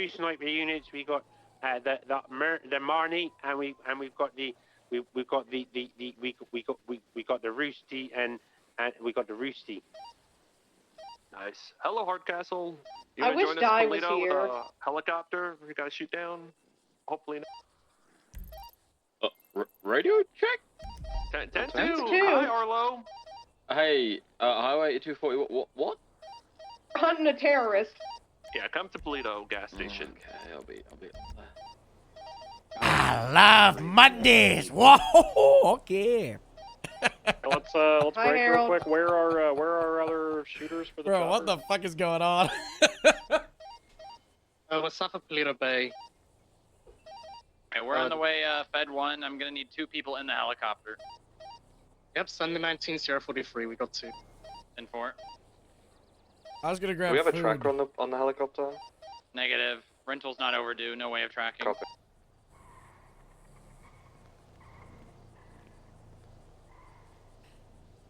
two sniper units. We got the Marnie, and we've got the we got the Roosty and we got the Roosty. Nice. Hello, Hardcastle. You I gonna wish join us, Di was Polito, with here. a helicopter? We gotta shoot down. Hopefully not. Radio check? 10-2. 10-2. Hi, Arlo. Hey, Highway 240. What? We're hunting a terrorist. Yeah, come to Polito gas station. Okay, I'll be up there. I love Mondays. Whoa, okay. Let's Hi, break real Harold. quick. Where are our other shooters for the Bro, what the chopper? fuck is going on? What's up at Polito Bay? Okay, we're on the way, Fed 1. I'm gonna need 2 people in the helicopter. Yep, Sunday 19-043. We got 2. And 4. I was gonna grab we have a food. tracker on the helicopter? Negative. Rental's not overdue. No way of tracking. Copy.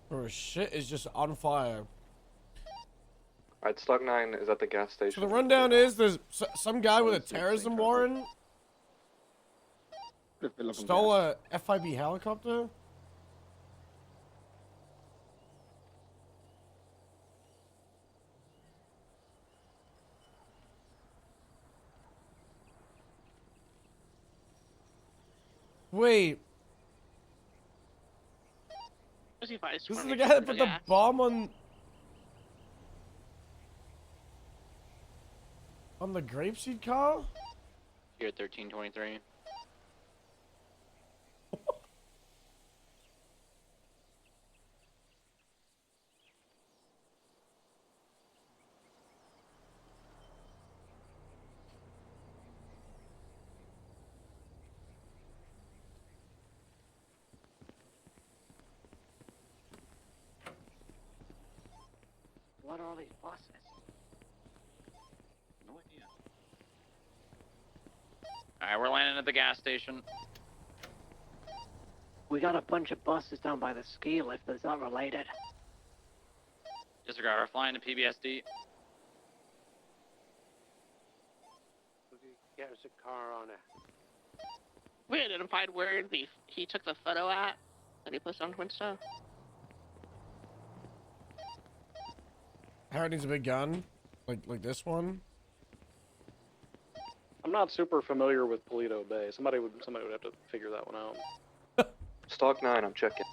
Bro, shit is just on fire. Alright, Stock 9 is at the gas station. So the rundown is there's some guy with a terrorism warrant stole a FIB helicopter. Wait, this is the guy that put the bomb on the grapeseed car? Here at 1323. What are all these buses? No idea. Alright, we're landing at the gas station. We got a bunch of buses down by the ski lift that's not related. Disregard, we're flying to PBSD. Get us a car on it. We identified where he took the photo at that he posted on Twinsta. Harry needs a big gun, like this one. I'm not super familiar with Polito Bay. Somebody would have to figure that one out. Stock 9, I'm checking.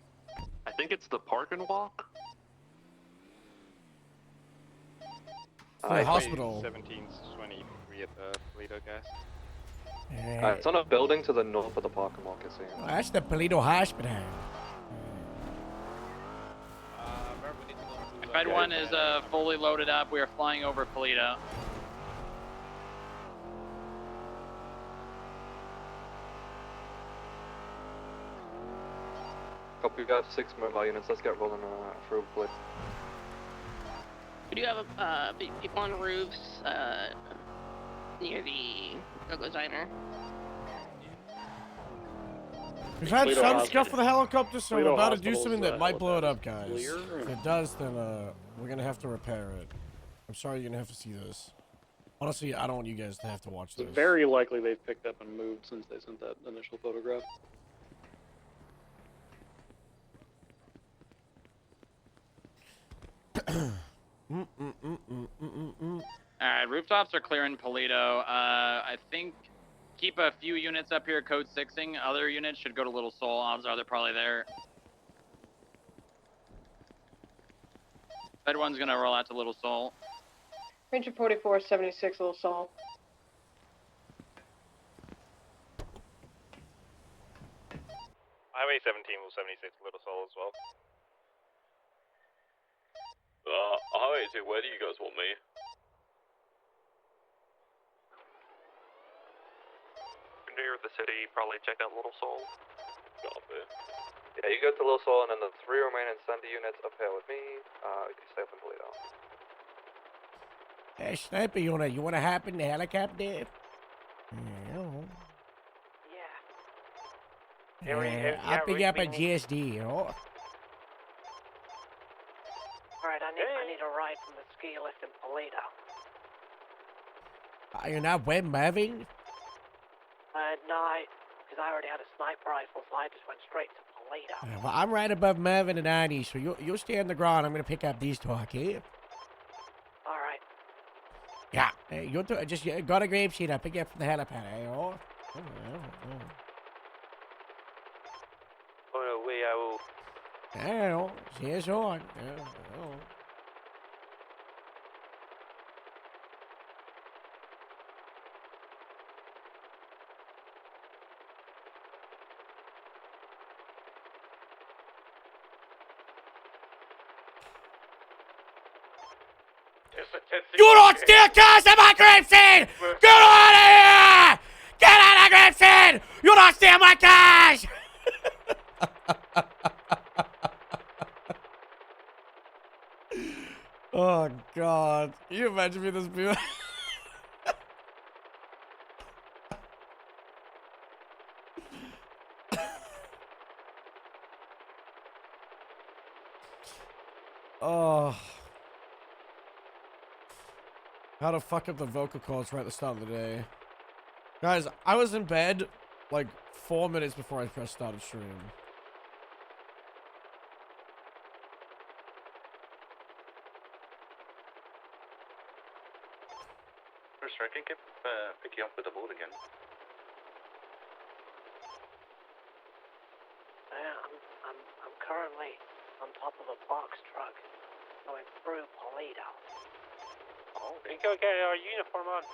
I think it's the park and walk. For the hospital. 1723 at the Polito gas. It's on a building to the north of the parking lot casino. Oh, that's the Polito Hospital. Fed 1 is fully loaded up. We are flying over Polito. Copy, we got 6 mobile units. Let's get rolling through, please. We do have people on roofs near the Go-Go Diner. We've had Polito some Hospital. stuff for the helicopter, so we're Polito about to do Hospital's, something that might blow it up, clear. guys. If it does, then we're gonna have to repair it. I'm sorry you're gonna have to see this. Honestly, I don't want you guys to have to watch this. It's very likely they've picked up and moved since they sent that initial photograph. Alright, rooftops are clear in Polito. I think keep a few units up here code 6ing. Other units should go to Little Seoul. Odds are they're probably there. Fed 1's gonna roll out to Little Seoul. Ranger 4476, Little Saul. Highway 17 will 76 Little Soul as well. Highway 2, where do you guys want me? Near the city, probably check out Little Soul. Copy. Yeah, you go to Little Soul, and then the 3 remaining Sunday units up here with me. You can stay up in Polito. Hey, sniper unit, you wanna hop in the helicopter? I'll pick up a GSD. Oh. Alright, I need a ride from the ski lift in Polito. You're not web moving? No, because I already had a sniper rifle, so I just went straight to Polito. Well, I'm right above Mervin and Annie, so you'll stay on the ground. I'm gonna pick up these two, okay? Alright. Yeah. You'll just got a grape seed. I'll pick you up from the helipad, eh? Oh, On the way out. I know. See us on. You don't steal cars in my grape seed! Get out of here! Get out of grape seed! You don't steal my cars! Oh God! Can you imagine me this being? Oh. How to fuck up the vocal cords right at the start of the day. Guys, I was in bed like 4 minutes before I pressed started stream. Sir, I can pick you up with the boat again. I'm currently on top of a box truck going through Polito. Oh, we go get our uniform on.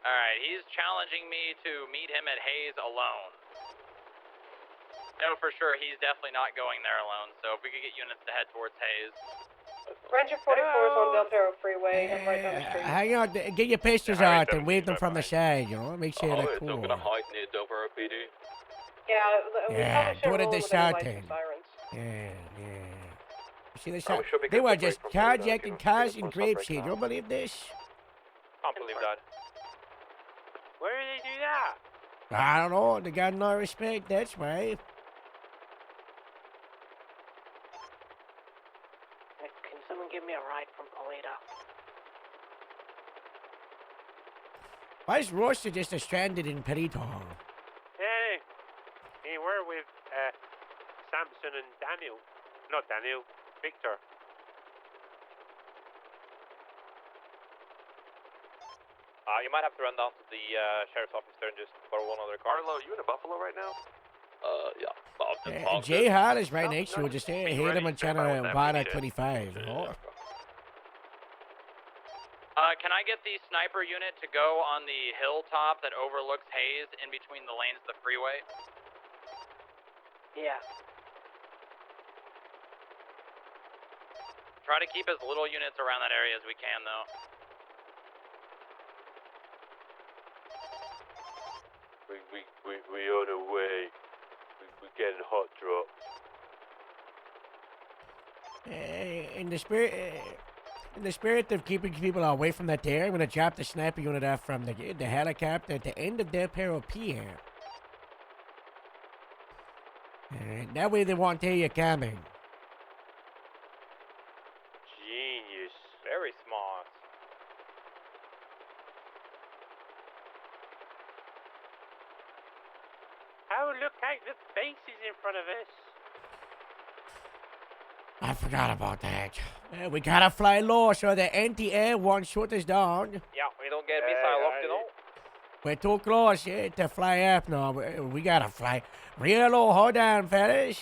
Alright, he's challenging me to meet him at Hayes alone. No, for sure, he's definitely not going there alone, so if we could get units to head towards Hayes. Ranger 44 is on Del Perro Freeway and right down the street. Hang on, get your pistols out and wave them from the side, you know? Make sure they're cool. hide near Dover PD. Yeah, we Yeah, probably do it should at roll the with any lights and shouting. sirens. Yeah. You see the we shot? should be They good were to break just from Florida, carjacking give cars them in some grape break seed. now. You don't believe this? Can't believe that. Where do they do that? I don't know. They got no respect. That's why. Can someone give me a ride from Polito? Why is Royster just stranded in Perito? Hey, we're with Samson and Daniel. Not Daniel, Victor. You might have to run down to the sheriff's office there and just borrow one other car. Arlo, you in a Buffalo right now? Yeah. But I've just parked Jay it. Hart is right next to you. Just hit him ready on to step out with channel that Vada if we need it. 25. You know? Can I get the sniper unit to go on the hilltop that overlooks Hayes in between the lanes of the freeway? Yeah. Try to keep as little units around that area as we can, though. We on the way. We're getting hot dropped. In the spirit of keeping people away from that area, I'm gonna drop the sniper unit off from the helicopter at the end of Del Perro Pier. That way they won't hear you coming. Genius. Very smart. Oh, look out, the faces in front of us. I forgot about that. We gotta fly low so the anti-air won't shoot us down. Yeah, we don't get missile locked, you know. We're too close to fly up now. We gotta fly real low. Hold on, fellas.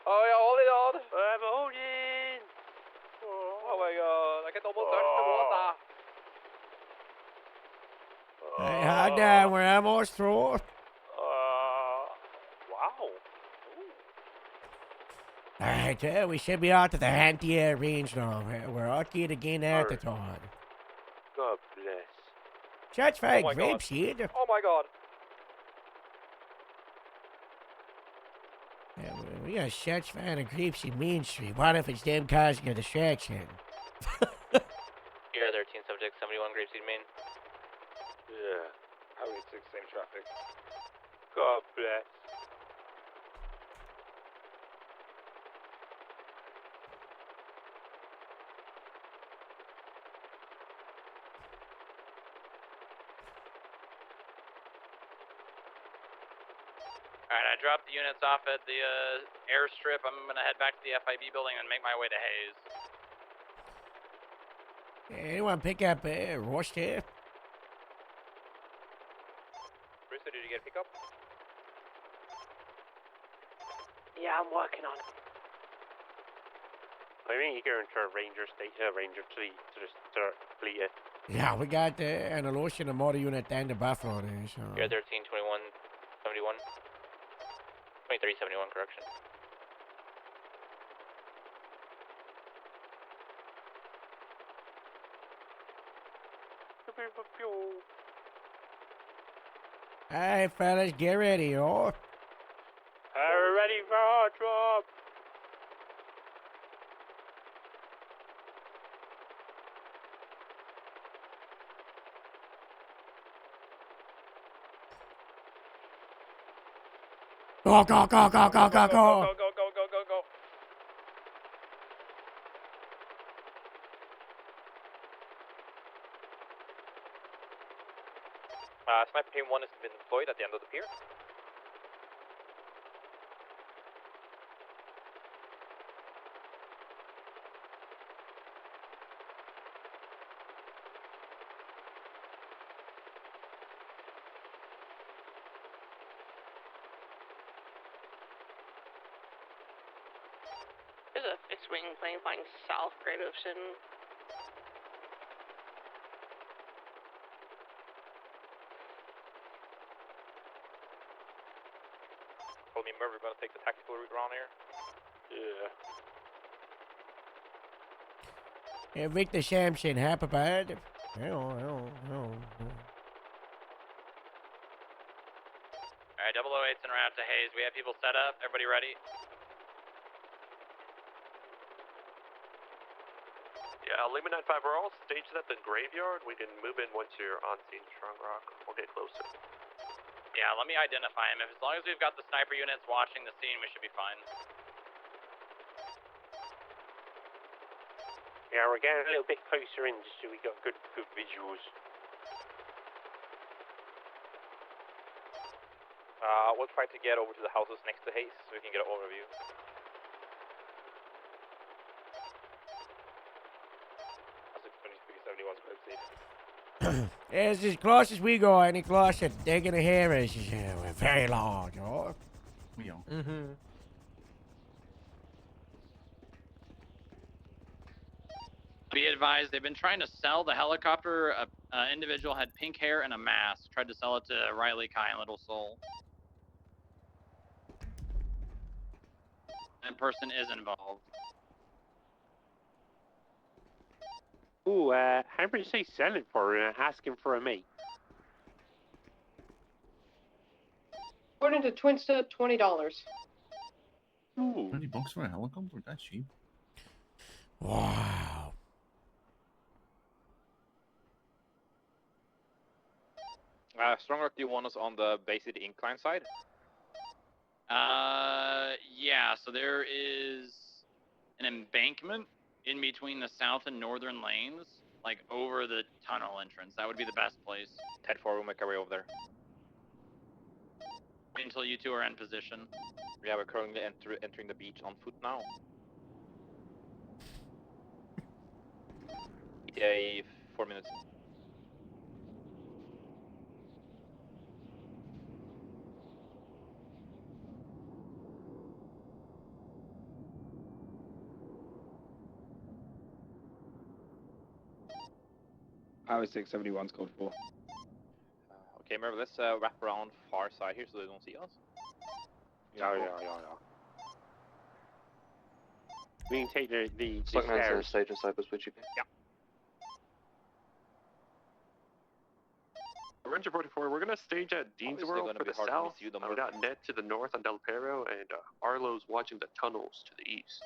Oh yeah, hold it on. I'm holding. Oh my god, I can almost touch the water. Hey, hold on, we're almost through. Wow. Alright, we should be out to the anti-air range now. We're okay to gain altitude. God bless. Shots Oh fired, my grape God. seed. Oh my god. Yeah, we got shots fired and creeps in Main Street. What if it's them causing a distraction? Here, 13, subject 71, Grapeseed, Main. Yeah. Highway 6, same traffic. God bless. Alright, I dropped the units off at the airstrip. I'm gonna head back to the FIB building and make my way to Hayes. Anyone pick up Roche here? Brewster, did you get a pickup? Yeah, I'm working on it. I think you're going to Ranger State, Ranger 3 to just start fleet. Yeah, we got an Alotion and motor unit down to Buffalo there, so. Here, 13, 21, 71. 23, 71, correction. Alright, fellas, get ready, oh. We're ready for our drop. Go, go, go, go, go, go, go. Go, go, go, go, go, go. Sniper Team 1 has been deployed at the end of the pier. There's a fixed-wing plane flying south Great Ocean. Told me Murphy, we're gonna take the tactical route around here. Yeah. Hey, Victor Sampson, happy birthday. Hell. Alright, 008's en route to Hayes. We have people set up. Everybody ready? Yeah, Lima 95, we're all staged at the graveyard. We can move in once you're on scene, Strong Rock. We'll get closer. Yeah, let me identify him. As long as we've got the sniper units watching the scene, we should be fine. Yeah, we're getting a little bit closer in just so we got good visuals. We'll try to get over to the houses next to Hayes so we can get an overview. It's as close as we go, any closer. They're gonna hear us. We're very large, oh. We are. Mm-hmm. Be advised, they've been trying to sell the helicopter. A individual had pink hair and a mask. Tried to sell it to Riley Kai and Little Soul. That person is involved. Ooh, how much they sell it for? Asking for a mate. According to Twinstead, $20. Ooh. $20 for a helicopter? That's cheap. Wow. Strong Rock, do you want us on the Bay City incline side? Yeah, so there is an embankment in between the south and northern lanes, like over the tunnel entrance. That would be the best place. 10-4, we'll make our way over there. Wait until you two are in position. Yeah, we're currently entering the beach on foot now. ETA 4 minutes. Highway 671's code 4. Okay, remember, let's wrap around far side here so they don't see us. Yeah. We can take the stairs. stage of Cypress, would you? Yeah. Ranger 44, we're gonna stage at Dean's Obviously World gonna for be the hard to south. miss you, don't We got Ned to the north on Del Perro, and Arlo's watching the tunnels to the east.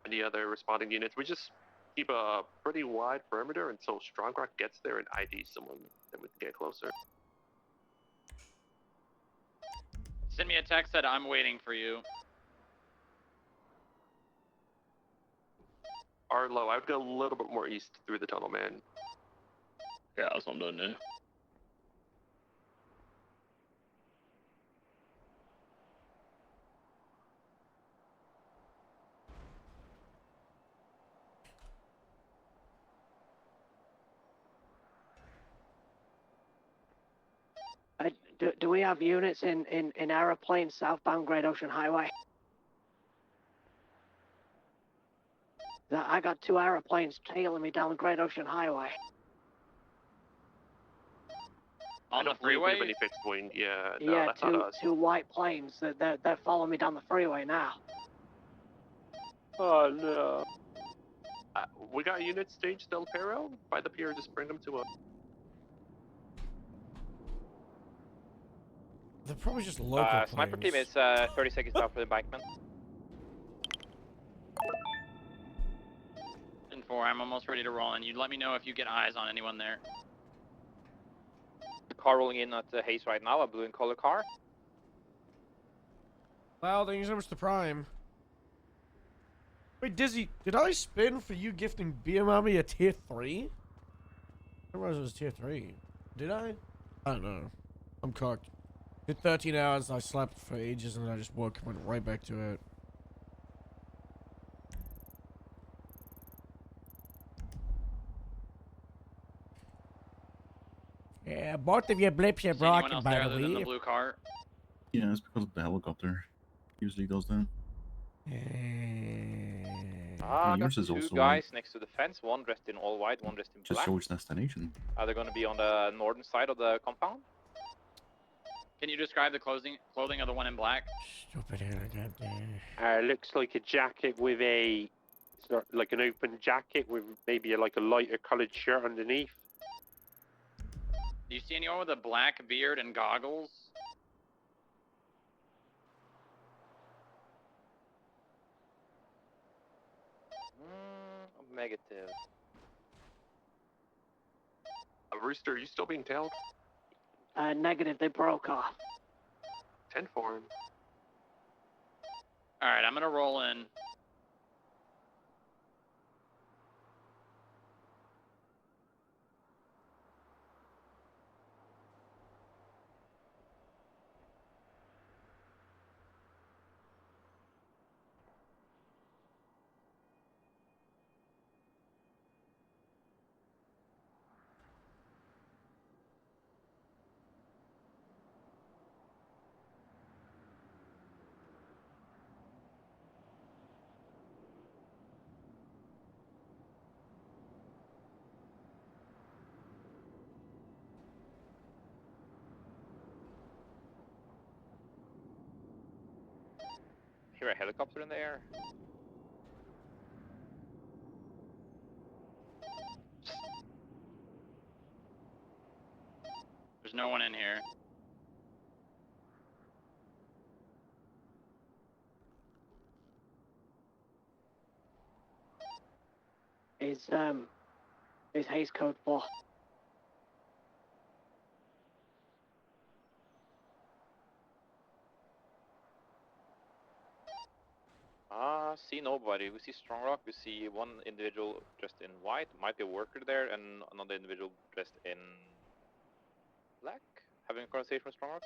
Any other responding units? We just keep a pretty wide perimeter until Strong Rock gets there and IDs someone, then we can get closer. Send me a text that I'm waiting for you. Arlo, I would go a little bit more east through the tunnel, man. Yeah, that's what I'm doing now. Do we have units in aeroplanes southbound Great Ocean Highway? I got 2 aeroplanes tailing me down the Great Ocean Highway. I On the don't believe we have freeway? any fixed wing. Yeah, no, Yeah, that's not us. 2 white planes that follow me down the freeway now. Oh no. We got units staged Del Perro by the pier. Just bring them to us. They're probably just local Sniper planes. team is 30 seconds out for the embankment. 10-4, I'm almost ready to roll in. You let me know if you get eyes on anyone there. Car rolling in at Hayes right now, a blue and color car. Wow, thank you so much to Prime. Wait, Dizzy, did I spin for you gifting BM Army a tier 3? I realized it was tier 3. Did I? I don't know. I'm cocked. Did 13 hours, I slept for ages, and then I just woke and went right back to it. Yeah, both of your blips are See anyone broken, else by there the other than the way. blue car? Yeah, it's because of the helicopter. Usually goes down. I got yours is 2 also guys white. next to the fence, one dressed in all white, one dressed in Just black. show its destination. Are they gonna be on the northern side of the compound? Can you describe the clothing of the one in black? Stupid helicopter. Looks like a jacket with a. It's not like an open jacket with maybe like a lighter coloured shirt underneath. Do you see anyone with a black beard and goggles? Negative. Rooster, you still being tailed? Negative, they broke off. 10 for him. Alright, I'm gonna roll in. Hear a helicopter in the air. There's no one in here. Is Hayes code 4. See nobody. We see Strong Rock. We see one individual dressed in white. Might be a worker there, and another individual dressed in black. Having a conversation with Strong Rock.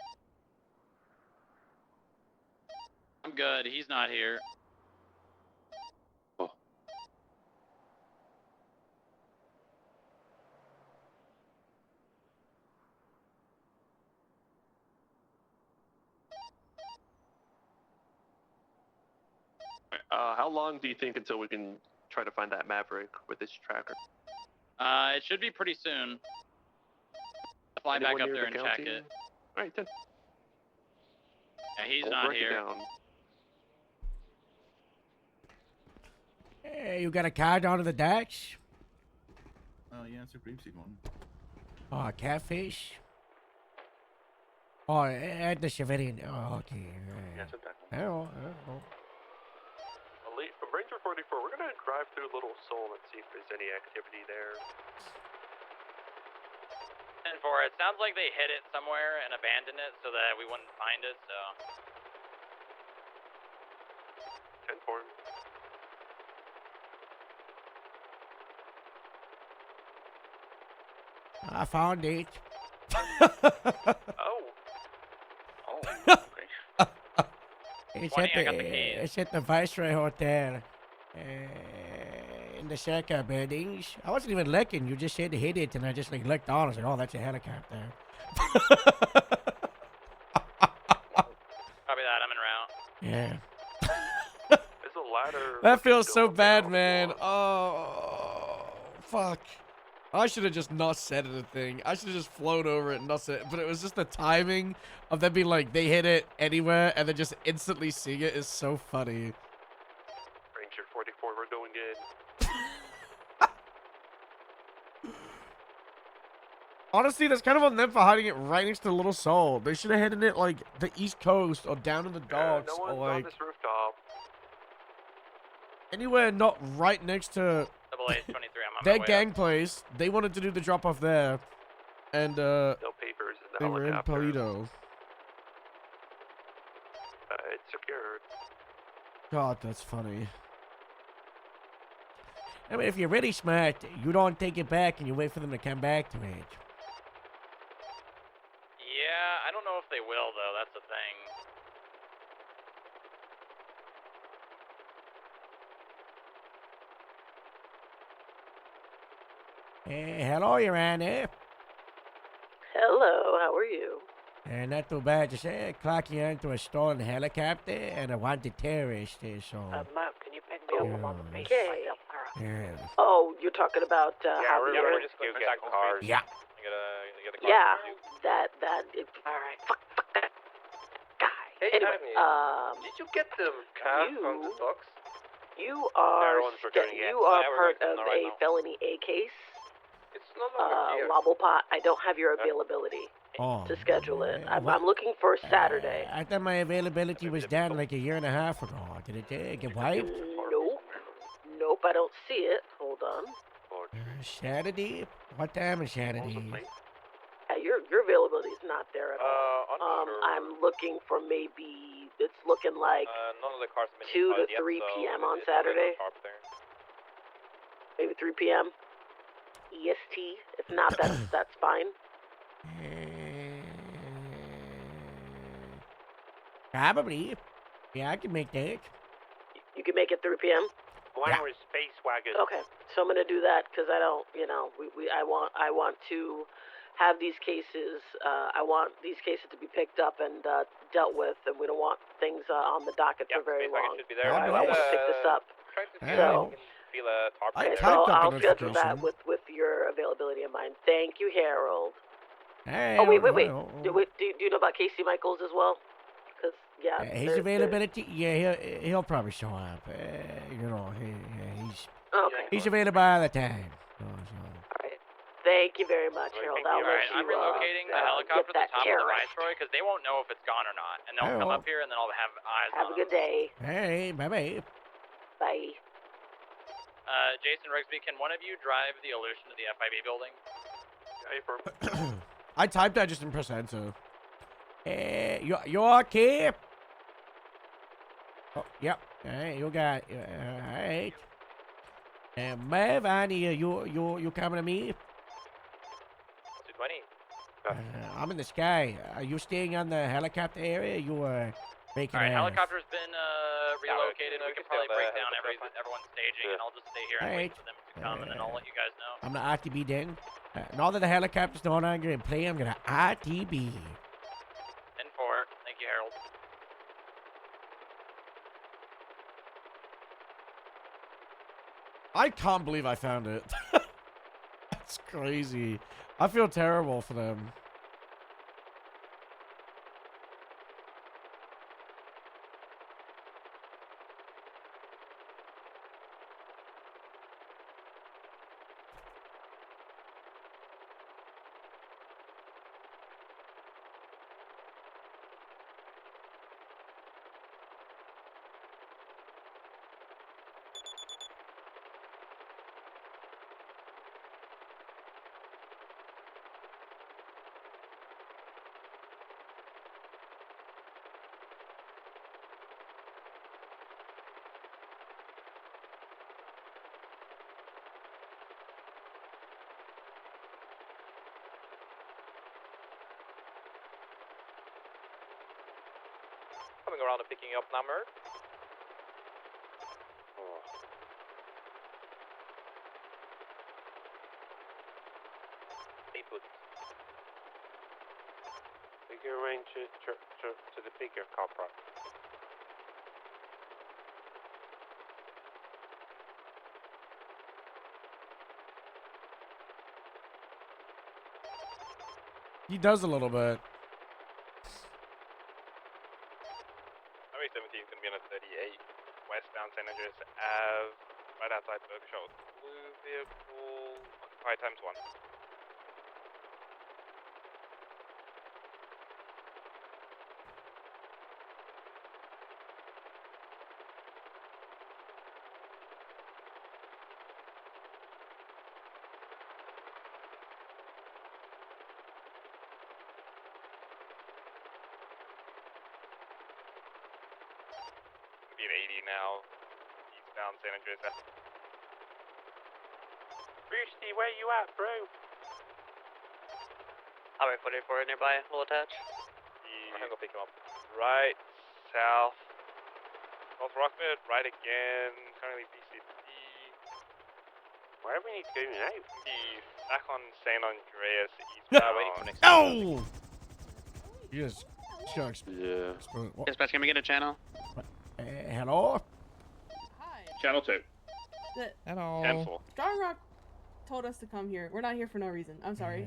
I'm good. He's not here. Oh. How long do you think until we can try to find that Maverick with this tracker? It should be pretty soon. Fly Anyone back up near there the and check county? it. Alright, 10. Yeah, he's I'll not break it here. down. Hey, you got a card onto the Dutch? Oh yeah, it's a grapeseed one. Oh, catfish. Oh, at the civilian. Oh, okay. Yeah, took that one. Hello. Elite, Ranger 44, we're gonna drive through Little Seoul and see if there's any activity there. 10-4, it sounds like they hid it somewhere and abandoned it so that we wouldn't find it, so. 10-4. I found it. Oh. It's 20, at I got the keys. it's at the Viceroy Hotel. In the Shaka buildings. I wasn't even looking. You just said to hit it, and I just like looked on. I was like, oh, that's a helicopter. Copy that, I'm en route. Yeah. There's a ladder. That feels so bad, man. Oh, fuck. I should have just not said anything. I should have just flown over it and not said it. But it was just the timing of them being like, they hit it anywhere, and then just instantly seeing it is so funny. Ranger 44, we're going in. Honestly, that's kind of on them for hiding it right next to Little Seoul. They should have hidden it like the East Coast or down in the docks no or one's on like this rooftop. anywhere not right next to Double A 23, I'm on their my way gang place. They wanted to do the drop off there, and No papers in the they were in helicopter. Polito. It's secured. God, that's funny. I mean, if you're really smart, you don't take it back and you wait for them to come back to it. Yeah, I don't know if they will, though. That's the thing. Hello, Your Honor. Hello, how are you? Not too bad. Just clocking into a stolen helicopter and a wanted terrorist. So, Mom, can you pick me up? I'm on the base Okay. myself. yeah. Oh, you're talking about how we're you're... just going back on cars. Yeah. You get a car. Yeah, that All right. fuck that guy. Hey, Anyway, Agnes, did you get the car from the docks? you are Everyone's returning it. you are Yeah, we're part working of on it right a now. felony A case. It's no longer here. Lobblepot, I don't have your availability Oh, to schedule it. I'm what? looking for Saturday. I thought my availability was down like a year and a half ago. Did it get wiped? Nope, I don't see it. Hold on. Saturday? What time is Saturday? Your availability is not there at all. Unsure. I'm looking for maybe it's looking like None of the cars have been 2 to inside yet, 3 so p.m. on it's Saturday. sharp there. Maybe 3 p.m. EST. If not, that's fine. Probably. Yeah, I can make that. You can make it 3 p.m. One Yeah. was Space Wagon. Okay, so I'm gonna do that because I don't, I want to have these cases. I want these cases to be picked up and dealt with, and we don't want things on the docket for very Space wagon long. should be there. Yeah, I want to pick this up. Try to Yeah. So, feel a tarp I there. okay, typed so up the I'll schedule that notification. with your availability in mind. Thank you, Harold. Hey, Oh wait. well, Do you know about Casey Michaels as well? Because his availability, yeah, he'll probably show up. He's Okay. available all the time. So, All right. Thank you very much, Harold. I'll All let right, you I'm relocating the helicopter get to the that top of the terrorist. Viceroy because they won't know if it's gone or not, and they'll Oh, come well. up here and then I'll have eyes Have on a good day. hey, bye-bye. Bye. Jason Rigsby, can one of you drive the Illusion to the FIB building? I typed that just in press enter. You okay? Oh, yep. Hey, you got. Alright. Mav, Annie, you coming to me? 220. I'm in the sky. Are you staying on the helicopter area? You making All right, ass? helicopter's been relocated. we We can can probably stay on break the down helicopter. everyone's staging, and I'll just stay here and wait for them to come, and then I'll let you guys know. I'm the RTB then. Now that the helicopter's no longer in play, I'm gonna RTB. 10-4. Thank you, Harold. I can't believe I found it. That's crazy. I feel terrible for them. coming around and picking you up now, Merc. Oh. Stay put. Bigger range to the bigger copper. He does a little bit. Highway 17 is going to be on a 38 westbound San Andreas Ave, right outside Berkshire. Blue vehicle, occupied ×1. Be an 80 now, eastbound San Andreas Ave. Roosty, where you at, bro? Highway 44 nearby, will attach. I'm gonna pick him up. Right, south. North Rockford, right again, currently BCD. Where do we need to go now? Be back on San Andreas eastbound, waiting for next. Oh! Yes. Shucks. Yeah. Dispatch, can we get a channel? Hello? Hi. Channel 2. Hello. 10-4. Strong Rock told us to come here. We're not here for no reason. I'm sorry.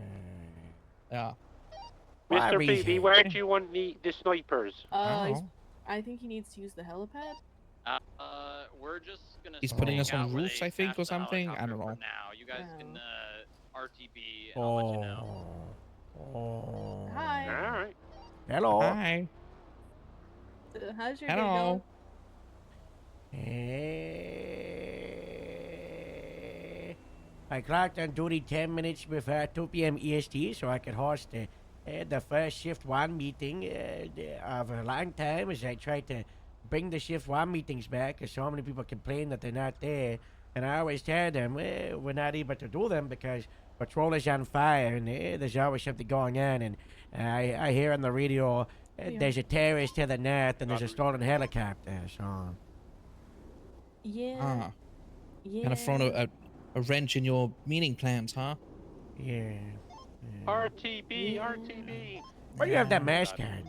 Yeah. Mr. BB, where do you want the snipers? I think he needs to use the helipad. We're just gonna. He's putting us on scout roofs, lay I think, past or the something. I helicopter don't know. for now, you guys can RTB, and I'll let you know. Oh. Hi. All right. Hello. Hi. How's your day Hello. I clocked on duty 10 minutes before 2 p.m. EST so I could host the first Shift 1 meeting of a long time as I tried to bring the Shift 1 meetings back because so many people complain that they're not there. And I always tell them we're not able to do them because patrol is on fire and there's always something going on. And I hear on the radio there's a terrorist to the north and there's a stolen helicopter. So Yeah. Yeah. Kind of thrown a wrench in your meeting plans, huh? yeah. RTB, RTB. Why do you have that mask on?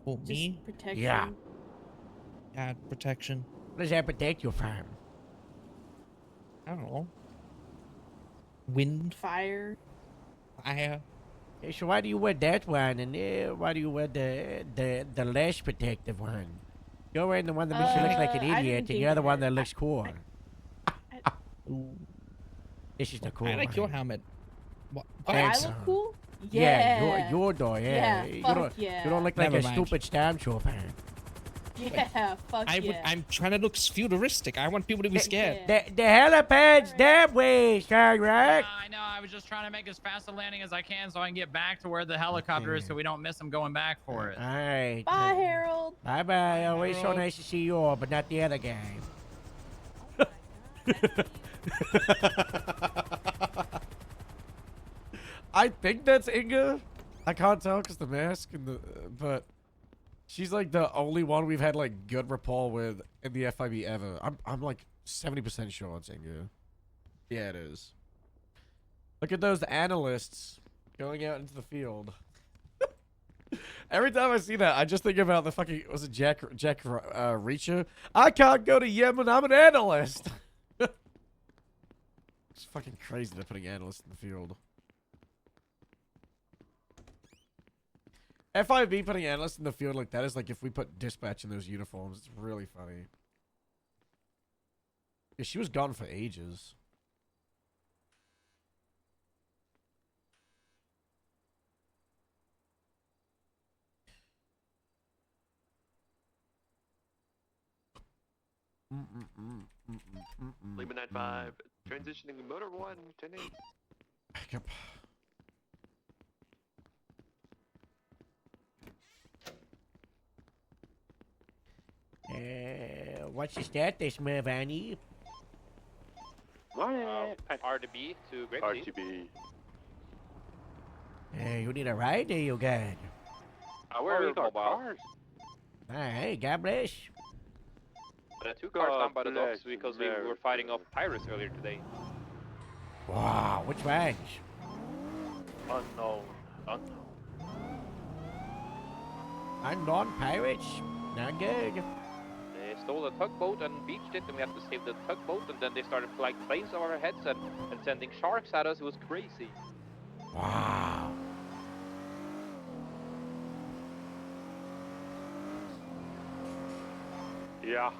For me? Protection. Yeah. Yeah, protection. What does that protect you from? I don't know. Wind, Fire. fire. Hey, so why do you wear that one and why do you wear the less protective one? You're wearing the one that makes you look like an I didn't idiot, and think you're the of one it. that looks cool. Ooh. This is the cool I like one. your helmet. What? Oh, I Thanks, look son. cool? Yeah, you do, yeah. Yeah, you fuck don't, yeah. You don't look like Never a mind. stupid stormtrooper. Yeah, fuck yeah. I'm trying to look futuristic. I want people to be scared. Yeah. The helipad's that way, Starrock. I know, I was just trying to make as fast a landing as I can so I can get back to where the helicopter is so we don't miss him going back for it. All right. Bye, Harold. Bye-bye. Always so Harold. nice to see you all, but not the other guy. I think that's Inga. I can't tell because the mask and the but she's like the only one we've had like good rapport with in the FIB ever. I'm like 70% sure it's Inga. Yeah, it is. Look at those analysts going out into the field. Every time I see that, I just think about the fucking was it Jack Reacher? I can't go to Yemen. I'm an analyst. It's fucking crazy they're putting analysts in the field. FIB putting analysts in the field like that is like if we put dispatch in those uniforms. It's really funny. Yeah, she was gone for ages. Lima 95, transitioning motor 1, 10-8. Back up. What's your status, Mervani? RDB to Great Fleet. RTB. You need a ride or you good? we're we got mobile. cars. Hey, God bless. Two cars God down by the docks bless because we were America. fighting off pirates earlier today. Wow, which ones? Unknown. Unknown pirates? Not good. They stole a tugboat and beached it, and we had to save the tugboat, and then they started flying planes over our heads and sending sharks at us. It was crazy. Wow. Yeah.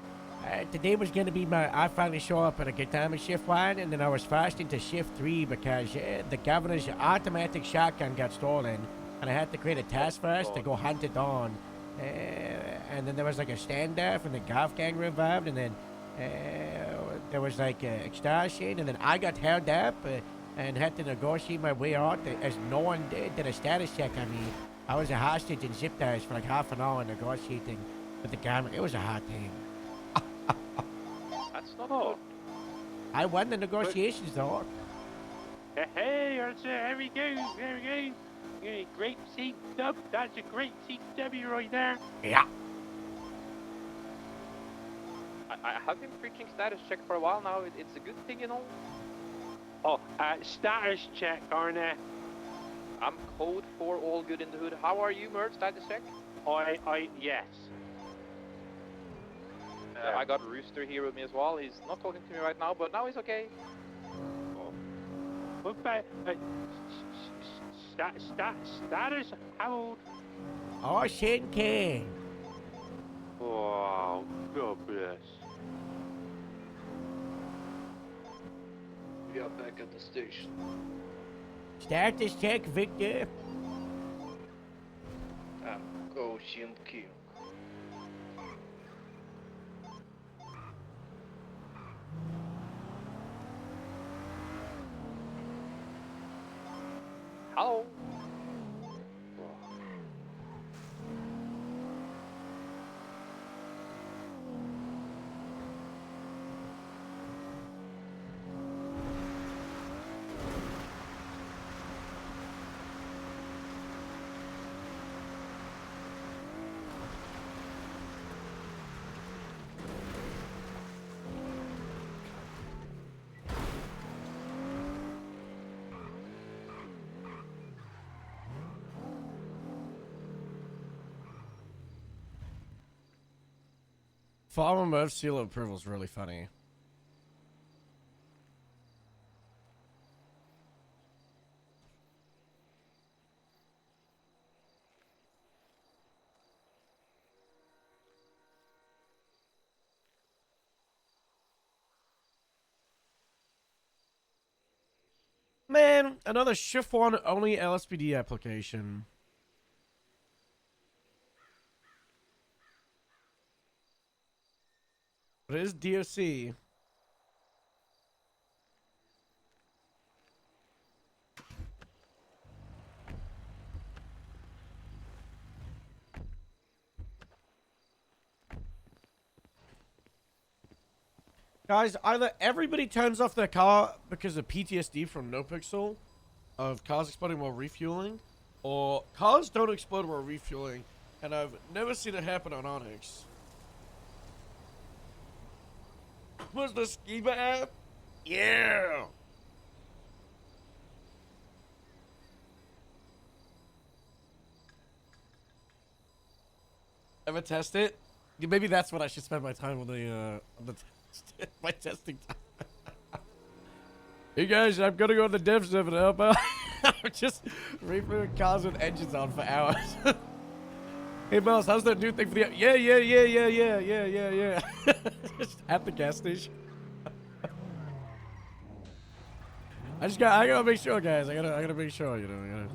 Today was going to be I finally show up at a good time in shift 1, and then I was fast into shift 3 because the governor's automatic shotgun got stolen, and I had to create a task force to go hunt it down. And then there was like a standoff, and the golf gang revived, and then there was like extortion, and then I got held up and had to negotiate my way out as no one did a status check on me. I was a hostage in zip ties for like half an hour negotiating with the government. It was a hard thing. That's not good. I won the negotiations, though. Hey, there we go. There we go. Yeah, great CW. That's a great CW right there. Yeah. I have been preaching status check for a while now. It's a good thing, you know. Oh, status check, aren't I? I'm code 4 all good in the hood. How are you, Mert? Status check? Yes. I got Rooster here with me as well. He's not talking to me right now, but now he's okay. What about status? How old? Oh, Shin King. Oh, God bless. We are back at the station. Status check, Victor. Go Shin King. Hello. Farmer Merv seal of approval is really funny. Man, another shift 1 only LSPD application. But it is DOC. Guys, either everybody turns off their car because of PTSD from NoPixel, of cars exploding while refueling, or cars don't explode while refueling, and I've never seen it happen on Onyx. Was the Skiba app? Yeah! Ever test it? Yeah, maybe that's what I should spend my time on the test, my testing time. Hey guys, I'm gonna go to the dev server to help out. I'm just refueling cars with engines on for hours. Hey Miles, how's that new thing for the app? Yeah. Just at the gas station. I gotta make sure, guys. I gotta make sure, you know. I gotta...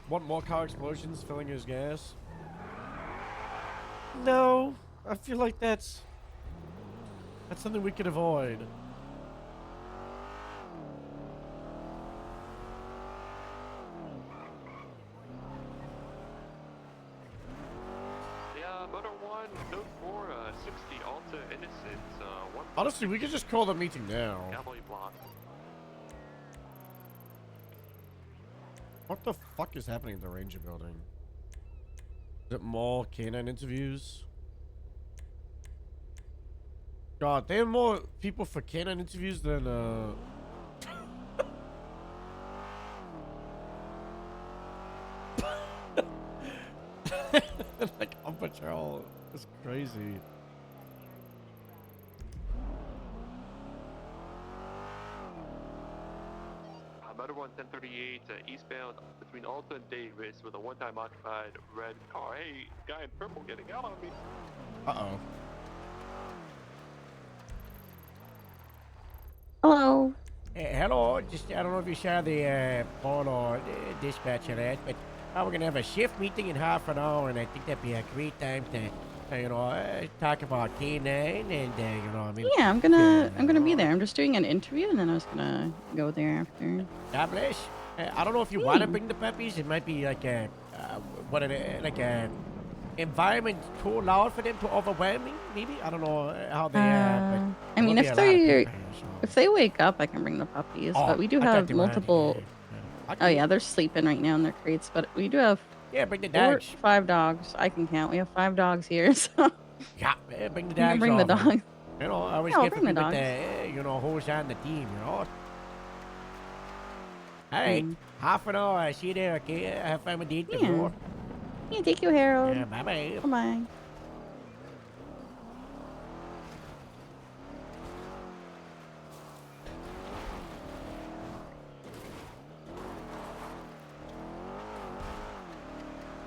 Want more car explosions filling his gas? No, I feel like that's something we could avoid. Yeah, Motor 1, Note 4, to Innocence, one Honestly, we could just call the meeting now. Cowboy Block. What the fuck is happening at the Ranger building? Is it more canine interviews? God, they have more people for canine interviews than, like, on patrol. It's crazy. Motor 1038 eastbound between Alta and Davis with a one-time occupied red car. Hey, guy in purple getting out on me. Uh-oh. Hello. Hello. Just, I don't know if you saw the phone or dispatch alert, but we're going to have a shift meeting in half an hour, and I think that'd be a great time to, talk about K9 and, you know, I mean... Yeah, I'm gonna be there. I'm just doing an interview, and then I was gonna go there after. God bless. I don't know if you want to bring the puppies. It might be like a, environment too loud for them to overwhelm me. Maybe I don't know how they. I mean, if they wake up, I can bring the puppies. Oh, but we do I thought have they were multiple. Oh yeah, they're sleeping right now in their crates. But we do have. Yeah, bring the 4, dogs. 5 dogs. I can count. We have 5 dogs here. So. Yeah, bring the You can dogs. bring the over. dogs. You know, I always Yeah, I'll get for bring the people dogs. that, who's on the team. You know. All right, half an hour. See you there. Okay, have fun with the interview. Yeah, take you, Harold. Yeah, bye-bye. Bye-bye.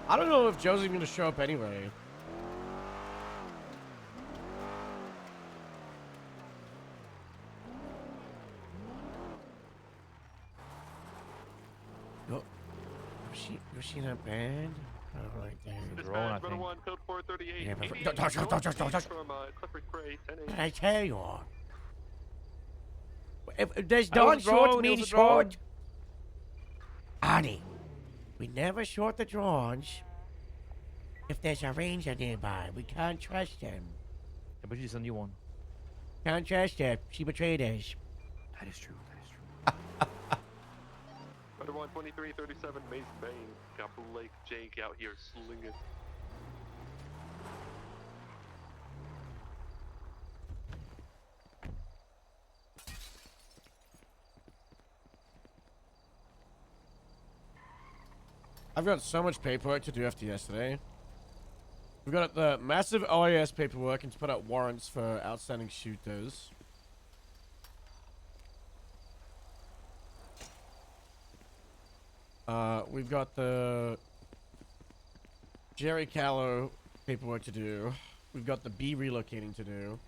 I don't know if Josie's gonna show up anyway. Was she not bad? I don't like that. Dispatch, Motor 1, code 438. Yeah, but- Amy, don't- from Clifford Gray, 10 I tell you what. If does I Dawn was a drone, short it mean was a drone. short? Honey, we never short the drones if there's a ranger nearby. We can't trust them. Yeah, but she's a new one. Can't trust her. She betrayed us. That is true. Motor 1, 2337, Mason Maine. Got Blake Jake out here slinging. I've got so much paperwork to do after yesterday. We've got the massive OAS paperwork and to put out warrants for outstanding shooters. We've got the Jerry Callow paperwork to do. We've got the B relocating to do.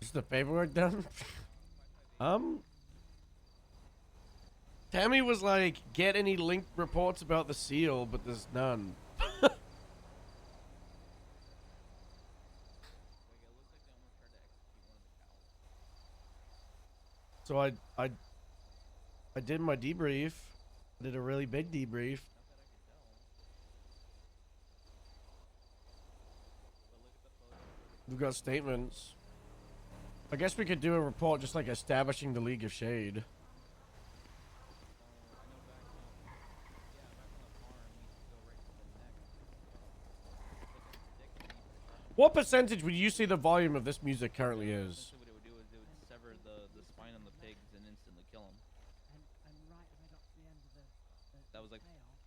Is the paperwork done? Tammy was like, get any linked reports about the seal, but there's none. So I did my debrief. I did a really big debrief. We've got statements. I guess we could do a report just like establishing the League of Shade. What percentage would you say the volume of this music currently is? What it would do is it would sever the spine on the pigs and instantly kill them. That was like,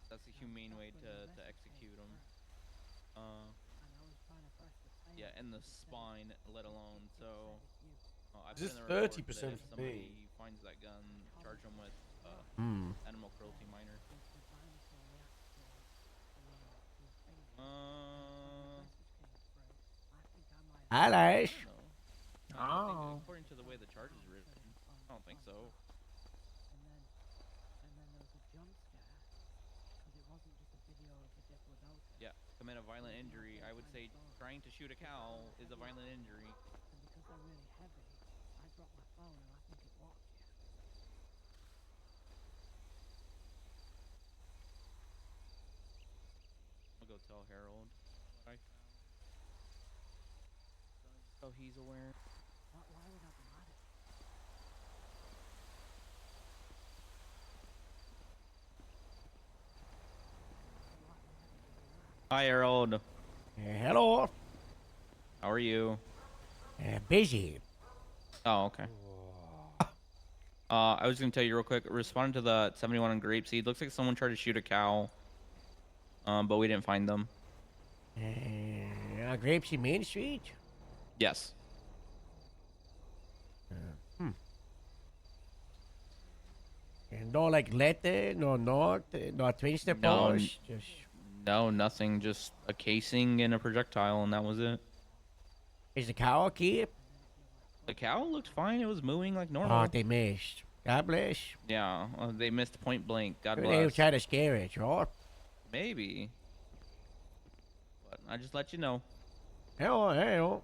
that's a humane way to execute them. Yeah, and the spine, let alone, so... I This put in a report 30% that if for me. somebody finds that gun, charge them with animal cruelty minor. Alice. I don't think, according to the way the charge is written, I don't think so. Yeah, commit a violent injury. I would say trying to shoot a cow is a violent injury. I'll go tell Harold what I found. So he's aware. Hi, Harold. Hello. How are you? Busy. Oh, okay. I was gonna tell you real quick. Responding to the 71 on Grapeseed, looks like someone tried to shoot a cow, but we didn't find them. Grapeseed Main Street? Yes. And no, like, letter, no note, no train step No, just... no, nothing. Just a casing and a projectile, and that was it. Is the cow okay? The cow looked fine. It was mooing like normal. Oh, they missed. God bless. Yeah, they missed point blank. God Maybe they were bless. trying to scare it, right? Maybe. But I just let you know. Hello.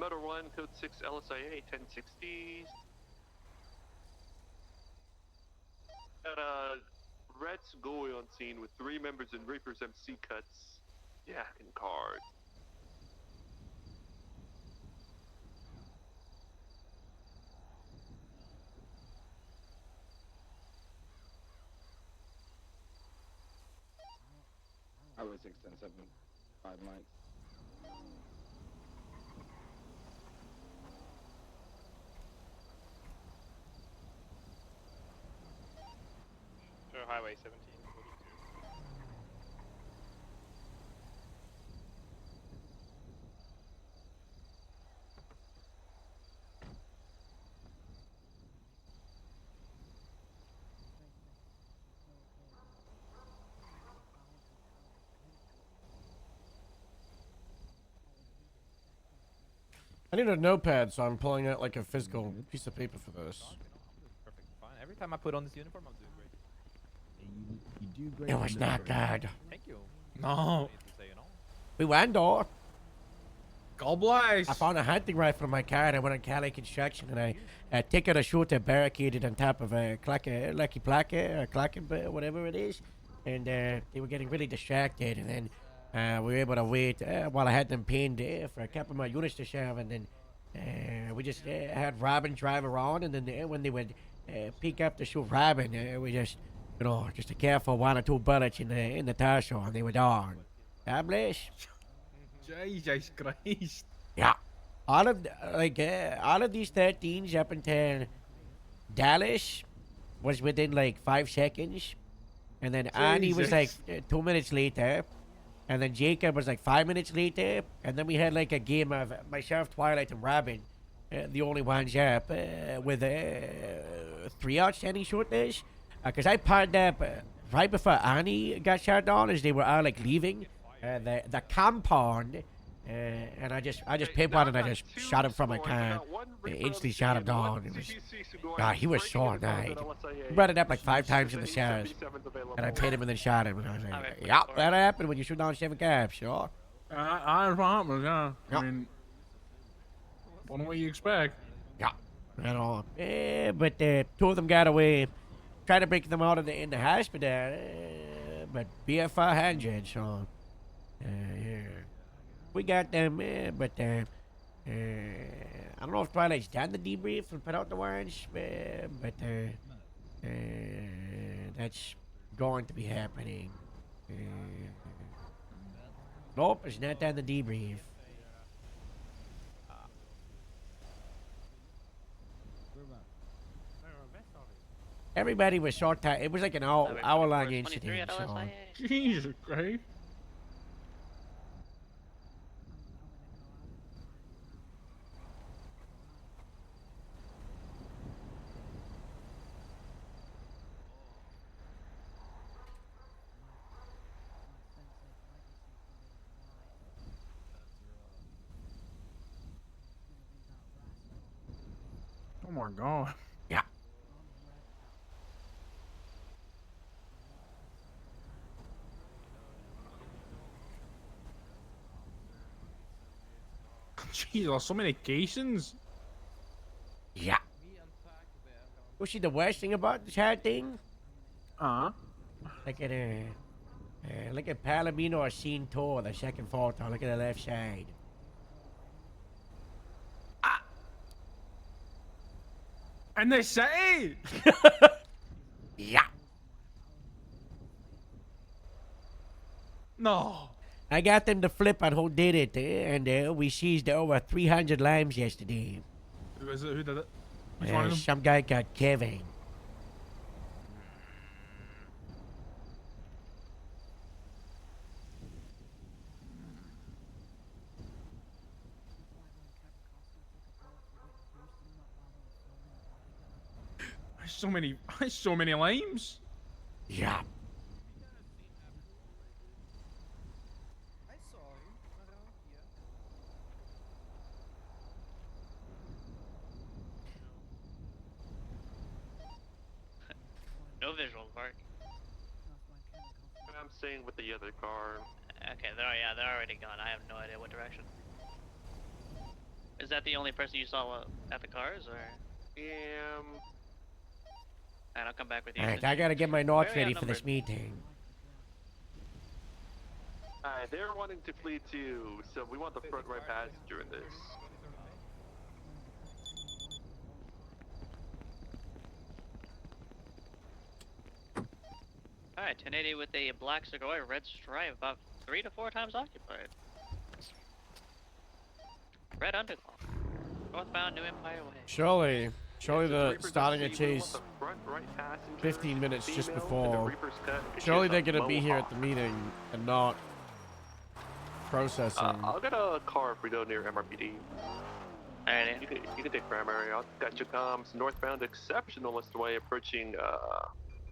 Metal Run, code 6 LSIA 1060s. Got a Red Sugoi on scene with 3 members in Reaper's MC cuts. Yak and card. I was 6, 10, 7, 5 mics. So Highway 1742. I need a notepad, so I'm pulling out like a physical piece of paper for this. Perfect. Fine. Every time I put on this uniform, I'm doing great. You do great. It was not good. Thank you. No. We went door. God bless. I found a hunting rifle in my car and I went on Cali Construction and I took out a shooter barricaded on top of a Lucky Placa or Clacken, whatever it is. And they were getting really distracted and then we were able to wait while I had them pinned for a couple of my units to shove and then we just had Robin drive around and then when they would peek up to shoot Robin, we just, you know, just a careful 1 or 2 bullets in the torso and they were gone. God bless. Jesus Christ. Yeah. All of these 13s up until Dallas was within like 5 seconds. And then Annie was like 2 minutes later. And then Jacob was like 5 minutes later. And then we had like a game of myself, Twilight, and Robin. The only ones up with 3 outstanding shooters. Because I parked up right before Annie got shot down as they were all like leaving the compound. And I just picked one and I just shot him from my car. Instantly shot him down. It was, God, he was so annoyed. He brought it up like 5 times in the showers. And I paid him and then shot him. And I was like, yeah, that happened when you shoot down 7 cops, sure. I happens, yeah. I mean, what do you expect? Yeah, at all. But 2 of them got away. Tried to break them out in the hospital. But BFR 100, so. Yeah. We got them, but I don't know if Twilight's done the debrief and put out the warrants, but that's going to be happening. Nope, it's not done the debrief. Everybody was short time. It was like an hour-long incident. So. Jesus Christ. Oh my God. Yeah. Jesus, so many cases. Yeah. You see the worst thing about this whole thing? Look at Palomino scene 2, the second photo. Look at the left side. And they say. Yeah. No. I got them to flip on who did it, and we seized over 300 limes yesterday. Who is it? Who did it? Which one of them? Some guy called Kevin. So many limes. Yeah. No visuals, Mark. I'm staying with the other car. Okay, they're already gone. I have no idea what direction. Is that the only person you saw at the cars, or? Alright, I'll come back with you. Alright, I gotta get my notes Very ready for this outnumbered. meeting. They're wanting to flee too, so we want the front right passenger in this. Alright, 1080 with a black Sequoia, red stripe, about 3 to 4 times occupied. Red underclock. Northbound New Empire Way. Surely the Reapers starting a SC, we want chase the front right passenger, 15 minutes just female, and the before. Reaper's cut, and she Surely has they're a gonna be here mohawk. at the meeting and not processing. I'll get a car if we go near MRPD. Alrighty. You can take primary. I'll got your comms. Northbound Exceptionalist way approaching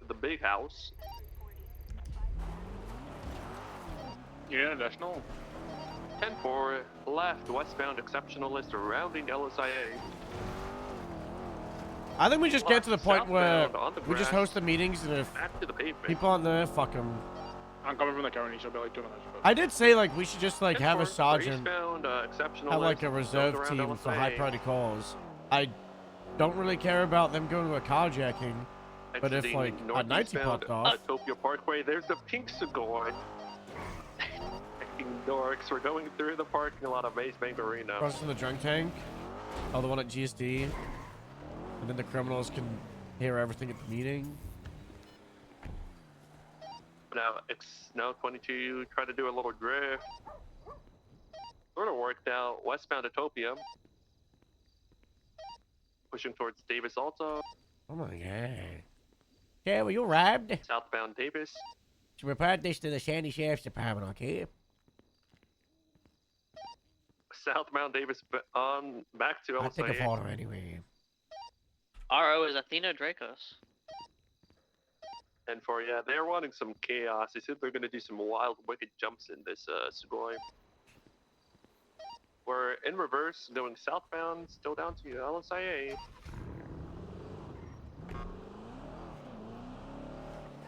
the big house. Yeah, additional. 10-4 left, westbound Exceptionalist rounding LSIA. I think we just get to the point where Southbound on the we just grass. host the meetings, and if Back to the pavement. people on there, fuck them. I'm coming from the county, so it'll be like 2 minutes. I did say like we should just like have a 10-4, sergeant eastbound, Exceptionalist, have like a goes reserve around team for high LSIA. priority calls. I don't really care about them going to a carjacking, but if Exiting like a 90 northeastbound popped off, Utopia Parkway, there's the pink cigar. Dorks, we're going through the parking lot of Maze Bank Arena. crossing the drunk tank, oh the one at GSD, and then the criminals can hear everything at the meeting. Now 22, try to do a little drift. Sort of worked out. Westbound Utopia. Pushing towards Davis also. Oh my god. Yeah, well, you arrived. Southbound Davis. So report this to the Sandy Sheriff's Department, okay? Southbound Davis on back to I'll take a LSIA. photo anyway. RO is Athena Dracos. And for yeah, they're wanting some chaos. They said they're gonna do some wild, wicked jumps in this Sugoi. We're in reverse, going southbound, still down to LSIA.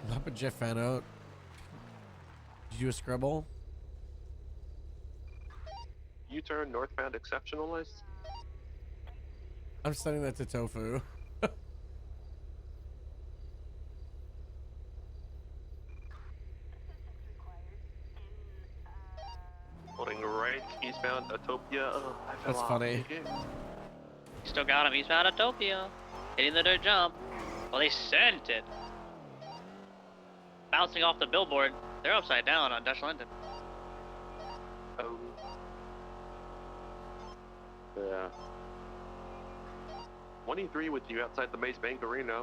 Not but Jeff fan out. Did you do a scribble? U-turn northbound Exceptionalist. I'm sending that to Tofu. Holding right, eastbound Utopia. Oh, I fell That's off. funny. Take it. Still got him. Eastbound Utopia. Hitting the dirt jump. Well, they sent it. Bouncing off the billboard. They're upside down on Dutch Linden. Oh. Yeah. 23 with you outside the Maze Bank Arena.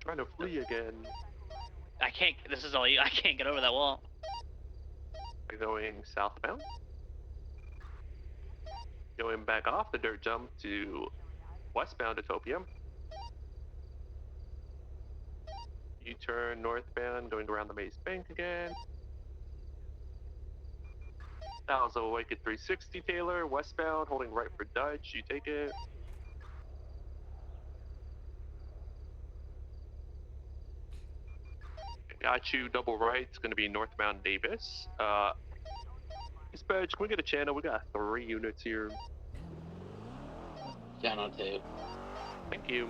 Trying to flee again. I can't. This is all you. I can't get over that wall. We're going southbound. Going back off the dirt jump to westbound Utopia. U-turn northbound, going around the Maze Bank again. That was a Wicked 360 Taylor, westbound, holding right for Dutch. You take it. Got you, double right. It's going to be northbound Davis. Dispatch, can we get a channel? We got 3 units here. Channel 2. Thank you.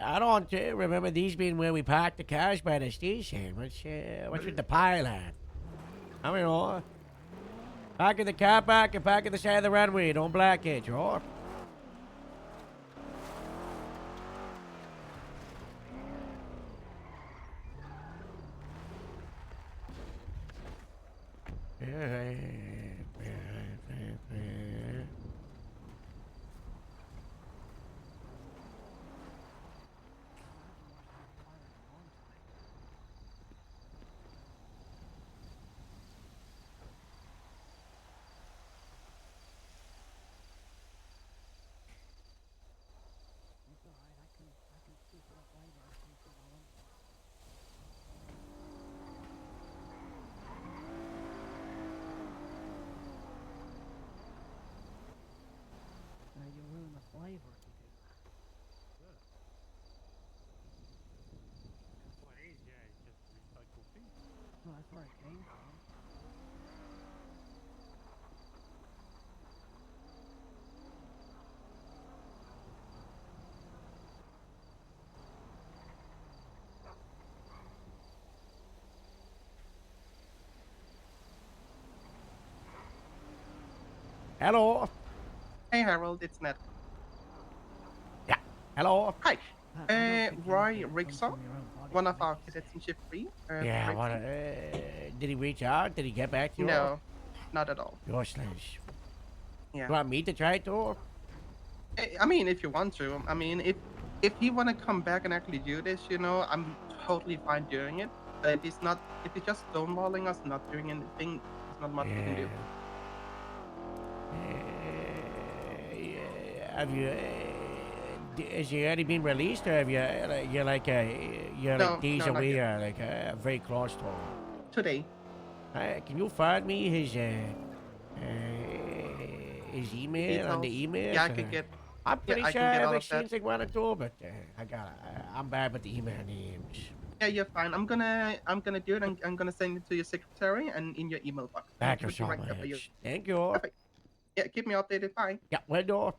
I don't remember these being where we parked the cars by the station. What's with the pylon? I mean, park in the car park and park at the side of the runway. Don't block it, sure. You ruined the flavor. Well, that's where it came from. Hello. Hey Harold, it's Ned. Yeah. Hello. Hi. Roy Rickson, one of our cadets in shift 3. Yeah. Grape What? Seed. Did he reach out? Did he get back to you? No, not at all. Gosh, Yeah. You want me to try it too? I mean, if you want to. I mean, if you want to come back and actually do this, you know, I'm totally fine doing it. But if it's not, if it's just stonewalling us, not doing anything, there's not much we can do. Have you? Has he already been released, or have you? You're like days no, not away, yet. or like very close to him? Today. Can you find me his email on the Details? email? Yeah, I could get. I'm pretty I sure can get I've all of exchanged that. like one or two, but I'm bad with the email names. Yeah, you're fine. I'm gonna do it. I'm gonna send it to your secretary and in your email box. Thank you Should be so right there for you. much. Thank you. Perfect. Yeah, keep me updated. Bye. Yeah, well done.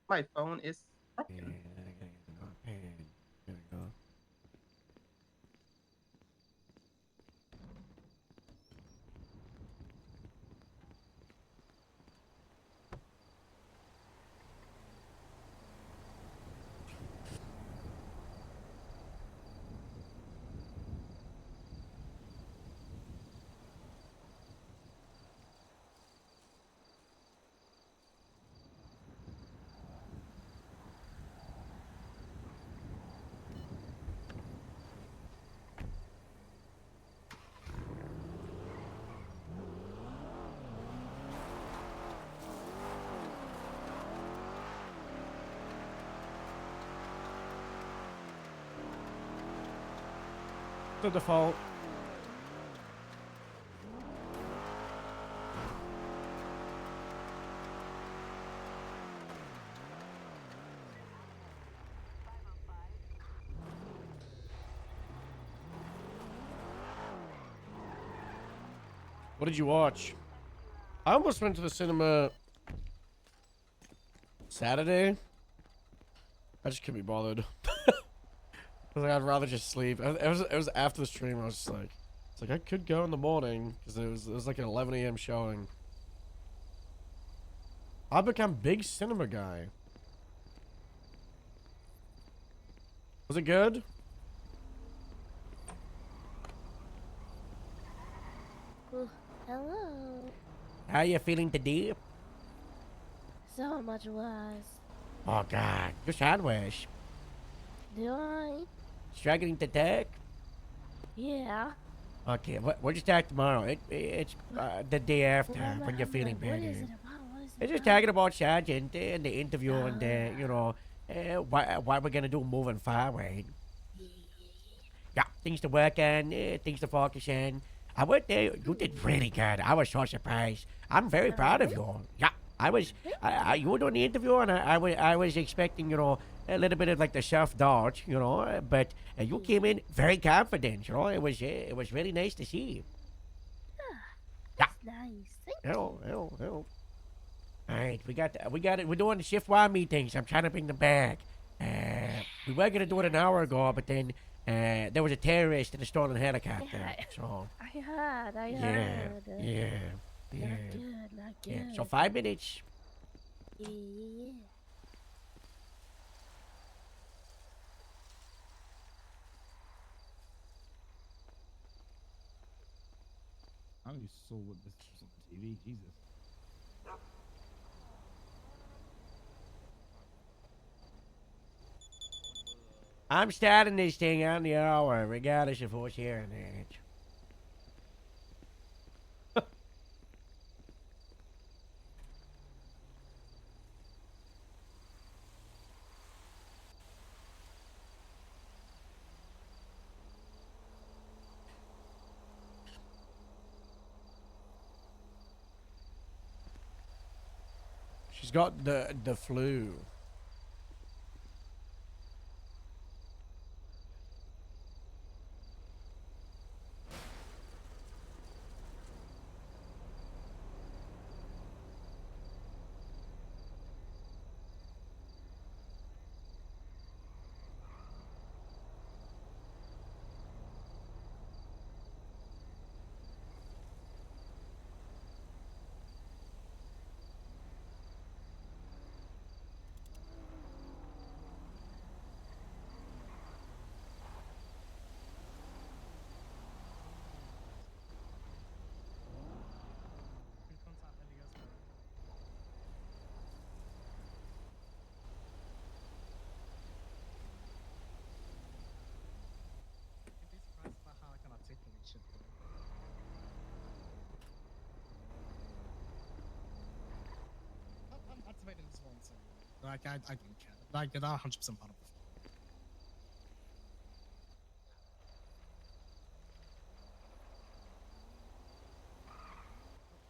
My phone is broken. The default. What did you watch? I almost went to the cinema Saturday. I just couldn't be bothered. I was like, I'd rather just sleep. It was after the stream. I was just like, it's like I could go in the morning because it was like an 11 a.m. showing. I've become big cinema guy. Was it good? Hello. How you feeling today? So much worse. Oh God, you're sideways. Do I? Struggling to talk? Yeah. Okay, we'll just talk tomorrow. It's the day after when you're feeling What better. is it about? What is it It's just talking about Sergeant and the interview and you know what we're gonna do moving forward. Yeah, things to work on, things to focus on. I went there. You did really good. I was so surprised. I'm very proud of you. Yeah, I was. You were doing the interview, and I was expecting, you know, a little bit of like the self-doubt, you know, but you came in very confident. You know, it was really nice to see. That's nice. Thank you. All right, we got it. We're doing the shift Y meetings. I'm trying to bring them back. We were gonna do it an hour ago, but then there was a terrorist in a stolen helicopter. So I heard. yeah. Not good. Not good. Yeah. So 5 minutes. Yeah. I only saw what this was on TV. Jesus. I'm starting this thing on the hour, regardless of who's hearing it. She's got the flu. I'm activating this one, so like I don't care. Like they're 100% part of it.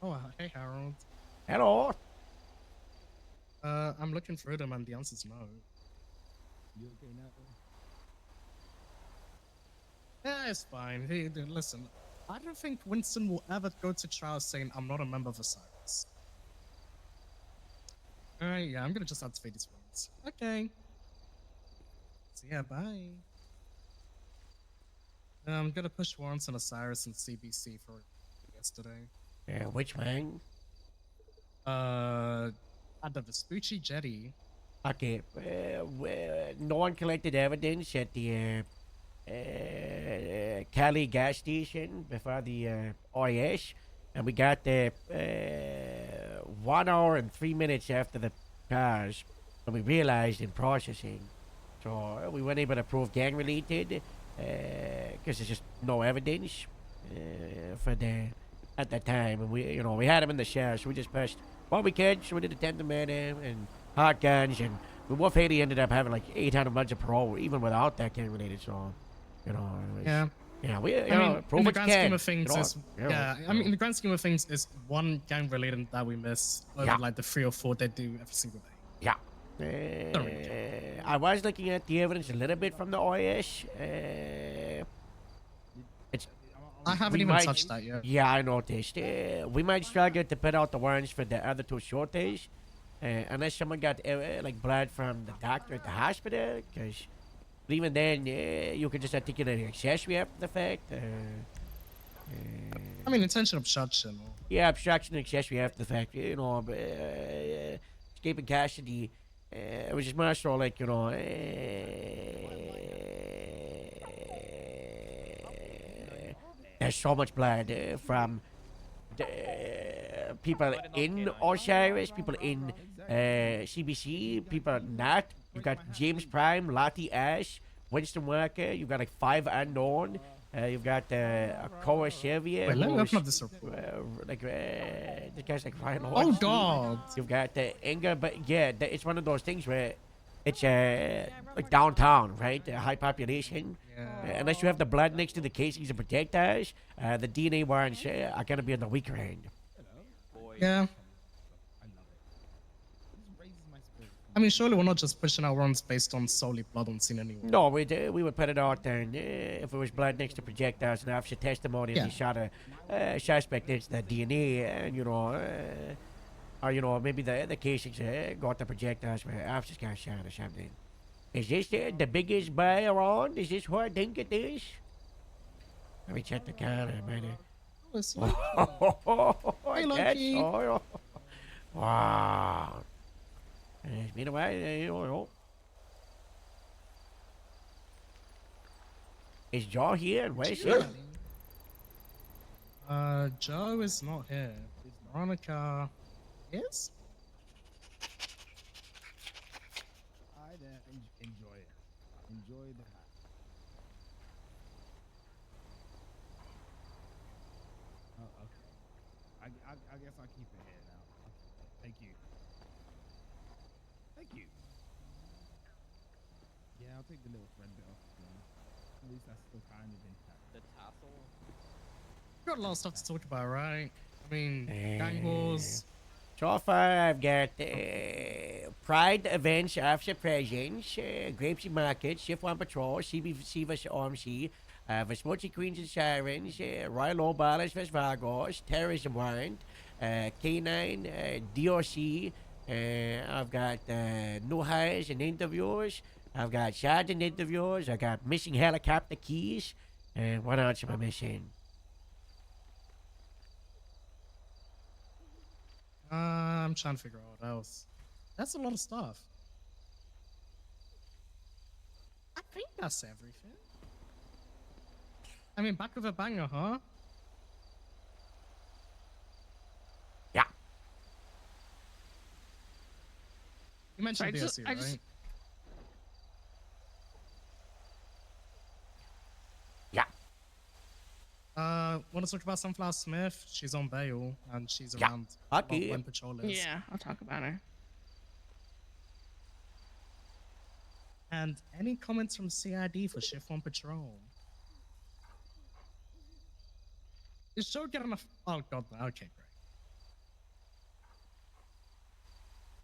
Oh, hey Harold. Hello. I'm looking through them and the answer's no. You okay now? Yeah, it's fine. Hey, dude, listen, I don't think Winston will ever go to trial saying I'm not a member of Osiris. Alright, yeah, I'm gonna just activate these ones. Okay. So yeah, bye. I'm gonna push warrants on Osiris and CBC for yesterday. Yeah, which one? At the Vespucci Jetty. Okay, no one collected evidence at the Cali gas station before the OIS, and we got there 1 hour and 3 minutes after the cars, and we realized in processing. So we weren't able to prove gang related because there's just no evidence for the at that time, and we had him in the shower, so we just pushed what we could. So we did attempted murder and hot guns, and Wolf Haley ended up having like 800 months of parole, even without that gang related. So, it was, Yeah. we I mean, prove in the what you grand can. scheme of things, You know, is, I mean, in the grand scheme of things, is one gang related that we miss over like the 3 or 4 they do every single day. Yeah. I was looking at the evidence a little bit from the OIS. I haven't even touched that yet. Yeah, I noticed. We might struggle to put out the warrants for the other 2 shorties, unless someone got like blood from the doctor at the hospital. Because even then, you could just articulate an accessory after the fact. I mean, intentional obstruction. Yeah, obstruction and accessory after the fact. Escaping custody. It was just more so like, there's so much blood from people in Osiris, people in CBC, people not. You've got James Prime, Lottie Ash, Winston Walker. You've got like 5 unknown. You've got Koa Sevier. Wait, let me open up this report. The guy's like Ryan Oh, Lawrence. God. You've got Inga, but yeah, it's one of those things where it's like downtown, right? High population. Unless you have the blood next to the casings and projectiles, the DNA warrants are going to be on the weaker end. Yeah. I mean, surely we're not just pushing our runs based on solely blood on scene anyway. No, we would put it out there, and if it was blood next to projectiles and officer testimony, and he shot a suspect, it's the DNA, and or maybe the casings got the projectiles where officers got shot or something. Is this the biggest buy around? Is this what I think it is? Let me check the counter, man. Hey, Loki. Wow. It's been a while, Is Joe here? And where's he? Joe is not here. Veronica is? Hi there. Enjoy it. Enjoy the hat. Oh, okay. I guess I'll keep it here now. Okay. Thank you. Thank you. Yeah, I'll take the little thread bit off. At least that's still kind of intact. The tassel. Got a lot of stuff to talk about, right? I mean, gang wars, So far, I've got Pride Events After Presents, Grapeseed Market, Shift 1 Patrol, CBC vs. OMC, Vesmochi Queens and Sirens, Royal Low Ballers vs. Vargos, Terrorism Warrant, K9, DOC, I've got new hires and interviewers, I've got sergeant interviewers, I've got missing helicopter keys, and what else am I missing? I'm trying to figure out what else. That's a lot of stuff. I think that's everything. I mean, back with a banger, huh? Yeah. You mentioned Right, DSC, right? Yeah. Want to talk about Sunflower Smith? She's on bail and she's Yeah. around Okay. when patrol is. Yeah, I'll talk about her. And any comments from CID for Shift 1 Patrol? Is Joe getting enough? Oh god, okay,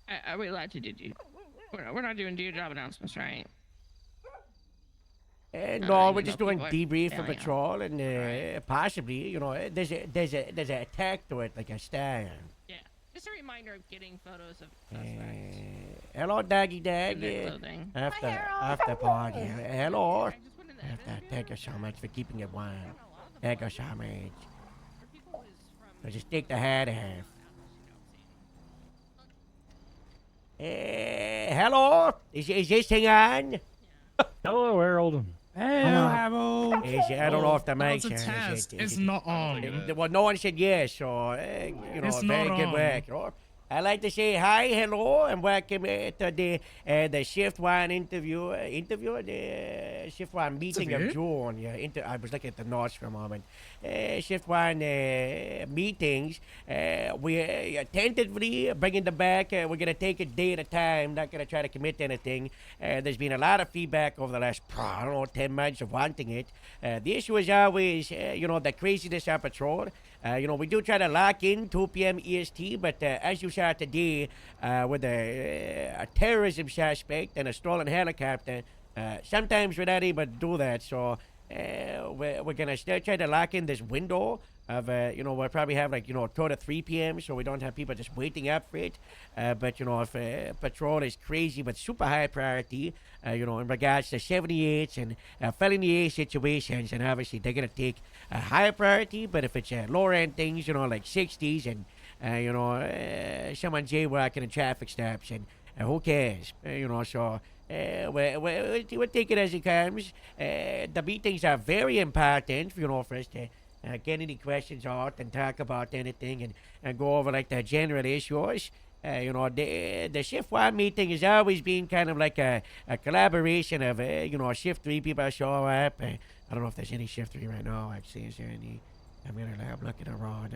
great. Are we allowed to do? We're not doing do your job announcements, right? No, we're you just know, doing people are debrief for failing out. patrol, and possibly, you know, there's a attack to it, like a stallion. Yeah. Just a reminder of getting photos of suspects. Hello, Doggy Dag. In their clothing. After party. Hello. Thank you so much for keeping it warm. Thank you so much. So just take the hat off. Hello? Is this thing on? Hello, Harold. Hello, Harold. I don't know if the mic's That was a on. test. It's not on. Well, no one said yes, so, you know, It's very not good on. work. You know. I'd like to say hi, hello, and welcome to the Shift 1 the Shift 1 meeting of June. Yeah, I was looking at the notes for a moment. Shift 1 meetings. We're tentatively bringing them back. We're going to take it day at a time, not going to try to commit to anything. There's been a lot of feedback over the last, 10 months of wanting it. The issue is always, the craziness on patrol. We do try to lock in 2 p.m. EST, but as you saw today, with a terrorism suspect and a stolen helicopter, sometimes we're not able to do that. So we're going to still try to lock in this window of, we'll probably have 2 to 3 p.m. so we don't have people just waiting up for it. But, if patrol is crazy but super high priority, in regards to 78s and felony A situations, and obviously they're going to take a higher priority. But if it's lower end things, like 60s and, someone jaywalking and traffic stops, and who cares? So we'll take it as it comes. The meetings are very important, for us to get any questions out and talk about anything and go over the general issues. The Shift 1 meeting has always been kind of like a collaboration of, Shift 3 people show up. I don't know if there's any Shift 3 right now, actually. Is there any? I'm looking around.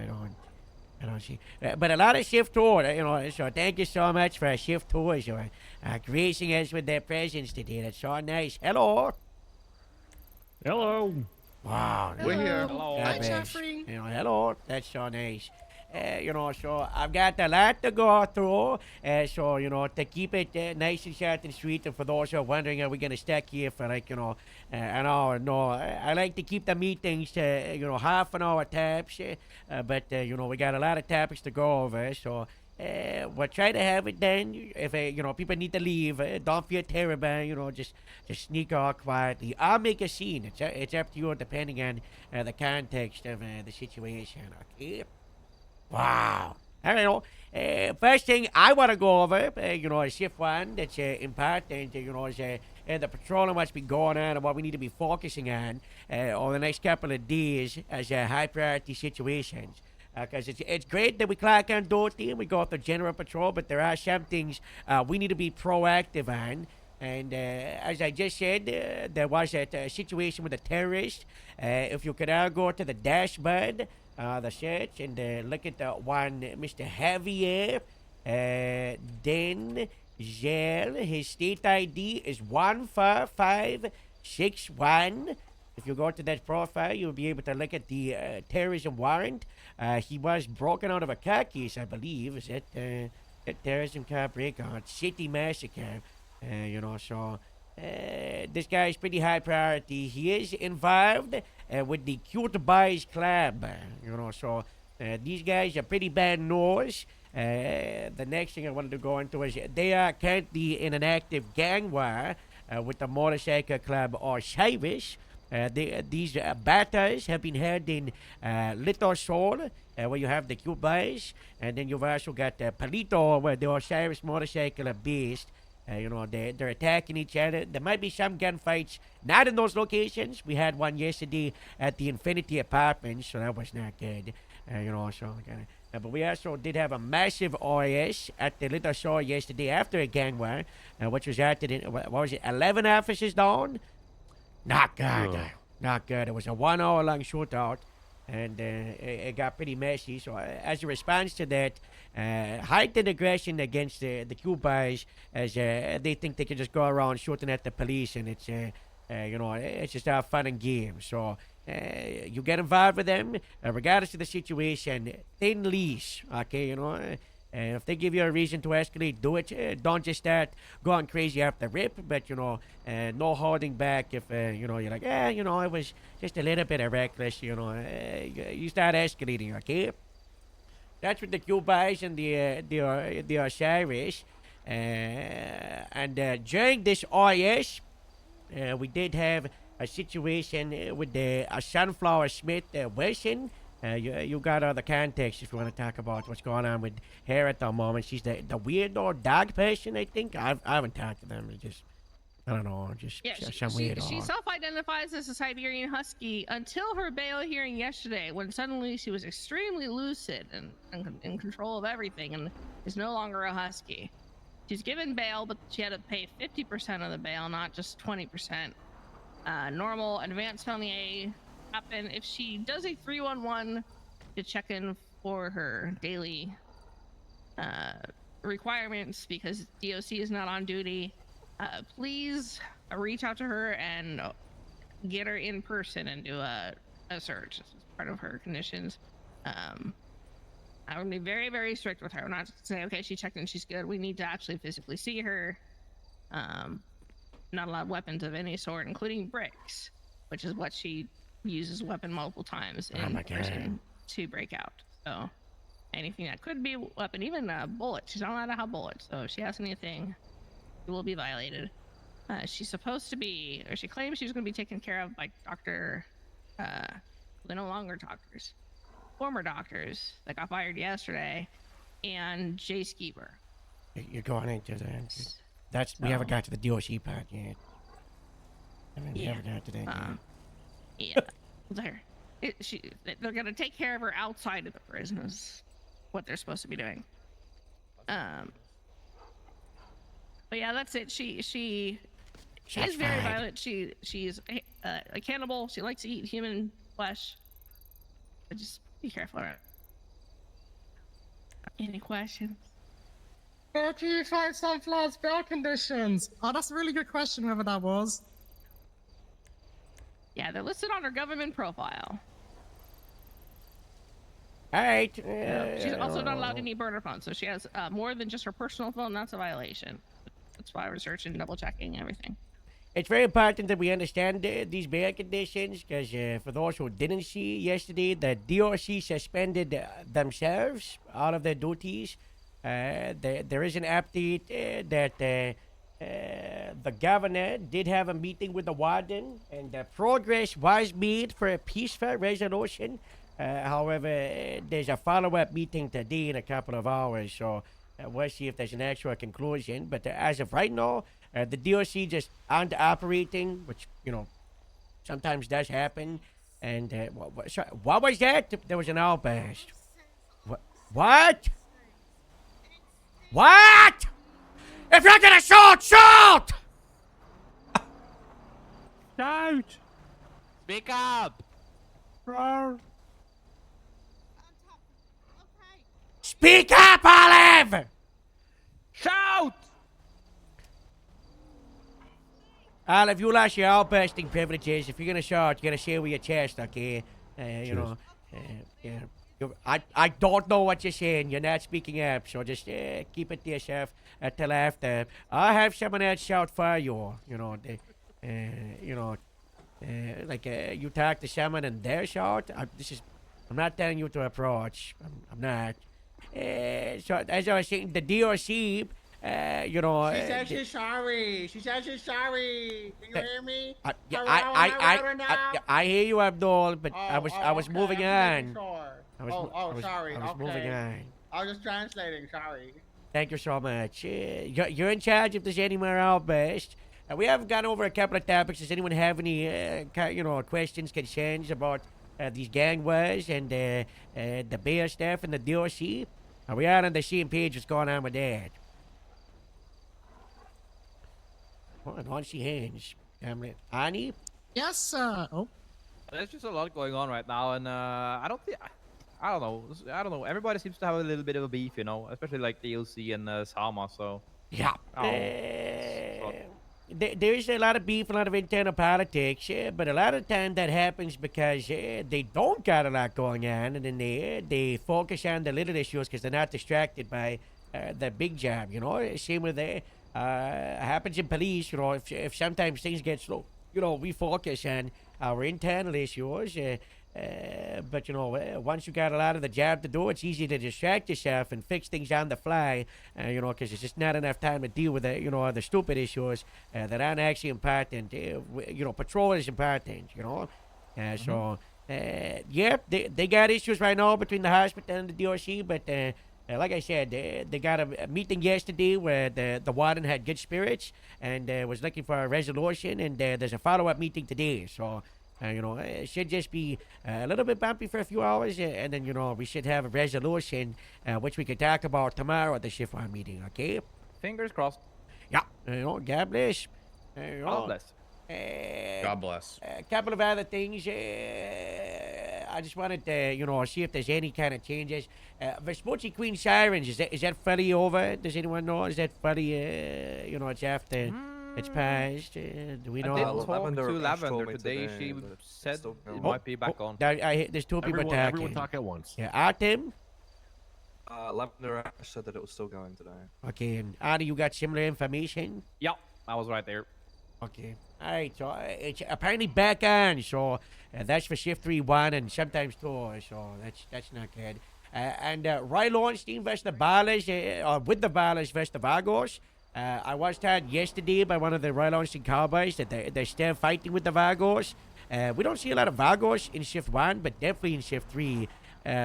I don't see. But a lot of Shift 2, so thank you so much for Shift 2 gracing us with their presence today. That's so nice. Hello. Hello. Wow. We're here. Hello. God Hi, bless. Jeffrey. Hello. That's so nice. So I've got a lot to go through. So, to keep it nice and short and sweet, and for those who are wondering, are we going to stack here for an hour? No, I like to keep the meetings to, half an hour tops. But, we got a lot of topics to go over. So, we'll try to have it done. If, people need to leave, don't feel terrible, just sneak out quietly. I'll make a scene. It's up to you depending on the context of the situation, okay? Wow. I don't know. First thing I want to go over, is Shift 1. That's important, is the patrol and what's been going on and what we need to be focusing on over the next couple of days as high priority situations. Because it's great that we clock on duty and we go through general patrol, but there are some things we need to be proactive on. And as I just said, there was a situation with a terrorist. If you could all go to the dashboard, the search, and look at the one Mr. Javier Denzel. His state ID is 14561. If you go to that profile, you'll be able to look at the terrorism warrant he was broken out of a car case, I believe. Is it terrorism car breakout, city massacre? So this guy's pretty high priority. He is involved with the Cute Boys Club. So these guys are pretty bad news. The next thing I wanted to go into is they are currently in an active gang war with the Motorcycle Club Osiris. These battles have been held in Little Soul, where you have the Cute Boys, and then you've also got Palito, where the Osiris Motorcycle are based. They're attacking each other. There might be some gunfights, not in those locations. We had one yesterday at the Infinity Apartments, so that was not good. But we also did have a massive OIS at the Little Soul yesterday after a gang war, which was after, 11 officers down? Not good. Not good. It was a 1 hour long shootout, and it got pretty messy. So as a response to that, heightened aggression against the Cubans, as they think they can just go around shooting at the police, and it's it's just all fun and games. So you get involved with them, regardless of the situation, thin leash, okay, and if they give you a reason to escalate, do it. Don't just start going crazy off the rip, but, no holding back if, you're like, it was just a little bit of reckless, you start escalating, okay? That's with the Cubans and the Osiris. And during this OIS, we did have a situation with the Sunflower Smith Wilson. You got all the context if you want to talk about what's going on with her at the moment. She's the weirdo dog person, I think. I haven't talked to them. It's just, I don't know, just some weirdo. She self-identifies as a Siberian Husky until her bail hearing yesterday, when suddenly she was extremely lucid and in control of everything and is no longer a Husky. She's given bail, but she had to pay 50% of the bail, not just 20%. Normal advanced felony happen if she does a 311 to check in for her daily requirements because DOC is not on duty. Please reach out to her and get her in person and do a search. This is part of her conditions. I would be very, very strict with her. We're not just saying, okay, she checked in, she's good. We need to actually physically see her. Not allowed weapons of any sort, including bricks, which is what she uses weapon multiple times in person to break out. So anything that could be a weapon, even a bullet, she's not allowed to have bullets. So if she has anything, it will be violated. She's supposed to be, or she claims she's going to be taken care of by they're no longer doctors, former doctors that got fired yesterday, and Jay Skeever. You're going into that. We haven't got to the DOC part yet. We haven't got to that yet. They're gonna take care of her outside of the prison is what they're supposed to be doing. But yeah, that's it. She is very violent. She's a cannibal. She likes to eat human flesh. But just be careful around. Any questions? Where can you find Sunflower's bail conditions? Oh, that's a really good question, whoever that was. Yeah, they're listed on her government profile. All right. She's also not allowed any burner phones, so she has more than just her personal phone. That's a violation. That's why we're searching, double checking everything. It's very important that we understand these bail conditions, because for those who didn't see yesterday, the DOC suspended themselves out of their duties. There is an update that the governor did have a meeting with the warden, and progress was made for a peaceful resolution. However, there's a follow-up meeting today in a couple of hours, so we'll see if there's an actual conclusion. But as of right now, the DOC just aren't operating, which, sometimes does happen. And what was that? There was an outburst. What? What? If you're gonna shoot, shoot! Shout! Speak up! Roar! Speak up, Olive! Shout! Olive, you lost your outbursting privileges. If you're gonna shout, you gotta say with your chest, okay? Yeah. I don't know what you're saying. You're not speaking up, so just keep it to yourself until after. I'll have someone else shout for you. You know, you talk to someone and they're shout. I'm not telling you to approach. I'm not. So as I was saying, the DRC. She said she's sorry. She said she's sorry. Can you hear me? I hear you, Abdul, but I was moving on. Sorry. I was moving on. I was just translating. Sorry. Thank you so much. You're in charge if there's any more outbursts. We have gone over a couple of topics. Does anyone have any, questions, concerns about these gang wars and the bear stuff and the DOC? Are we all on the same page? What's going on with that? I don't see hands. Ani? Yes, sir. Oh. There's just a lot going on right now, and I don't know. Everybody seems to have a little bit of a beef, especially like DLC and Sama. So yeah. There's a lot of beef, a lot of internal politics, but a lot of time that happens because they don't got a lot going on, and then they focus on the little issues because they're not distracted by the big job. Same with happens in police. If sometimes things get slow, we focus on our internal issues. But once you got a lot of the job to do, it's easy to distract yourself and fix things on the fly. Because there's just not enough time to deal with the stupid issues that aren't actually important. Patrol is important. So they got issues right now between the hospital and the DRC, but. Like I said, they got a meeting yesterday where the warden had good spirits and was looking for a resolution, and there's a follow-up meeting today. So, it should just be a little bit bumpy for a few hours, and then, we should have a resolution which we could talk about tomorrow at the shift one meeting, okay? Fingers crossed. Yeah, God bless. God bless. God bless. A couple of other things. I just wanted to, see if there's any kind of changes. Vespucci Queen Sirens, is that fully over? Does anyone know? Is that fully, it's after it's passed? Do we know? I did talk to Lavender today. She said it might be back on. There's two people talking. Everyone talk at once. Yeah, Artem? Lavender said that it was still going today. Okay, and Artie, you got similar information? Yep, I was right there. Okay. All right, so it's apparently back on, so that's for shift 3-1 and sometimes 2, so that's not good. And Roy Lowenstein versus the Ballers, with the Ballers versus the Vagos. I was told yesterday by one of the Roy Lowenstein Cowboys that they're still fighting with the Vagos. We don't see a lot of Vagos in shift 1, but definitely in shift 3,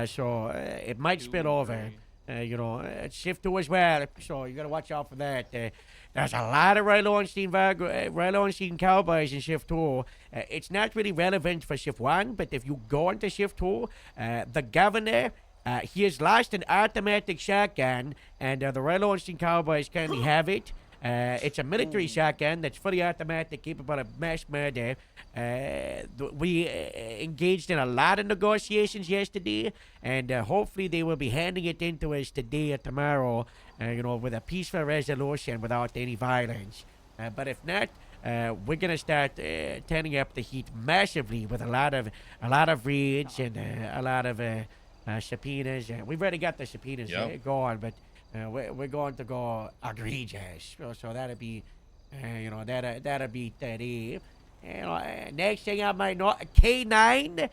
so it might spill over. It's shift 2 as well, so you got to watch out for that. There's a lot of Roy Lowenstein Cowboys in shift 2. It's not really relevant for shift 1, but if you go into shift 2, the governor, he has lost an automatic shotgun, and the Roy Lowenstein Cowboys currently have it. It's a military shotgun that's fully automatic, capable of mass murder. We engaged in a lot of negotiations yesterday, and hopefully they will be handing it in to us today or tomorrow, with a peaceful resolution without any violence. But if not, we're gonna start turning up the heat massively with a lot of raids and a lot of subpoenas. We've already got the subpoenas going, but we're going to go egregious. So that'll be, that'll be 30. Next thing I might know, K9.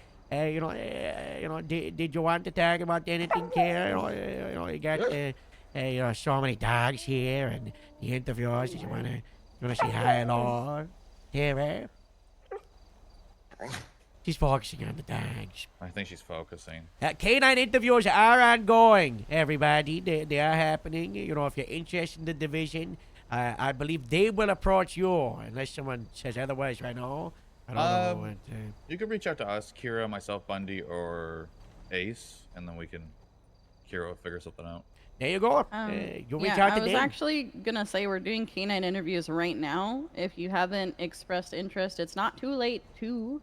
Did you want to talk about anything, K? You got so many dogs here and the interviewers. Did you wanna say hi, hello, Tara? She's focusing on the dogs. I think she's focusing. K9 interviews are ongoing, everybody. They are happening. If you're interested in the division, I believe they will approach you, unless someone says otherwise right now. I don't know. You can reach out to us, Kira, myself, Bundy, or Ace, and then Kira will figure something out. There you go. You reach out to I was them. actually gonna say we're doing K9 interviews right now. If you haven't expressed interest, it's not too late to.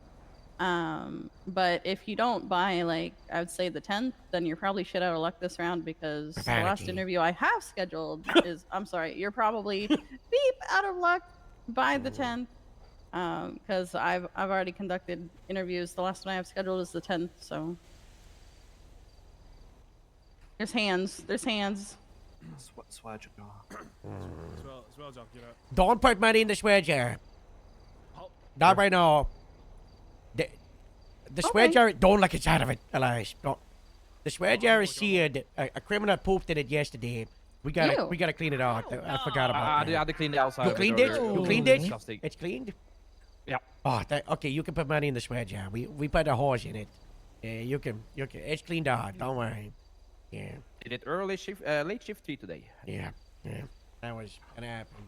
But if you don't by, I would say the 10th, then you're probably shit out of luck this round, because the last interview I have scheduled is, I'm sorry, you're probably beep out of luck by the 10th. Because I've already conducted interviews. The last one I have scheduled is the 10th, so. There's hands. There's hands. Swag Swell, Jock, get up. Don't put money in the sweat jar. Not right now. The sweat jar, don't look inside of it, Elias. Don't. The sweat jar is seared. A criminal pooped in it yesterday. We gotta clean it out. I forgot about that. I had to clean the outside. You of cleaned it? it? earlier. You cleaned it? Disgusting. It's cleaned? Yeah. Oh, okay, you can put money in the sweat jar. We put a horse in it. Yeah, you can. It's cleaned out. Don't worry. Yeah. Did it late shift 3 today. Yeah. That was gonna happen.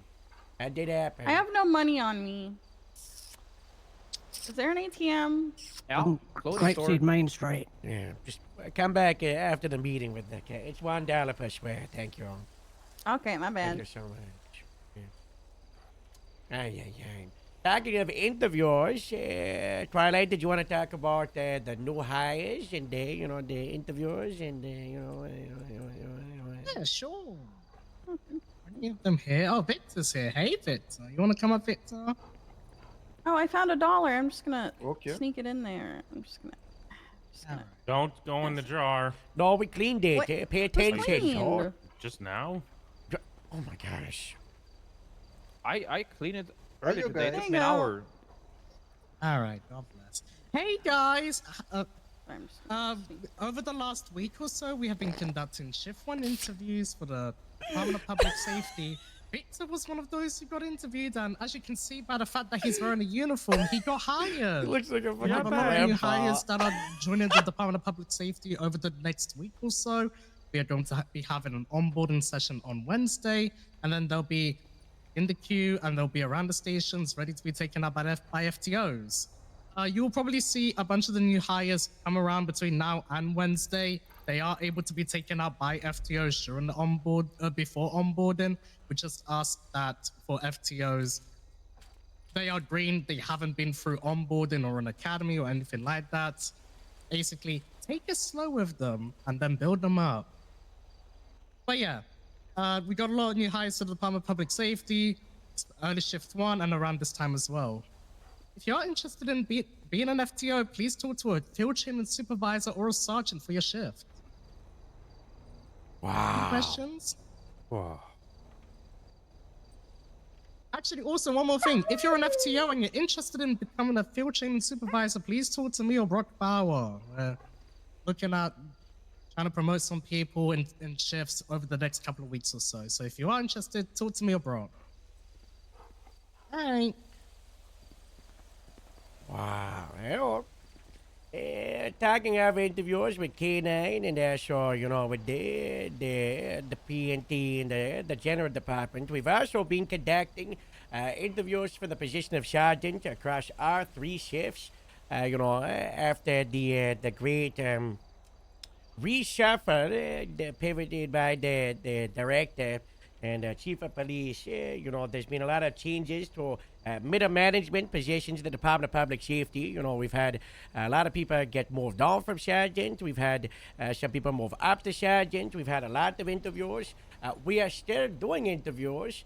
That did happen. I have no money on me. Is there an ATM? Yeah. Grapeseed Main Street. Yeah. Just come back after the meeting with the cat. It's $1 per sweat. Thank you. Okay, my Thank bad. you so much. Yeah. Talking of interviewers, Twilight, did you want to talk about the new hires and the interviewers and Yeah, sure. Need them here. Oh, Victor's here. Hey, Victor. You want to come up, Victor? Oh, I found $1. I'm just gonna sneak it in there. I'm just gonna. Don't go in the jar. No, we cleaned it. What? Pay What's attention. cleaned? Oh. Just now? Oh my gosh. I cleaned it Are earlier you today. It good? took me an hour. All right, God bless. Hey guys, over the last week or so, we have been conducting Shift 1 interviews for the Department of Public Safety. Victor was one of those who got interviewed, and as you can see by the fact that he's wearing a uniform, he got hired. He looks like a We have a lot of new hires that are joining the Department of Public Safety over the next week or so. We are going to be having an onboarding session on Wednesday, and then they'll be in the queue and they'll be around the stations ready to be taken up by FTOs. You'll probably see a bunch of the new hires come around between now and Wednesday. They are able to be taken up by FTOs during the before onboarding. We just ask that for FTOs, they are green, they haven't been through onboarding or an academy or anything like that. Basically, take it slow with them and then build them up. But yeah, we got a lot of new hires to the Department of Public Safety, early shift 1 and around this time as well. If you are interested in being an FTO, please talk to a field chairman supervisor or a sergeant for your shift. Wow. Any questions? Wow. Actually, also one more thing. If you're an FTO and you're interested in becoming a field chairman supervisor, please talk to me or Brock Bauer. We're looking at trying to promote some people in shifts over the next couple of weeks or so. So if you are interested, talk to me or Brock. Alright. Wow. Talking of interviews with K9 and also, with the PNT and the general department, we've also been conducting interviews for the position of sergeant across our 3 shifts. After the great reshuffle pivoted by the director and chief of police, there's been a lot of changes to middle management positions in the Department of Public Safety. We've had a lot of people get moved on from sergeant. We've had some people move up to sergeant. We've had a lot of interviews. We are still doing interviews.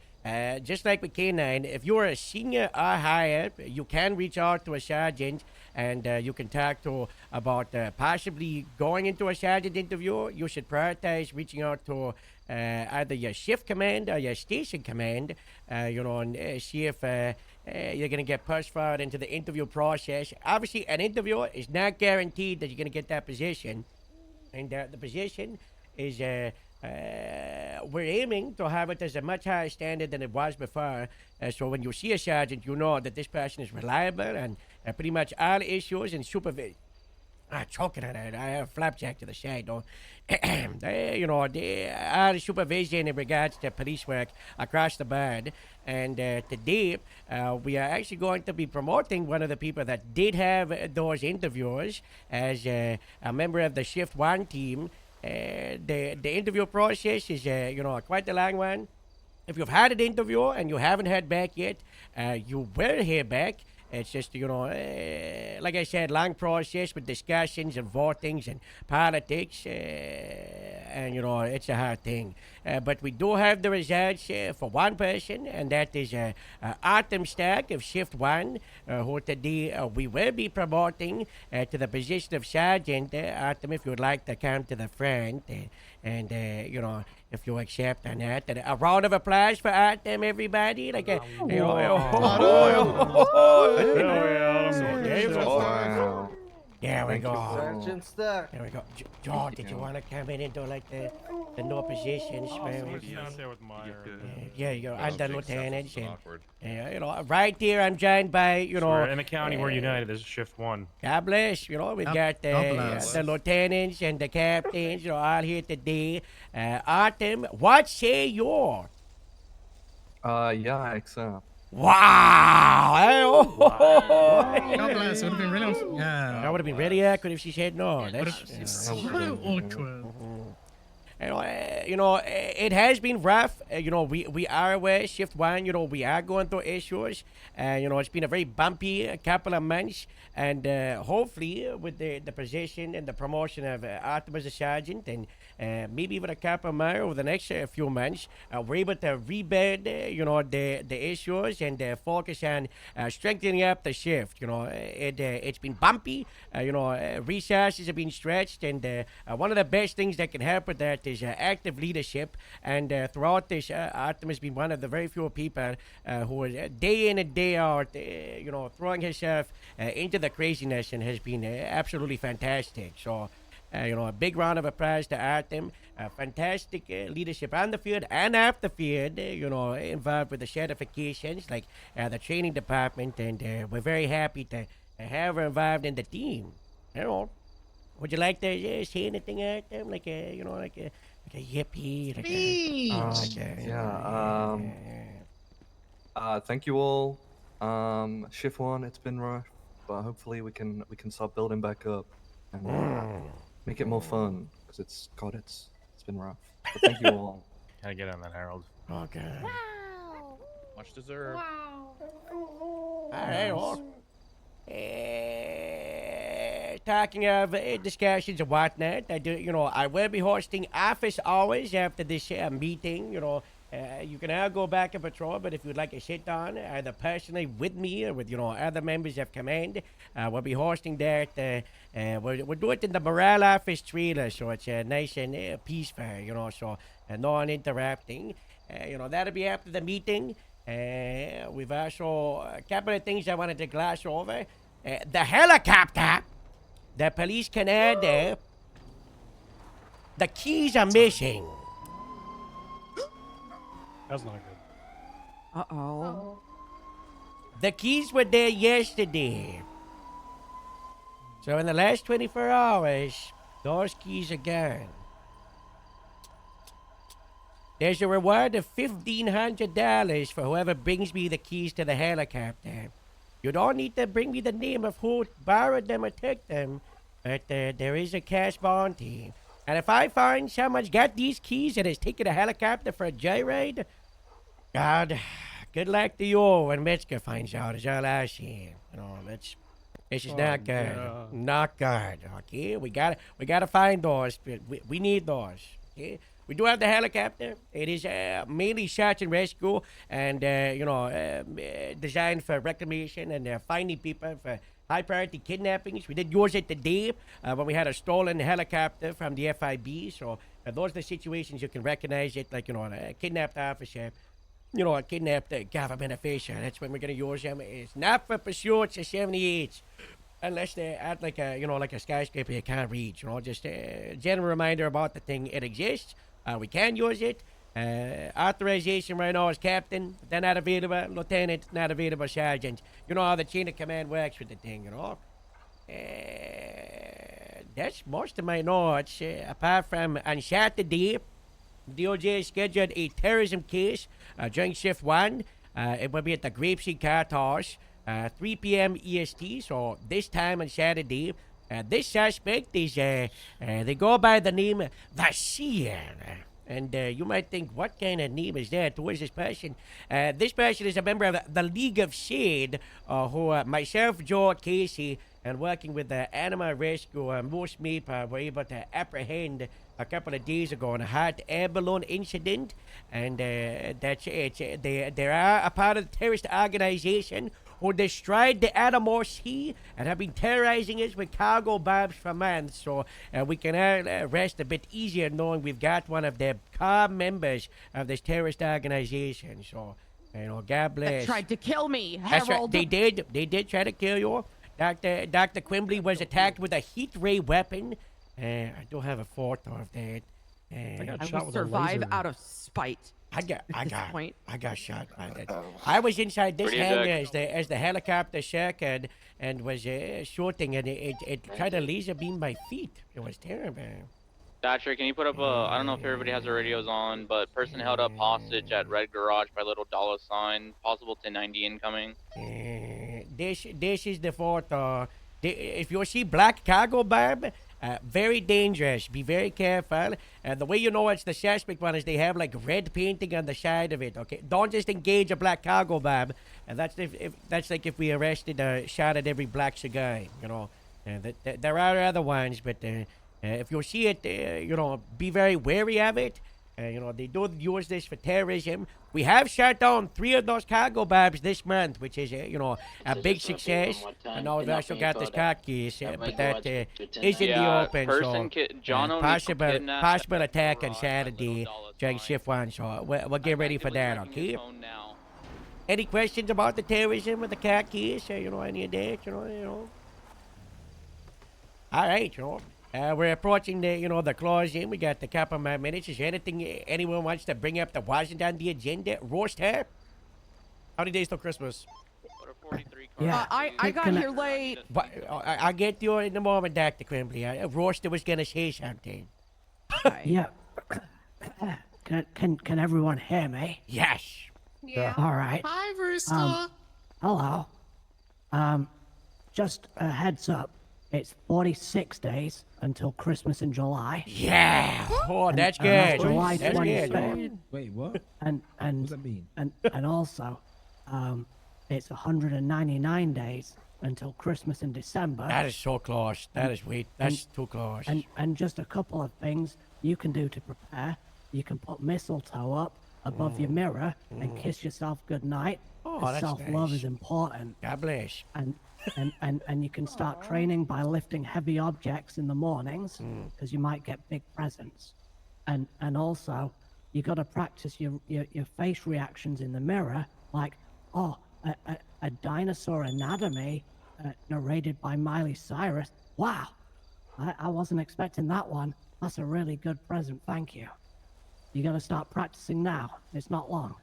Just like with K9, if you're a senior or higher, you can reach out to a sergeant and you can talk to about possibly going into a sergeant interview. You should prioritize reaching out to either your shift command or your station command, and see if you're going to get pushed forward into the interview process. Obviously, an interviewer is not guaranteed that you're going to get that position. And the position is, we're aiming to have it as a much higher standard than it was before. So when you see a sergeant, you know that this person is reliable and pretty much all issues and supervision. Choking on it. I have flapjack to the side, though. All supervision in regards to police work across the board. And today, we are actually going to be promoting one of the people that did have those interviews as a member of the Shift 1 team. The interview process is, quite a long one. If you've had an interview and you haven't heard back yet, you will hear back. It's just, like I said, long process with discussions and votings and politics. And, it's a hard thing. but we do have the results for one person, and that is Artem Stack of Shift 1, who today we will be promoting to the position of Sergeant. Artem, if you would like to come to the front, and you know, if you accept on that, a round of applause for Artem, everybody. Like a, there we go. Sergeant Stack. There we go. George, did you want to come in and do like the no positions? Yeah, you go. I'm the lieutenant. And, you know, right here I'm joined by, you know. We're in the county, we're united. This is Shift 1. God bless. You know, we've got the lieutenants and the captains, you know, all here today. Artem, what say you? Yeah, I accept. Wow! God bless. It would have been really. Yeah. That would have been really awkward if she said no. That's so awkward. You know, it has been rough. You know, we are aware, Shift 1, you know, we are going through issues. You know, it's been a very bumpy couple of months. And hopefully, with the position and the promotion of Artem as a sergeant, and maybe even a couple more over the next few months, we're able to rebuild, you know, the issues and focus on strengthening up the shift. You know, it's been bumpy. You know, resources have been stretched, and one of the best things that can help with that is active leadership. And throughout this, Artem has been one of the very few people who is day in and day out, you know, throwing himself into the craziness, and has been absolutely fantastic. So, you know, a big round of applause to Artem. Fantastic leadership on the field and off the field, you know, involved with the certifications, like the training department, and we're very happy to have her involved in the team. You know, would you like to say anything, Artem? Like a, you know, like a yippee? Like thank you all. Shift 1, it's been rough, but hopefully we can start building back up and make it more fun, because it's been rough. But thank you all. Gotta get on that, Harold. Okay. Wow. Much deserved. Wow. All right, well, talking of discussions and whatnot, I will be hosting office hours after this meeting. You know, you can all go back and patrol, but if you'd like to sit down, either personally with me or with, you know, other members of command, we'll be hosting that. We'll do it in the morale office trailer, so it's nice and peaceful, you know, so non-interrupting. You know, that'll be after the meeting. We've also a couple of things I wanted to gloss over. The helicopter, the police can add, the keys are missing. That's not good. Uh-oh. The keys were there yesterday. So in the last 24 hours, those keys are gone. There's a reward of $1,500 for whoever brings me the keys to the helicopter. You don't need to bring me the name of who borrowed them or took them, but there is a cash bounty. And if I find someone's got these keys and is taking a helicopter for a joyride, God, good luck to you when Metzger finds out, is all I see. You know, this is not good. Yeah. Not good, okay? We gotta find those. We need those, okay? We do have the helicopter. It is mainly search and rescue, and designed for reclamation and finding people for high-priority kidnappings. We did use it today when we had a stolen helicopter from the FIB. So those are the situations you can recognize it, like, you know, a kidnapped officer, you know, a kidnapped government official. That's when we're gonna use them. It's not for pursuits of 78. Unless they're at like a skyscraper you can't reach, you know, just a general reminder about the thing. It exists. We can use it. Authorization right now is captain. They're not available. Lieutenant, not available. Sergeant. You know how the chain of command works with the thing, you know. That's most of my notes. Apart from on Saturday, DOJ scheduled a terrorism case during Shift 1. It will be at the Grapeseed Courthouse. 3 p.m. EST, so this time on Saturday. This suspect is, they go by the name The Seer. And you might think, what kind of name is that? Who is this person? This person is a member of the League of Shade, who myself, Joe, Casey, and working with the animal rescue, Moose Meep were able to apprehend a couple of days ago in a hot air balloon incident, and that's it. They are a part of the terrorist organization who destroyed the Adamo Sea and have been terrorizing us with cargo bombs for months. So we can rest a bit easier knowing we've got one of the core members of this terrorist organization. So, God bless. That tried to kill me, That's right. Harold. They did try to kill you. Dr. Quimbley was attacked with a heat ray weapon. I don't have a photo of that. I will survive out of spite. I got shot by that. Oh. I was inside this Pretty hangar good. as the helicopter circled and was shooting, and it tried to laser beam my feet. It was terrible. Thatcher, can you put up a, I don't know if everybody has their radios on, but person held up hostage at Red Garage by little dollar sign, possible 1090 incoming. This is the photo. If you see black cargo bomb, very dangerous. Be very careful. The way you know it's the suspect one is they have like red painting on the side of it. Okay, don't just engage a black cargo bomb. And that's that's like if we arrested shot at every black cigar. There are other ones, but if you see it, be very wary of it. They do use this for terrorism. We have shot down 3 of those cargo bombs this month, which is, a big success. I know we've also got this car case, but that is in the open. So, John O'Neill possible attack on Saturday during shift 1. So we'll get ready for that, okay? Any questions about the terrorism or the car case? Any of that? All right, we're approaching the closing. We got a couple more minutes. Is there anything anyone wants to bring up that wasn't on the agenda? Roast hair? How many days till Christmas? Yeah. I got here late. I'll get you in a moment, Dr. Quimbley. Roaster was going to say something. Yeah. Can everyone hear me? Yes. Yeah. All right. Hi, Rooster. Hello. Just a heads up. It's 46 days until Christmas in July. Yeah. Oh, that's And that's good. July That's 25th. good. Wait, what? And What does that mean? and also, it's 199 days until Christmas in December. That is so close. That's too close. And just a couple of things you can do to prepare. You can put mistletoe up above your mirror and kiss yourself goodnight. Oh, 'cause that's self-love nice. is important. God bless. And you can start training by lifting heavy objects in the mornings because you might get big presents. And also, you got to practice your face reactions in the mirror, like, a dinosaur anatomy narrated by Miley Cyrus. Wow, I wasn't expecting that one. That's a really good present, thank you. You got to start practicing now. It's not long.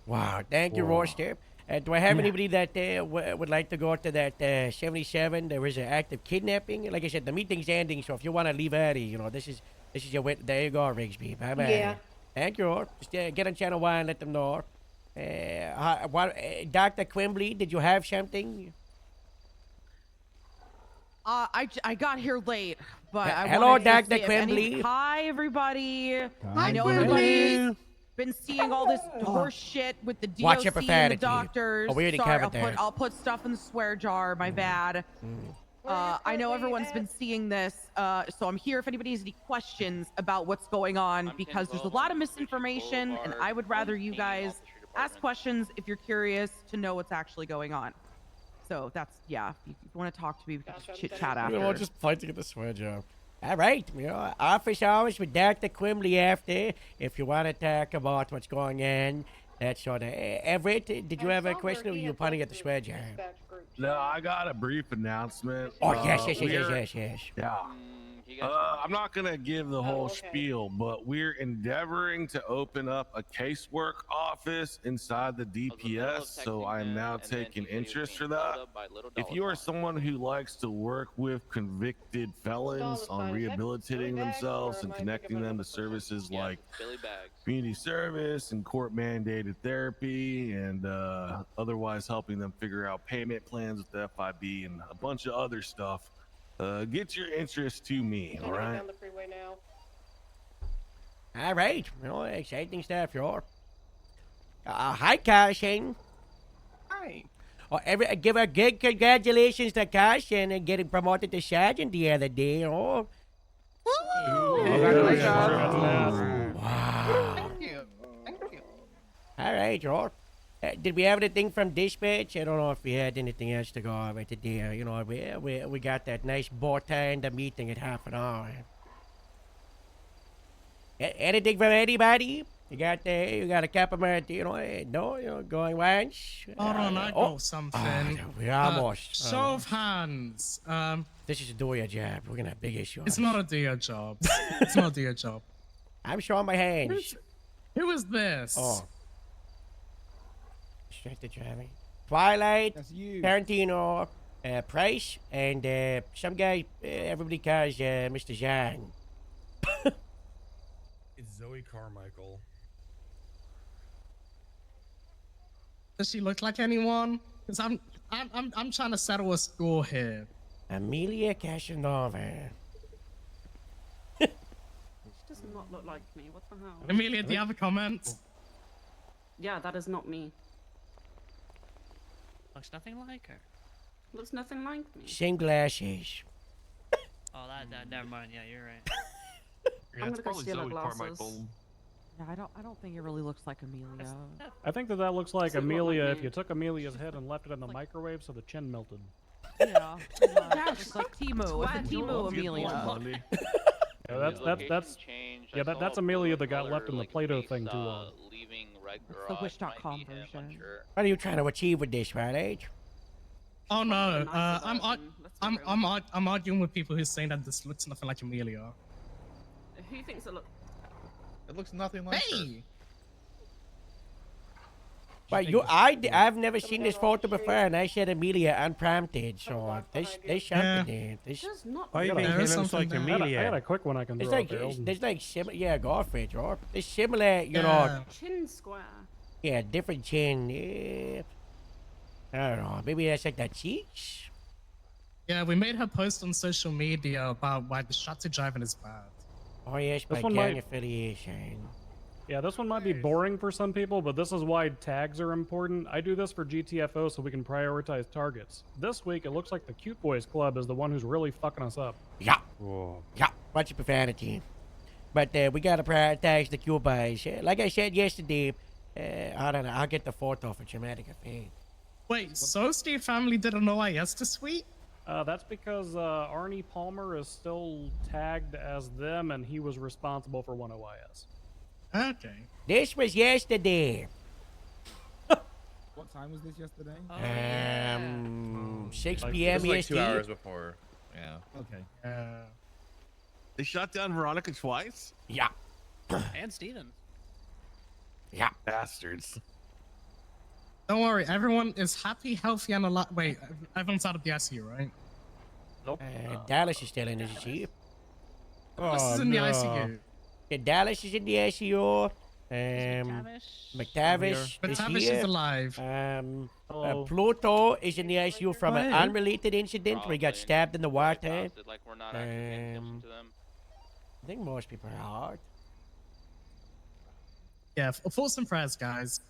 Wow. Thank you, Roaster. Do I have anybody that would like to go to that 77? There is an active kidnapping. Like I said, the meeting's ending, so if you want to leave early, this is your way. There you go, Rigsby. Bye bye. Yeah. Thank you. Just get on channel 1, let them know. Dr. Quimbley, did you have something? I got here late, but I Hello, wanted to Dr. say if Quimbley. Hi, everybody. Hi, I know Quimbley. everybody's been seeing all this horse shit with the DOC Watch your and the profanity. doctors. Oh, we already Sorry, covered that. I'll put stuff in the swear jar. My bad. I know everyone's been seeing this, so I'm here if anybody has any questions about what's going on, because there's a lot of misinformation, and I would rather you guys ask questions if you're curious to know what's actually going on. So that's, yeah, if you want to talk to me, we can just chit chat after. We'll just fight to get the swear job. All right, office hours with Dr. Quimbley after, if you want to talk about what's going on. That sort of. Everett, did you have a question, or were you pointing at the swear jar? No, I got a brief announcement. Oh, yes. Yeah. I'm not going to give the whole spiel, but we're endeavoring to open up a casework office inside the DPS, so I am now taking interest for that. If you are someone who likes to work with convicted felons on rehabilitating themselves and connecting them to services like community service and court-mandated therapy and otherwise helping them figure out payment plans with the FIB and a bunch of other stuff, get your interest to me, all right? Down the freeway now. All right, exciting stuff, y'all. Hi, Carson. Hi. Give a good congratulations to Cash and getting promoted to sergeant the other day. Oh. Wow. Thank you. Thank you. All right, George. Did we have anything from dispatch? I don't know if we had anything else to go over today. You know, we got that nice bow tie in the meeting at 30 minutes. Anything from anybody? You got a compliment, you know, going once? Hold on, I got something. We almost. Show of hands. This is a do your job. We're gonna have big issues. It's not a do your job. It's not a do your job. I'm showing my hands. Who is this? Oh. Straight to driving. Twilight, Tarantino, Price, and some guy everybody calls Mr. Zhang. It's Zoe Carmichael. Does she look like anyone? Because I'm trying to settle a score here. Amelia Casanova. She does not look like me. What the hell? Amelia, do you have a comment? Yeah, that is not me. Looks nothing like her. Looks nothing like me. Same glasses. Oh, that never mind. Yeah, you're right. I'm gonna go steal her glasses. Yeah, I don't think it really looks like Amelia. I think that looks like Does it look like Amelia me? if you took Amelia's head and left it in the microwave so the chin melted. Yeah. Yeah, It's like Timu. It's a Timu Amelia. Yeah, that's Amelia that got left in the Play-Doh thing too long. Leaving Red The Garage Wish.com version. What are you trying to achieve with this, right? Oh no, I'm arguing with people who's saying that this looks nothing like Amelia. Who thinks it looks? It looks nothing like her. Hey! But I've never seen this photo before, and I said Amelia unprompted, so there's something there. Does not. Why you think he looks like Amelia? I got a quick one I can There's throw like, up there. there's like similar, yeah, go for it, George. There's similar, you know, Chin square. yeah, different chin. Yeah. I don't know, maybe that's like the cheeks. Yeah, we made her post on social media about why the shuttle driving is bad. Oh yes, my This one gang might- affiliation. Yeah, this one might be boring for some people, but this is why tags are important. I do this for GTFO so we can prioritize targets. This week, it looks like the Cute Boys Club is the one who's really fucking us up. Yeah. Whoa. Yeah, watch your profanity. But we gotta prioritize the Cubans. Like I said yesterday, I don't know, I'll get the photo for dramatic effect. Wait, so Steve family did an OIS this week? That's because Arnie Palmer is still tagged as them, and he was responsible for one OIS. Okay. This was yesterday. What time was this yesterday? 6 Like, p.m. this was like EST. 2 hours before. Yeah. Okay. They shot down Veronica twice? Yeah. And Steven. Yeah. Bastards. Don't worry, everyone is happy, healthy, and alive. Wait, everyone's out of the ICU, right? Nope. Dallas is still in the ICU. Dallas is in the ICU. Yeah, Dallas is in the ICU. McTavish is McTavish here. is alive. Pluto is in the ICU from an What? unrelated incident where he got stabbed in the water. Like we're not actually paying attention to them. I think most people are hard. Yeah, thoughts and prayers, guys.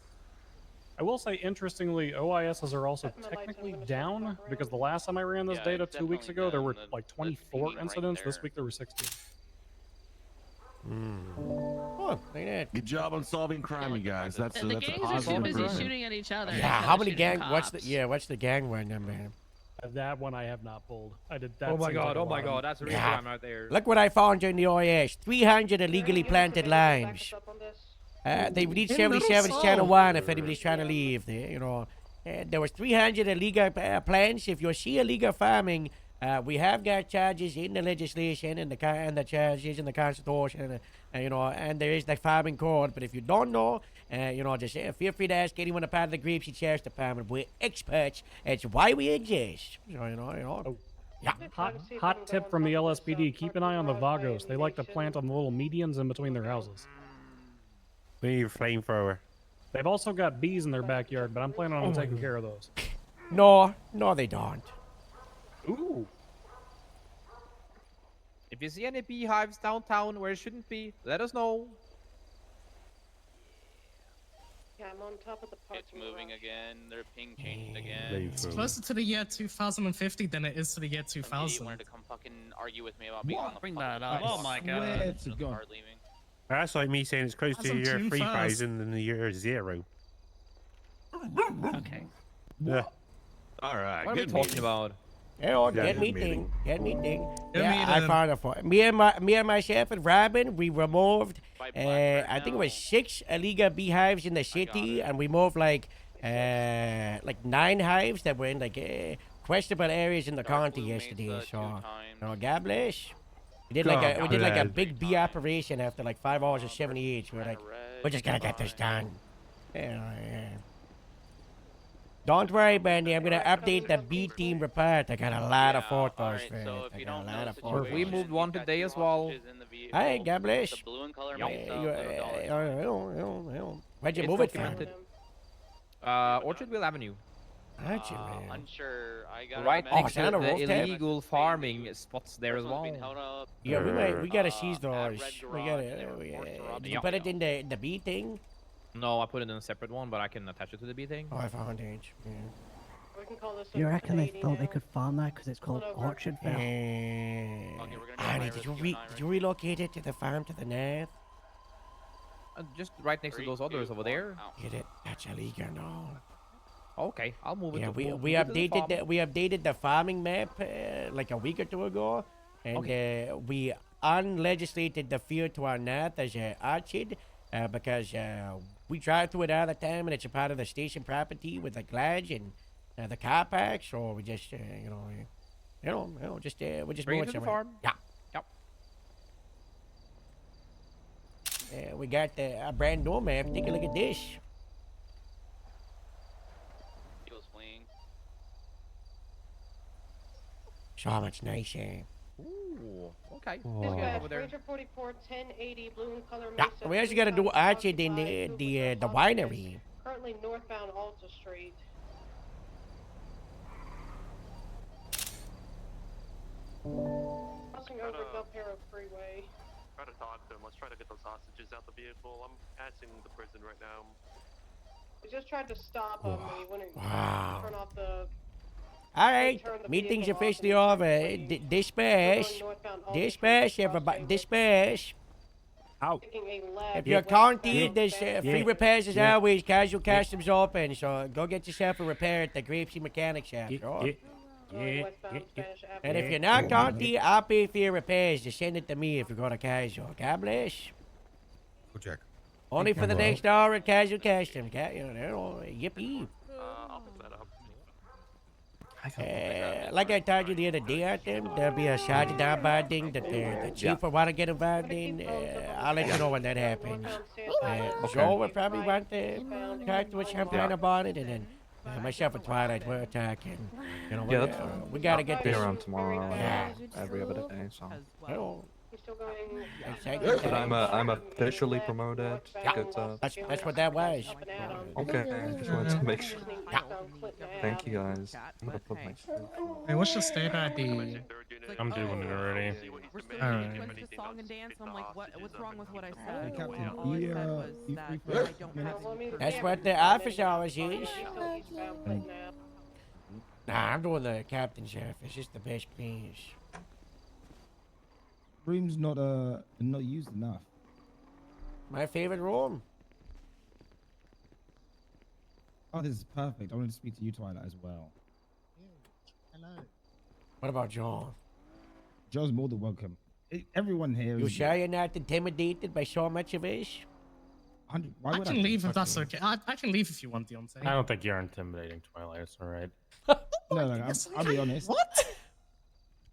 I will say, interestingly, OISs are also technically down, because the last time I ran this data 2 weeks ago, there were like 24 incidents. This week there were 16. Oh, look at that. Good job on solving crime, you guys. That's The that's a gangs are positive too busy improvement. shooting at each other. Yeah, instead how of many shooting gang? What's the cops. what's the gang one number? That one I have not pulled. I did that. Oh my seems god, like a oh my lot. god, that's the reason Yeah. I'm out there. Look what I found during the OIS. 300 illegally planted limes. They reached Hey, little 77 soul. Channel 1 if anybody's trying to leave there, you know. There was 300 illegal plants. If you see illegal farming, we have got charges in the legislation and the charges in the Constitution, you know, and there is the farming code. But if you don't know, you know, just feel free to ask anyone a part of the Grapeseed Sheriff's Department. We're experts. It's why we exist. So, you know. Yeah. Hot tip from the LSPD: keep an eye on the Vagos. They like to plant on the little medians in between their houses. We need a flamethrower. They've also got bees in their backyard, but I'm planning on taking care of those. No, they don't. Ooh. If you see any beehives downtown where it shouldn't be, let us know. Yeah, I'm on top of the parking It's moving garage. again. Their ping changed again. It's closer to the year 2050 than it is to the year Some idiot 2000. wanted to come fucking argue with me about being on the Bring fucking that up. phone. Oh my Swear god. to God. Hard leaving. That's like me saying it's close As to of the year June 3000 than the year 0. Okay. Yeah. All right. What are we good talking meeting. about? Oh, Yeah, get good meeting. meeting. Get meeting. Good Yeah, I meeting. found it for me and myself and Robin. We removed, I think it was 6 illegal beehives in the city, and we moved like 9 hives that were in like questionable areas in the county yesterday. So, God bless. We did like we did like a big bee operation after like 5 hours of 78. We were like, we're just gonna get this done. Yeah. Don't worry, Bandy. I'm gonna update the B team report. I got a lot of photos for it. So if I you got a don't know lot the of photos. We moved one today as well. Hey, God bless. The blue in color Yeah, makes Where'd you It's move it documented. from? Orchardville Avenue. Gotcha, man. Unsure. I got Right Oh, next it's to on a the roof tab? illegal farming spots there as well. Yeah, we gotta seize those. We gotta. Did you Yeah. put it in the B thing? No, I put it in a separate one, but I can attach it to the B thing. Oh, 500. Yeah. We can call this Do you a reckon they 80 thought they now. could farm there because it's called Orchardville? Annie, did you relocate it to the farm to the north? Just right next to those others over there. Get it? That's illegal, no. Okay, I'll move it. Yeah, to, we move it to the farm. updated the farming map like a week or two ago, and we unlegislated the field to our north as orchard because we drive through it all the time, and it's a part of the station property with the garage and the car park. So we just we're just Bring moving it to the somewhere. farm. Yeah. Yep. We got a brand new map. Take a look at this. So much nicer. Ooh, okay. Oh. Let's get Dispatch, over there. Ranger 44, 1080, blue and color Yeah, Mesa. we also got to do orchard in the winery. Currently northbound Alta Street. Crossing over Del Perro Freeway. Try to talk to him. Let's try to get those hostages out the vehicle. I'm passing the prison right now. We just tried to stop him when he wouldn't Wow. turn off the. All right, turn the meeting's vehicle off officially and over. Disperse. Disperse, everybody. Disperse. taking a left. If you're county, there's free repairs as always. Casual customs open, so go get yourself a repair at the Grapesy Mechanic Shop. Sure. And if you're not county, I'll pay for your repairs. Just send it to me if you go to casual. God bless. Go check. Only for the next hour at casual customs. Yippee. I'll pick that up. Like I told you the other day out there, there'll be a sergeant onboarding that the chief will want to get involved in. I'll let you know when that happens. Joe will probably want to talk to us sometime about it, and then myself and Twilight will talk. And, Yeah, that's fine. we gotta I'll get be this. around tomorrow. Yeah. Every other day. So. But I'm officially promoted. Good stuff. That's what that was. Okay, I just wanted to make sure. Thank you guys. I'm gonna put my. Hey, what's your state ID? I'm doing it already. We're still Alright. doing the song and dance. I'm like, what's wrong with what I said? Hey, Captain, All I said was that I don't have any That's what the office hours is. Nah, I'm doing the captain's office. It's just the best place. Room's not used enough. My favorite room. Oh, this is perfect. I wanted to speak to you, Twilight, as well. Hello. What about John? Joe's more than welcome. Everyone here You is. sure you're not intimidated by so much of us? Why I would can be leave if fucking- that's okay. I can leave if you want, Deontay. I don't think you're intimidating, Twilight. It's all right. No, I'll be honest. What?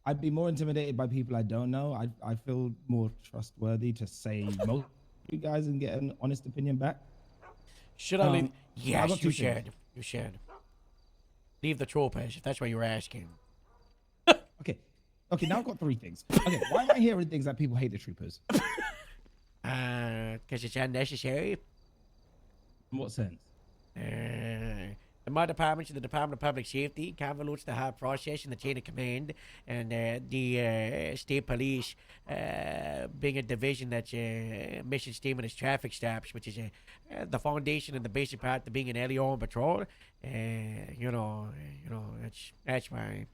I'd be more intimidated by people I don't know. I feel more trustworthy to say most you guys and get an honest opinion back. Should I leave? I've Yes, got you two things. should. You should. Leave the troopers, if that's what you're asking. Okay, now I've got three things. Okay, why am I hearing things that people hate the troopers? Because it's unnecessary. In what sense? I My department's in the Department of Public Safety, convolutes the whole process in the chain of command, and the state police being a division that's mission statement is traffic stops, which is the foundation and the basic part of being an LEO on patrol. That's why.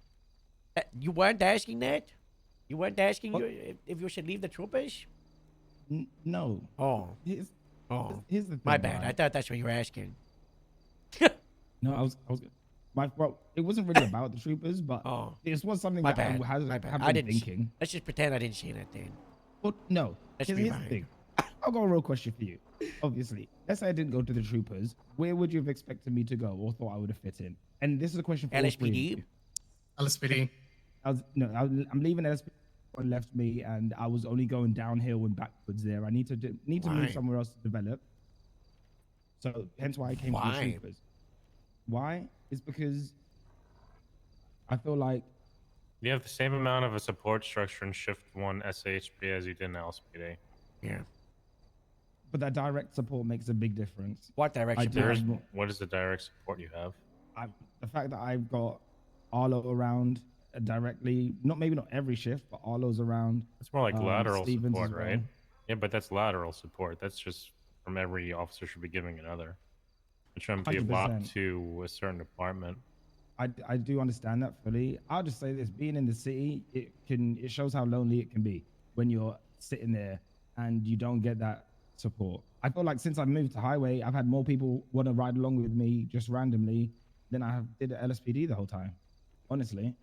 You weren't asking that? You weren't asking if you should leave the troopers? No. Oh. Here's the thing. My bad. right? I thought that's what you were asking. No, I was. Well, it wasn't really about the troopers, but this was something My that bad. I My bad. have I been didn't. thinking. Let's just pretend I didn't see that then. Well, no. Let's Here's be the right. thing. I've got a real question for you. Obviously, let's say I didn't go to the troopers. Where would you have expected me to go, or thought I would have fit in? And this is a question for all three of you. LSPD. I'm leaving LSPD. One left me, and I was only going downhill and backwards there. I need to Why? move somewhere else to develop. So hence why I came to the Why? troopers. Why? It's because I feel like You have the same amount of a support structure in Shift 1 SHP as you did in LSPD. Yeah. but that direct support makes a big difference. What direct There's, what is the direct support you have? The fact that I've got Arlo around directly, maybe not every shift, but Arlo's around. It's more like lateral Stevens support, as well. right? Yeah, but that's lateral support. That's just from every officer should be giving another. It shouldn't be 100%. locked to a certain department. I do understand that fully. I'll just say this: being in the city, it shows how lonely it can be when you're sitting there and you don't get that support. I feel like since I moved to highway, I've had more people want to ride along with me just randomly than I have did at LSPD the whole time. Honestly,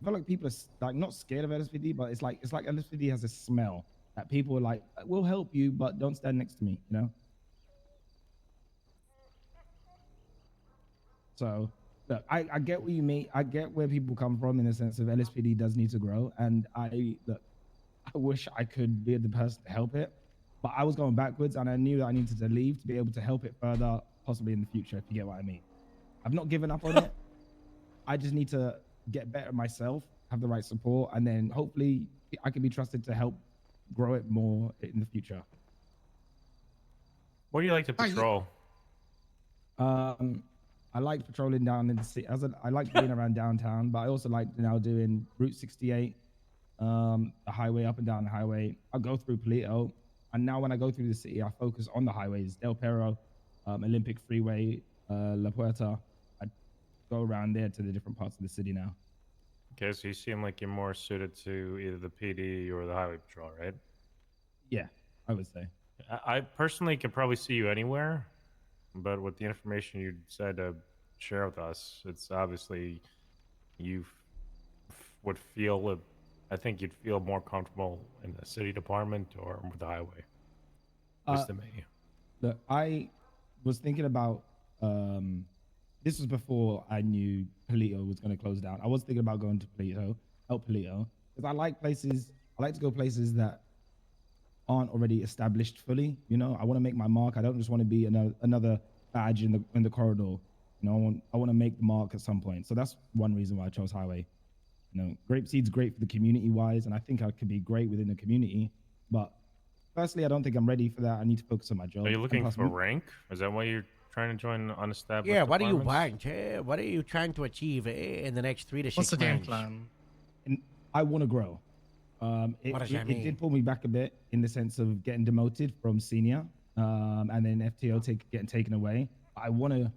I feel like people are like not scared of LSPD, but it's like LSPD has a smell that people are like, "We'll help you, but don't stand next to me," you know. So, look, I get what you mean. I get where people come from in the sense of LSPD does need to grow, and I wish I could be the person to help it, but I was going backwards, and I knew that I needed to leave to be able to help it further, possibly in the future, if you get what I mean. I've not given up on it. I just need to get better myself, have the right support, and then hopefully I can be trusted to help grow it more in the future. What do you like to patrol? I like patrolling down in the city. I like being around downtown, but I also like now doing Route 68, the highway, up and down the highway. I go through Palito, and now when I go through the city, I focus on the highways: Del Perro, Olympic Freeway, La Puerta. I go around there to the different parts of the city now. Okay, so you seem like you're more suited to either the PD or the highway patrol, right? Yeah, I would say. I personally could probably see you anywhere, but with the information you decided to share with us, it's obviously you would feel. I think you'd feel more comfortable in the city department or with the highway. Just to me. Look, I was thinking about. This was before I knew Palito was going to close down. I was thinking about going to Palito, help Palito, because I like places. I like to go places that aren't already established fully. You know, I want to make my mark. I don't just want to be another badge in the corridor. You know, I want to make the mark at some point. So that's one reason why I chose highway. You know, Grapeseed's great for the community wise, and I think I could be great within the community. But firstly, I don't think I'm ready for that. I need to focus on my job. Are you And looking plus for rank? Is that why you're trying to join unestablished? Yeah, what do you departments? want? What are you trying to achieve in the next 3 to 6 What's the game months? plan? And I want to grow. What does that It mean? did pull me back a bit in the sense of getting demoted from senior, and then FTO getting taken away. I want to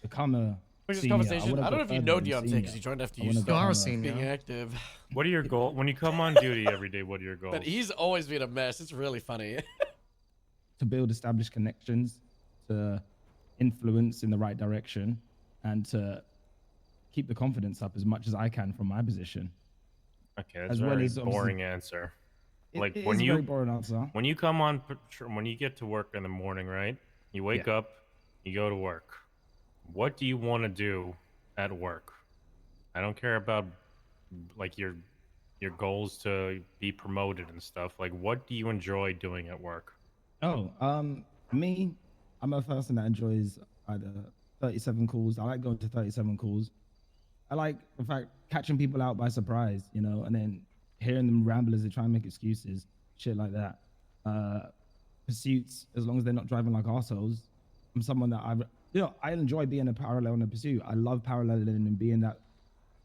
become a This senior. conversation. wanna I don't go know if you further know than Deontay senior. because he joined after I you. wanna still become are a- senior. being active. What are your goals when you come on duty every day? What are your goals? But he's always been a mess. It's really funny. To build established connections, to influence in the right direction, and to keep the confidence up as much as I can from my position. Okay, that's as a well very as obviously- boring answer. Like it when is a you very boring answer. when you come on when you get to work in the morning, right? You wake Yeah. up, you go to work. What do you want to do at work? I don't care about like your goals to be promoted and stuff. Like, what do you enjoy doing at work? Oh, me, I'm a person that enjoys either 37 calls. I like going to 37 calls. I like, in fact, catching people out by surprise, you know, and then hearing them ramble as they try and make excuses, shit like that. Pursuits, as long as they're not driving like arseholes. I'm someone that you know, I enjoy being a parallel in a pursuit. I love paralleling and being that,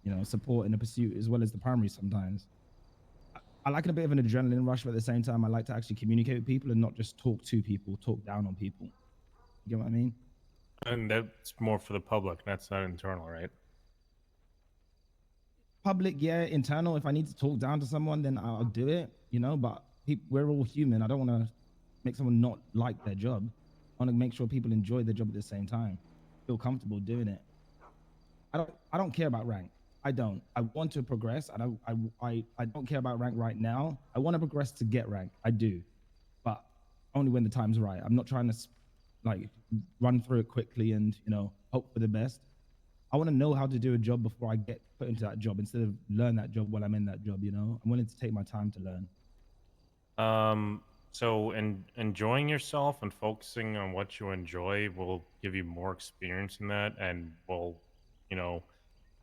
you know, support in a pursuit as well as the primary sometimes. I like a bit of an adrenaline rush, but at the same time, I like to actually communicate with people and not just talk to people, talk down on people. You get what I mean? And that's more for the public. That's not internal, right? Public, yeah. Internal, if I need to talk down to someone, then I'll do it, you know, but we're all human. I don't want to make someone not like their job. I want to make sure people enjoy their job at the same time, feel comfortable doing it. I don't care about rank. I don't. I want to progress. I don't care about rank right now. I want to progress to get rank. I do, but only when the time's right. I'm not trying to like run through it quickly and, you know, hope for the best. I want to know how to do a job before I get put into that job instead of learn that job while I'm in that job, you know? I'm willing to take my time to learn. So enjoying yourself and focusing on what you enjoy will give you more experience in that, and will, you know,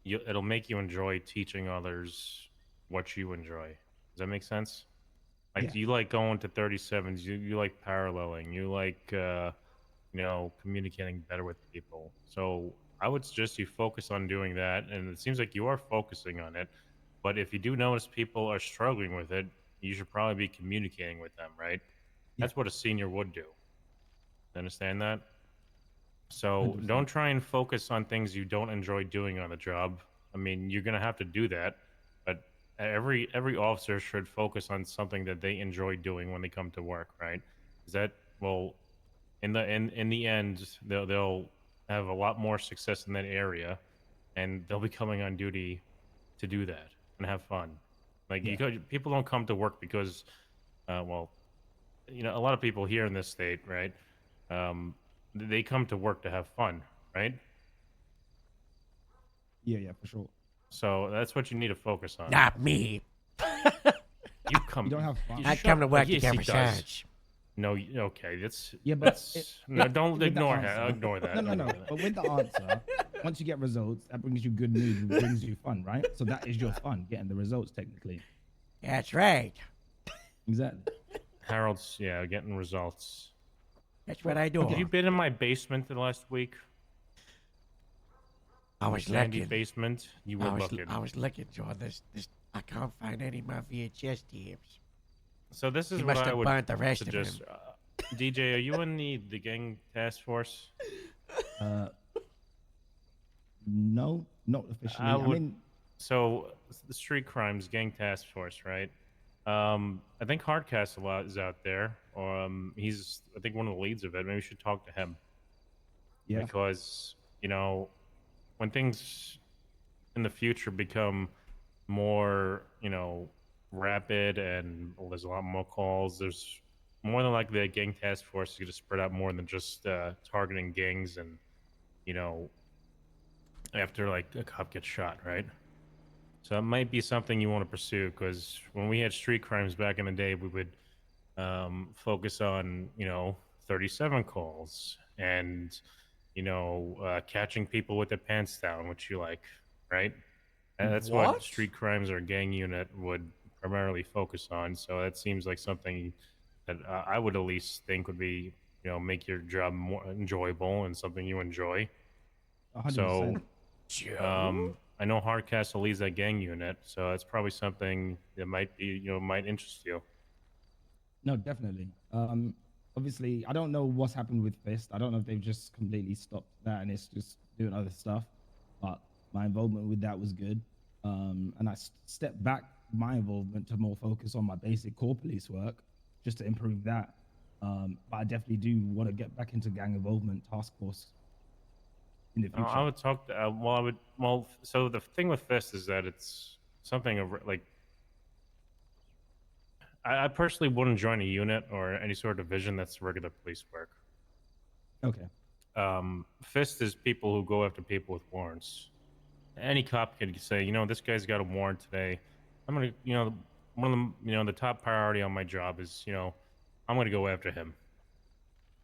it'll make you enjoy teaching others what you enjoy. Does that make sense? Like, Yeah. you like going to 37s, you like paralleling, you like, you know, communicating better with people. So I would suggest you focus on doing that, and it seems like you are focusing on it. But if you do notice people are struggling with it, you should probably be communicating with them, right? That's what a senior would do. Understand that? So 100%. don't try and focus on things you don't enjoy doing on the job. I mean, you're gonna have to do that, but every officer should focus on something that they enjoy doing when they come to work, right? Is that, well, in the end, they'll have a lot more success in that area, and they'll be coming on duty to do that and have fun. Like, people don't come to work because, well, you know, a lot of people here in this state, right? They come to work to have fun, right? Yeah, for sure. So that's what you need to focus on. Not me. You come. You don't have fun. I come to work to Yes, get he does. massage. No, okay, that's Yeah, but no, don't with the ignore answer- that. Ignore that. No. Ignore that. But with the answer, once you get results, that brings you good mood, it brings you fun, right? So that is your fun, getting the results technically. That's right. Exactly. Harold's, yeah, getting results. That's what I do. Have you been in my basement the last week? I was Sandy looking. basement. You were looking. I was looking, John. I can't find any of my VHS tapes. So this is He what must I have would burnt the rest of suggest. them. DJ, are you in the gang task force? No, not officially. I I, would, mean, so the street crimes gang task force, right? I think Hardcastle is out there. He's, I think, one of the leads of it. Maybe we should talk to him. Yeah. Because, you know, when things in the future become more, you know, rapid and there's a lot more calls, there's more than likely a gang task force is going to spread out more than just targeting gangs and, you know, after like a cop gets shot, right? So it might be something you want to pursue, because when we had street crimes back in the day, we would focus on, you know, 37 calls and, you know, catching people with their pants down, which you like, right? And that's what What? street crimes or gang unit would primarily focus on. So that seems like something that I would at least think would be, you know, make your job more enjoyable and something you enjoy. 100%. So, I know Hardcastle leads that gang unit, so that's probably something that might be, you know, might interest you. no, definitely. Obviously, I don't know what's happened with Fist. I don't know if they've just completely stopped that and it's just doing other stuff. But my involvement with that was good. And I stepped back my involvement to more focus on my basic core police work, just to improve that. But I definitely do want to get back into gang involvement task force in the future. I would talk to, so the thing with Fist is that it's something of like, I personally wouldn't join a unit or any sort of division that's regular police work. Okay. Fist is people who go after people with warrants. Any cop could say, you know, this guy's got a warrant today. I'm gonna, you know, one of them, you know, the top priority on my job is, you know, I'm gonna go after him.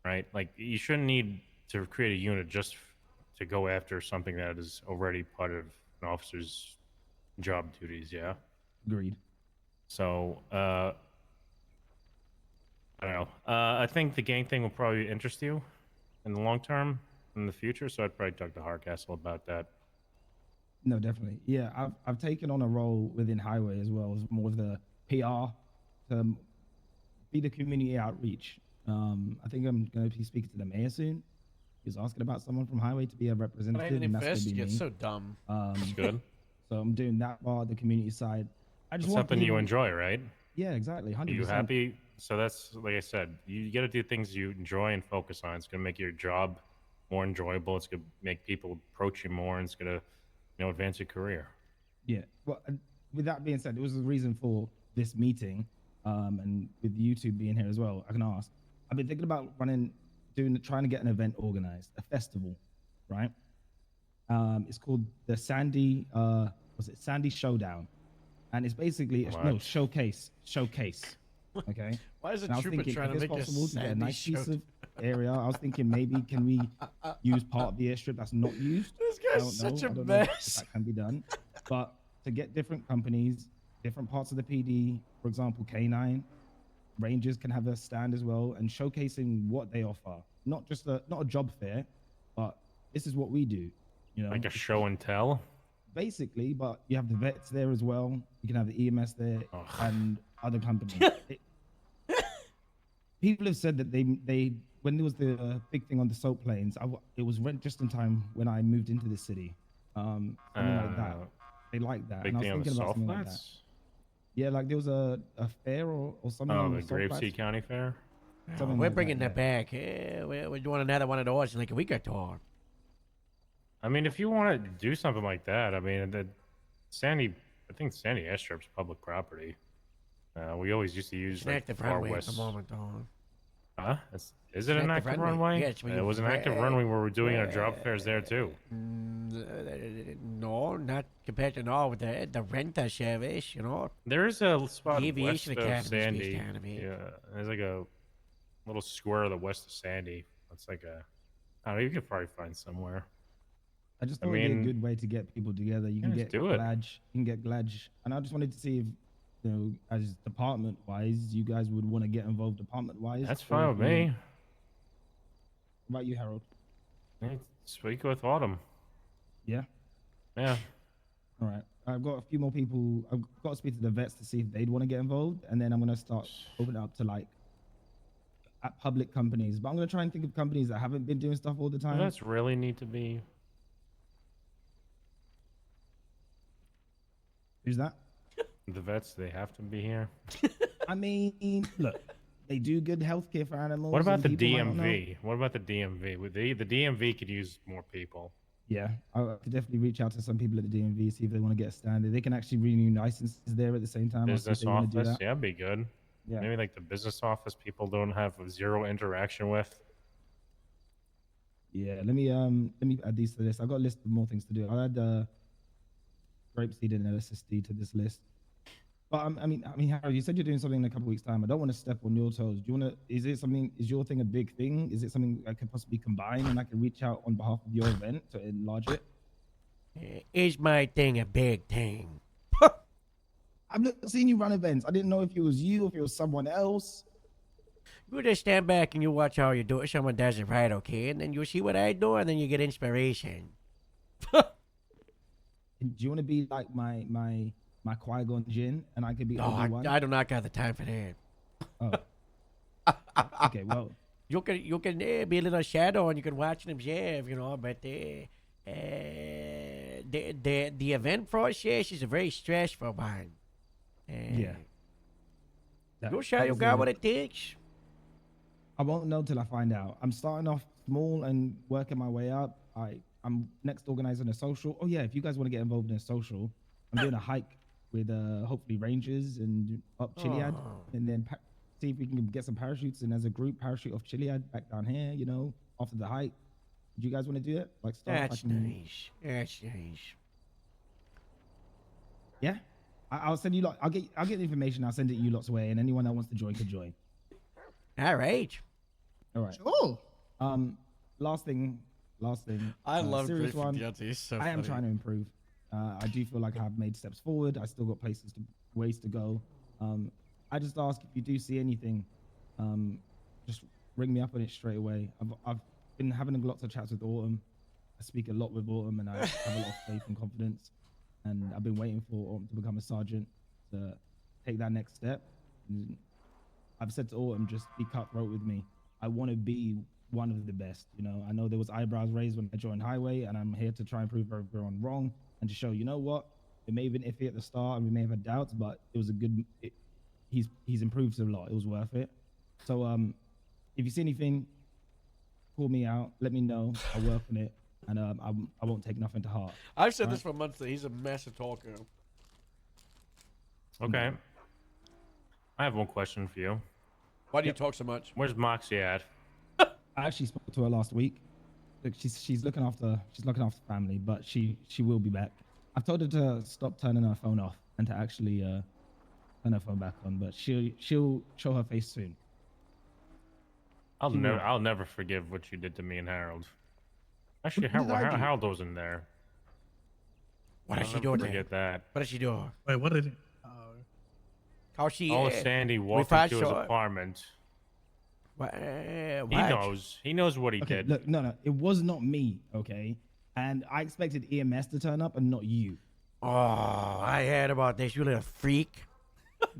Right? Like, you shouldn't need to create a unit just to go after something that is already part of an officer's job duties. Yeah. Agreed. So, I don't know. I think the gang thing will probably interest you in the long term. in the future. So I'd probably talk to Hardcastle about that. No, definitely. Yeah, I've taken on a role within Highway as well as more of the PR to be the community outreach. I think I'm going to be speaking to the mayor soon. He was asking about someone from Highway to be a representative, and that's going to be me. It's so dumb. That's good. So I'm doing that part, the community side. I just It's want something you people- enjoy, right? Yeah, exactly. 100%. Are you happy? So that's like I said, you got to do things you enjoy and focus on. It's going to make your job more enjoyable. It's going to make people approach you more, and it's going to, advance your career. Yeah. Well, with that being said, there was a reason for this meeting, and with you two being here as well, I can ask. I've been thinking about trying to get an event organized, a festival, right? It's called the Sandy, Sandy Showdown, and it's basically showcase. Okay. Why is a And I was trooper thinking, trying if to it's make a possible to get a Sandy nice piece of Showdown? area, I was thinking maybe can we use part of the airstrip that's not used? This I guy's don't know. such I a don't know if mess. that can be done, but to get different companies, different parts of the PD, for example, K9, Rangers can have a stand as well, and showcasing what they offer. Not a job fair, but this is what we do. Like a show and tell. Basically, but you have the vets there as well. You can have the EMS there and other companies. People have said that they when there was the big thing on the soap planes, it was rent just in time when I moved into the city. Something like that. They like that. Big And I was thing on the thinking about Salt something like that. Flats? Yeah, like there was a fair or something. Oh, on the Salt Flats. Grapeseed County Fair. Something We're like bringing that, that back. Yeah, we're doing another one of those in like a week or two. I mean, if you want to do something like that, I mean, I think Sandy Airstrip's public property. We always used to use It's an like active far runway west. at the moment, though. Huh? Is it an active runway? Yeah, it's where It you was an active rent- runway where we're doing our job fairs there too. No, not compared to now with the renter service, There is a spot The west aviation of academy's based Sandy. down a bit. Yeah, there's like a little square of the west of Sandy. It's like I don't know. You could probably find somewhere. I just I thought it'd be mean- a good way to get people together. You Yeah, can let's get do it. Gladge, you can get Gladge, and I just wanted to see if, as department-wise, you guys would want to get involved department-wise. That's or fine if with me. What about you, Harold? Hey, speak with Autumn. Yeah. Yeah. All right. I've got a few more people. I've got to speak to the vets to see if they'd want to get involved, and then I'm gonna start opening up to at public companies. But I'm gonna try and think of companies that haven't been doing stuff all the Well, time. that's really need to be. Who's that? The vets, they have to be here. I mean, look, they do good healthcare for animals. What about and the people might not know. DMV? What about the DMV? The DMV could use more people. Yeah, I could definitely reach out to some people at the DMV, see if they want to get a stand. They can actually renew licenses there at the same time. I'll see if Business they wanna do office, that. yeah, be good. Yeah. Maybe like the business office people don't have zero interaction with. Yeah, let me add these to this. I've got a list of more things to do. I'll add Grapeseed and LSSD to this list. But I mean, Harry, you said you're doing something in a couple weeks' time. I don't want to step on your toes. Do you want to? Is your thing a big thing? Is it something I could possibly combine and I can reach out on behalf of your event to enlarge it? Is my thing a big thing? I've not seen you run events. I didn't know if it was you, if it was someone else. You just stand back and you watch how you do it. Someone does it right, okay? And then you see what I do, and then you get inspiration. Do you want to be like my Qui-Gon Jinn, and I could be No, Obi-Wan? I do not got the time for that. Oh. Okay, well. You can be a little shadow and you can watch them observe, but the event process is a very stressful one. Yeah. You sure you got what it takes? I won't know till I find out. I'm starting off small and working my way up. I'm next organizing a social. Oh yeah, if you guys want to get involved in a social, I'm doing a hike with hopefully Rangers and up Chiliad, and then see if we can get some parachutes and as a group parachute off Chiliad back down here. After the hike. Do you guys want to do it? That's nice. That's nice. Yeah, I'll send you lot. I'll get the information. I'll send it you lots away, and anyone that wants to join can join. All right. All right. Cool. Last thing. I love serious Griffin one. Deontay, he's so I am funny. trying to improve. I do feel like I've made steps forward. I still got ways to go. I just ask if you do see anything, just ring me up on it straight away. I've been having lots of chats with Autumn. I speak a lot with Autumn, and I have a lot of faith and confidence. And I've been waiting for Autumn to become a sergeant to take that next step. And I've said to Autumn, just be cutthroat with me. I want to be one of the best. You know, I know there was eyebrows raised when I joined Highway, and I'm here to try and prove everyone wrong and to show, you know what, it may have been iffy at the start and we may have had doubts, but it was a good. He's improved a lot. It was worth it. So if you see anything, call me out. Let me know. I'll work on it, and I won't take nothing to heart. I've said Right? this for months that he's a massive talker. Okay. I have one question for you. Why do you talk so much? Where's Moxie at? I actually spoke to her last week. Look, she's looking after family, but she will be back. I've told her to stop turning her phone off and to actually turn her phone back on, but she'll show her face soon. I'll never forgive what you did to me and Harold. Actually, What did I do? Harold wasn't there. What I'll did she never do to forget him? that. What did she do? Wait, what did it? How she? Oh, Sandy we walked first into his saw- apartment. What? He knows. He knows what he Okay, did. look, no, it was not me, okay? And I expected EMS to turn up and not you. Oh, I heard about this. You little freak.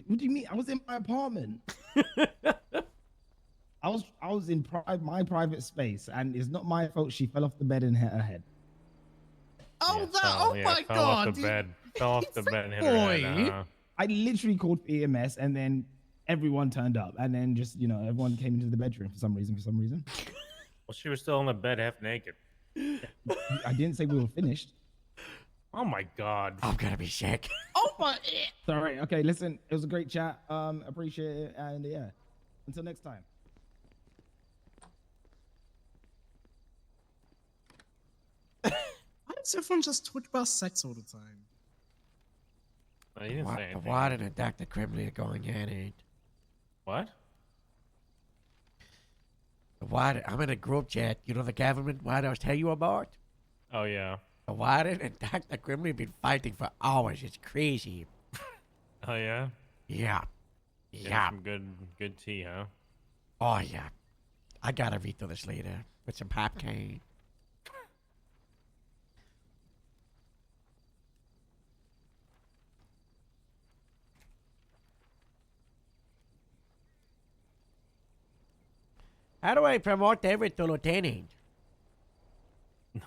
What do you mean? I was in my apartment. I was in my private space, and it's not my fault she fell off the bed and hit her head. Oh, my fell god! Off the bed. Fell off the bed and hit her head. Boy. I literally called for EMS, and then everyone turned up, and then just everyone came into the bedroom for some reason. Well, she was still in the bed half naked. I didn't say we were finished. Oh my god. I'm gonna be sick. Oh my. Sorry. Okay, listen. It was a great chat. Appreciate it, and yeah. Until next time. Why does everyone just talk about sex all the time? He didn't say anything. Why did Dr. Cribley going at it? What? Why? I'm in a group chat. You know the government? Why did I tell you about? Oh yeah. The Warden and Dr. Grimley have been fighting for hours. It's crazy. Oh yeah. Yeah. Get Yeah. Some good tea, huh? Oh, yeah. I gotta read through this later with some popcorn. How do I promote Everett to lieutenant?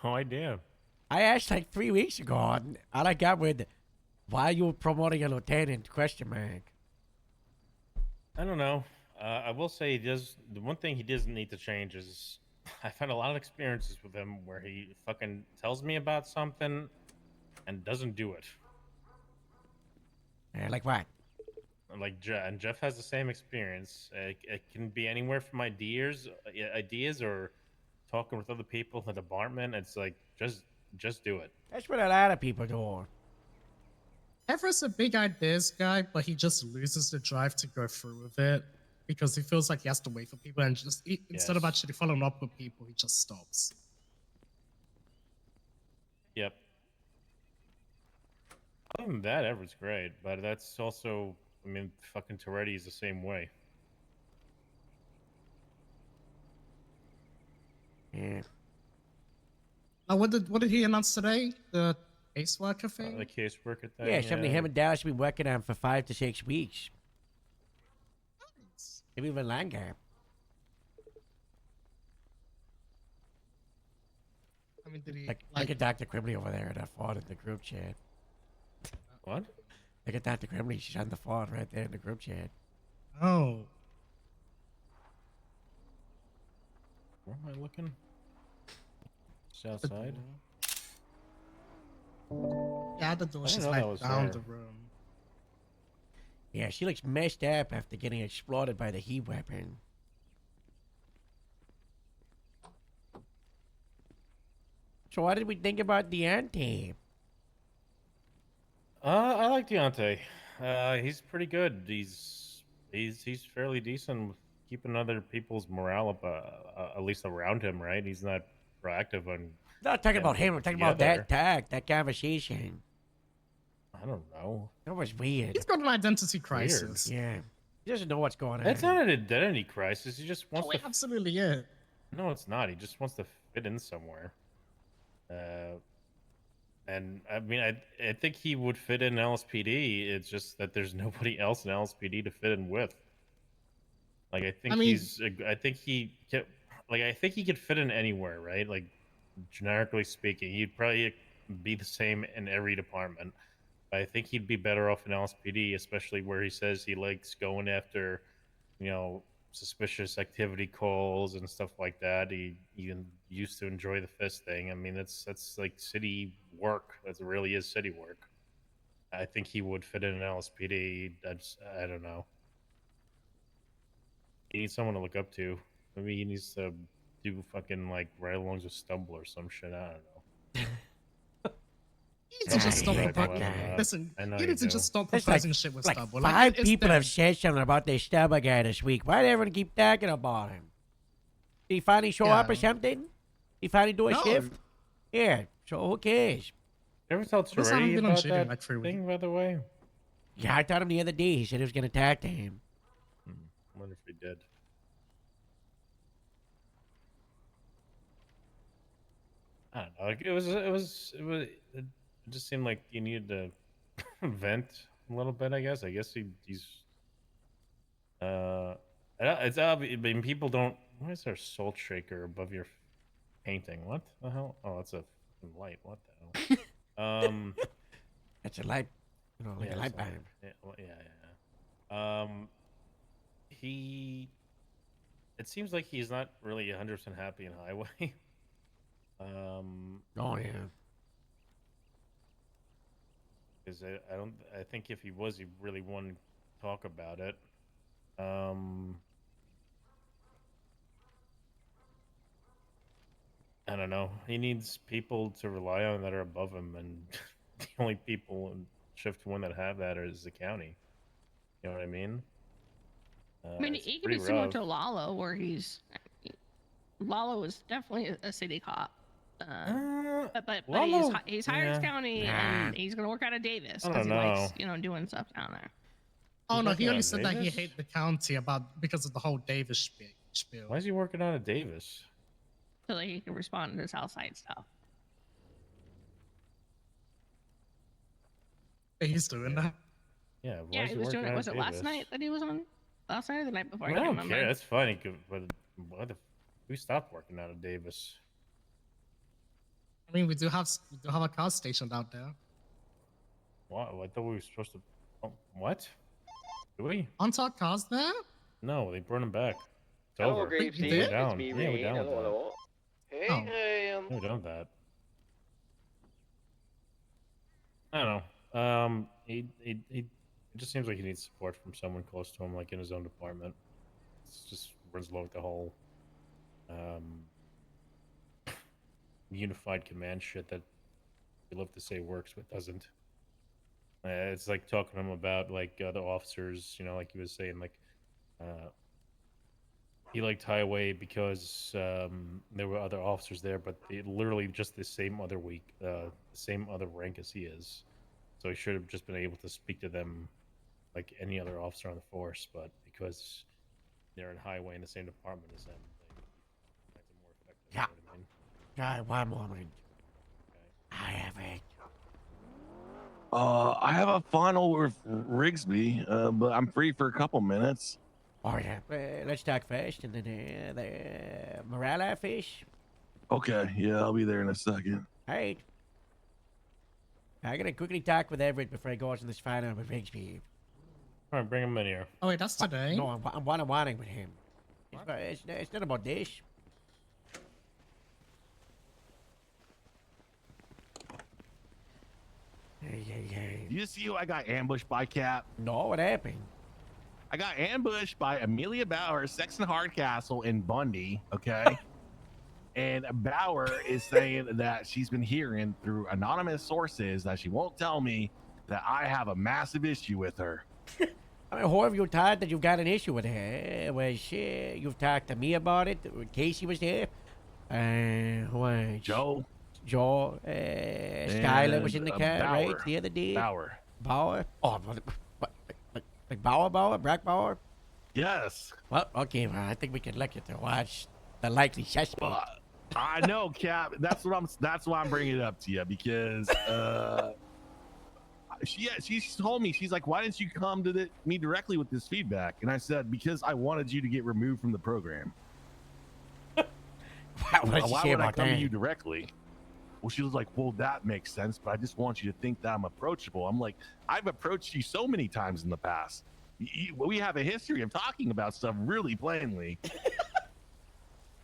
No idea. I asked like 3 weeks ago, and all I got was, why are you promoting a lieutenant? Question mark. I don't know. I will say he does. The one thing he doesn't need to change is I've had a lot of experiences with him where he fucking tells me about something and doesn't do it. Like what? Like and Jeff has the same experience. It can be anywhere from ideas or talking with other people in the department. It's like just do it. That's what a lot of people do. Everett's a big ideas guy, but he just loses the drive to go through with it because he feels like he has to wait for people and just instead of actually following up with people, he just stops. Yep. Other than that, Everett's great, but that's also, I mean, fucking Toretti is the same way. Yeah. Now, what did he announce today? The caseworker thing? The caseworker thing. Yeah, something him and Dallas have been working on for 5 to 6 weeks. Maybe even longer. I mean, did he Look at Dr. Cribley over there in that font in the group chat. What? Look at Dr. Cribley. She's on the font right there in the group chat. Oh. Where am I looking? Just outside? Yeah, the door. I didn't She's know like that was down there. the room. Yeah, she looks messed up after getting exploded by the heat weapon. So what did we think about Deontay? I like Deontay. He's pretty good. He's fairly decent with keeping other people's morale up, at least around him, right? He's not proactive on. Not talking about him. I'm talking about that talk, that conversation. I don't know. That was weird. He's got an identity crisis. Yeah. He doesn't know what's going on. That's not an identity crisis. He just wants Oh, to. absolutely, yeah. No, it's not. He just wants to fit in somewhere. And I mean, I think he would fit in LSPD. It's just that there's nobody else in LSPD to fit in with. Like, I think I think he could fit in anywhere, right? Like, generically speaking, he'd probably be the same in every department. But I think he'd be better off in LSPD, especially where he says he likes going after, suspicious activity calls and stuff like that. He used to enjoy the fist thing. I mean, that's like city work. That really is city work. I think he would fit in LSPD. I don't know. He needs someone to look up to. Maybe he needs to do fucking like ride-alongs with Stumble or some shit. I don't know. You need to just stop Listen, you need to just stop proposing shit with Stubble. Like, Five people have said something about this Stubble guy this week. Why do everyone keep talking about him? Did he finally show up or something? He finally do a shift? Yeah, so who cares? You ever tell Terrell about that thing, by the way? Yeah, I told him the other day. He said he was going to talk to him. I wonder if he did. I don't know. Like, it just seemed like you needed to vent a little bit. I guess he's. It's obvious. I mean, people don't. Why is there a salt shaker above your painting? What the hell? Oh, that's a light. What the hell? That's a light. Like a light bulb. Yeah. It seems like he's not really 100% happy in Highway. Oh yeah. Because I think if he was, he really wouldn't talk about it. I don't know. He needs people to rely on that are above him, and the only people in Shift 1 that have that is the county. You know what I mean? I mean, he could be similar to Lalo, where Lalo is definitely a city cop. But he's Hires County, and he's gonna work out of Davis because he likes doing stuff down there. Oh no, he only said that he hated the county because of the whole Davis spiel. Why is he working out of Davis? So that he can respond to Southside stuff. He's doing that. Yeah. Yeah, he was doing it. Was it last night that he was on? Last night or the night before? I don't care. That's funny. But we stopped working out of Davis. I mean, we do have a car stationed out there. What? I thought we were supposed to. Oh, what? Do we? Aren't our cars there? No, they brought them back. It's Hello, over. Graves. We're down. It's me, Yeah, we're Rain. down with that. Hello. Hey, Oh. hey, We're done with that. I don't know. It just seems like he needs support from someone close to him, like in his own department. It's just runs along with the whole unified command shit that you love to say works but doesn't. It's like talking to him about like other officers, like he was saying, like he liked Highway because there were other officers there, but they literally just the same other same other rank as he is. So he should have just been able to speak to them like any other officer on the force, but because they're in Highway in the same department as them, they make them more effective. Yeah. You know what I mean? One moment. I have it. I have a final with Rigsby, but I'm free for a couple minutes. Oh yeah. Let's talk first, and then the Morale fish. Okay, yeah, I'll be there in a second. Alright. I'm gonna quickly talk with Everett before I go on this final with Rigsby. All right, bring him in here. Oh wait, that's today. No, I'm one-on-one with him. It's not about this. Hey. You see who I got ambushed by, Cap? No, what happened? I got ambushed by Amelia Bauer, Sexton Hardcastle, and Bundy, okay? And Bauer is saying that she's been hearing through anonymous sources that she won't tell me that I have a massive issue with her. I mean, who have you told that you've got an issue with her? You've talked to me about it. Casey was there. Joe. Skylar was in the car, right? The other day. Bauer. Oh, like Bauer? Brack Bauer? Yes. Well, okay, well, I think we can look at the watch. the likely suspect. I know, Cap. That's why I'm bringing it up to you because she told me, she's like, why didn't you come to me directly with this feedback? And I said, because I wanted you to get removed from the program. Why would I come to you directly? Well, she was like, well, that makes sense, but I just want you to think that I'm approachable. I'm like, I've approached you so many times in the past. We have a history of talking about stuff really plainly.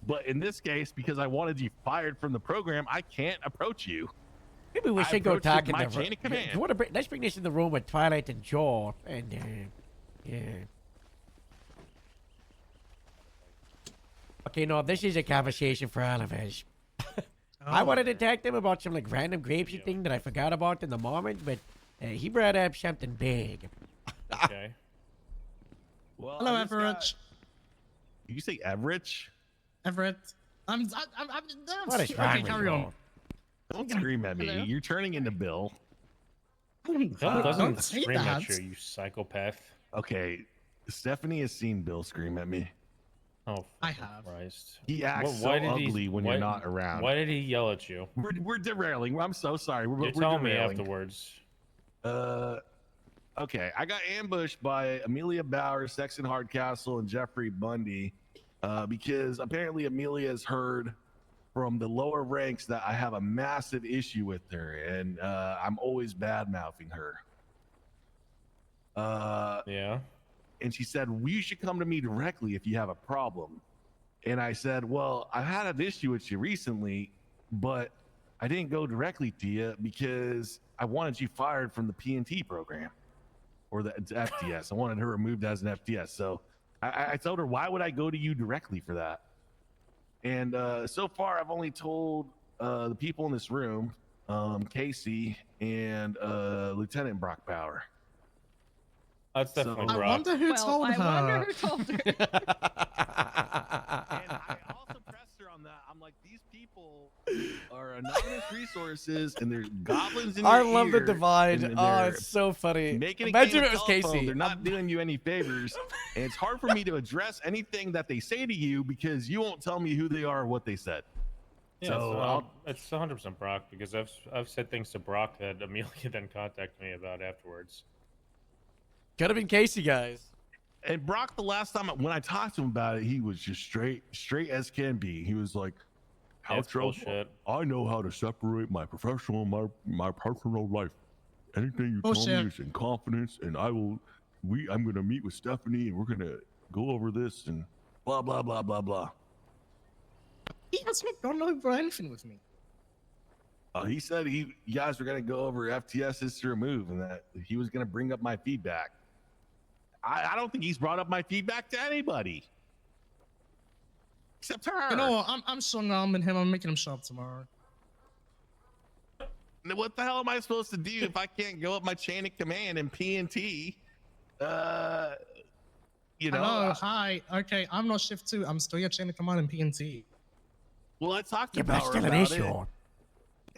But in this case, because I wanted you fired from the program, I can't approach you. Maybe we should go talk in my the chain of command. You want to let's bring this in the room with Twilight and Joel, and yeah. Okay, no, this is a conversation for all of us. I wanted to talk to him about some like random grapeshit thing that I forgot about in the moment, but he brought up something big. Okay. Well, Hello, Everett. You say Everett? Everett. I'm What is okay, wrong with carry you? on. Don't scream at me. Hello? You're turning into Bill. Bill doesn't don't say scream at that. you, you psychopath. Okay, Stephanie has seen Bill scream at me. Oh, I have. Christ. He acts so ugly when you're not around. Why did he yell at you? We're derailing. I'm so sorry. You're We're telling me derailing. afterwards. Okay. I got ambushed by Amelia Bauer, Sexton Hardcastle, and Jeffrey Bundy because apparently Amelia has heard from the lower ranks that I have a massive issue with her, and I'm always bad-mouthing her. Yeah. And she said, well, you should come to me directly if you have a problem. And I said, well, I've had an issue with you recently, but I didn't go directly to you because I wanted you fired from the PNT program or the FTS. I wanted her removed as an FTS. So I told her, why would I go to you directly for that? And so far, I've only told the people in this room, Casey and Lieutenant Brock Bauer. That's definitely I Brock. wonder who told her. I wonder who told her. And I also pressed her on that. I'm like, these people are anonymous resources, and they're goblins in your I love the ear, divide. and Oh, they're it's so funny. making a Imagine game if it of was telephone. Casey. They're not doing you any favors, and it's hard for me to address anything that they say to you because you won't tell me who they are or what they said. Yeah, So it's 100% Brock because I've said things to Brock that Amelia then contacted me about afterwards. Could have been Casey, guys. And Brock, the last time when I talked to him about it, he was just straight as can be. He was like, That's bullshit. I know how to separate my professional and my personal life. Anything you tell Bullshit. me is in confidence, and I'm gonna meet with Stephanie and we're gonna go over this and blah blah blah blah blah. He has not gone over anything with me. He said you guys were gonna go over FTS history move and that he was gonna bring up my feedback. I don't think he's brought up my feedback to anybody. Except her. You know what? I'm strong arming him. I'm making him show up tomorrow. What the hell am I supposed to do if I can't go up my chain of command in PNT? You know. Hello, hi. Okay, I'm not shift 2. I'm still your chain of command in PNT. Well, I talked to Yeah, but it's Bauer still an about issue. it.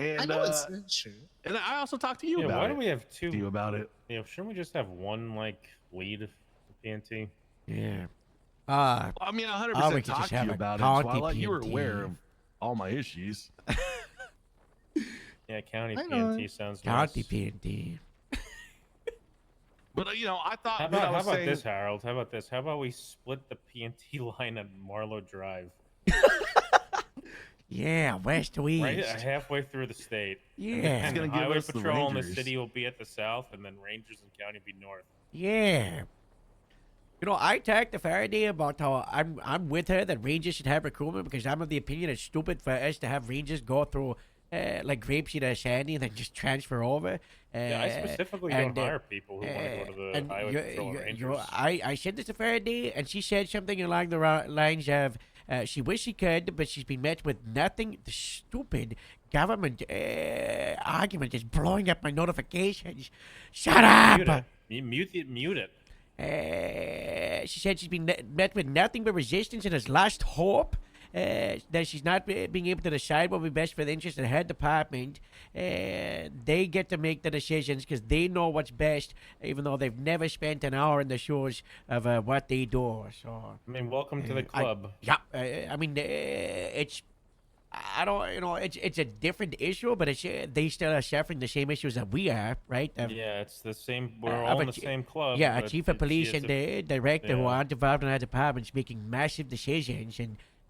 I And know it's true. and I also talked to you Yeah, about why it. do we have two? To you about it. Yeah, shouldn't we just have one like lead for PNT? Yeah. I mean, 100% we could just talked to have you a about it, county Twilight. You were PNT. aware of all my issues. Yeah, county I know. PNT sounds County nice. PNT. But I thought. How what I about, was saying, this, Harold? How about this? How about we split the PNT line at Marlowe Drive? Yeah, west to east. Right halfway through the state. Yeah. And It's then gonna give highway us the patrol in the Rangers. city will be at the south, and then Rangers and county will be north. Yeah. You know, I talked to Faraday about how I'm with her that Rangers should have recruitment because I'm of the opinion it's stupid for us to have Rangers go through like Grapeseed or Sandy and then just transfer over. Yeah, I specifically don't hire people who want to go to the and highway patrol Rangers. I said this to Faraday, and she said something along the lines of, she wished she could, but she's been met with nothing. The stupid government argument is blowing up my notifications. Shut up! Mute it. You mute it. She said she's been met with nothing but resistance and has lost hope. that she's not being able to decide what would be best for the interest of her department. They get to make the decisions because they know what's best, even though they've never spent an hour in the shoes of what they do. So I mean, welcome to the club. I mean, it's. I don't, it's a different issue, but it's they still are suffering the same issues that we are, right? Yeah, it's the same. We're all in the same club. Yeah, a but chief of police and the director who yeah. aren't involved in our departments making massive decisions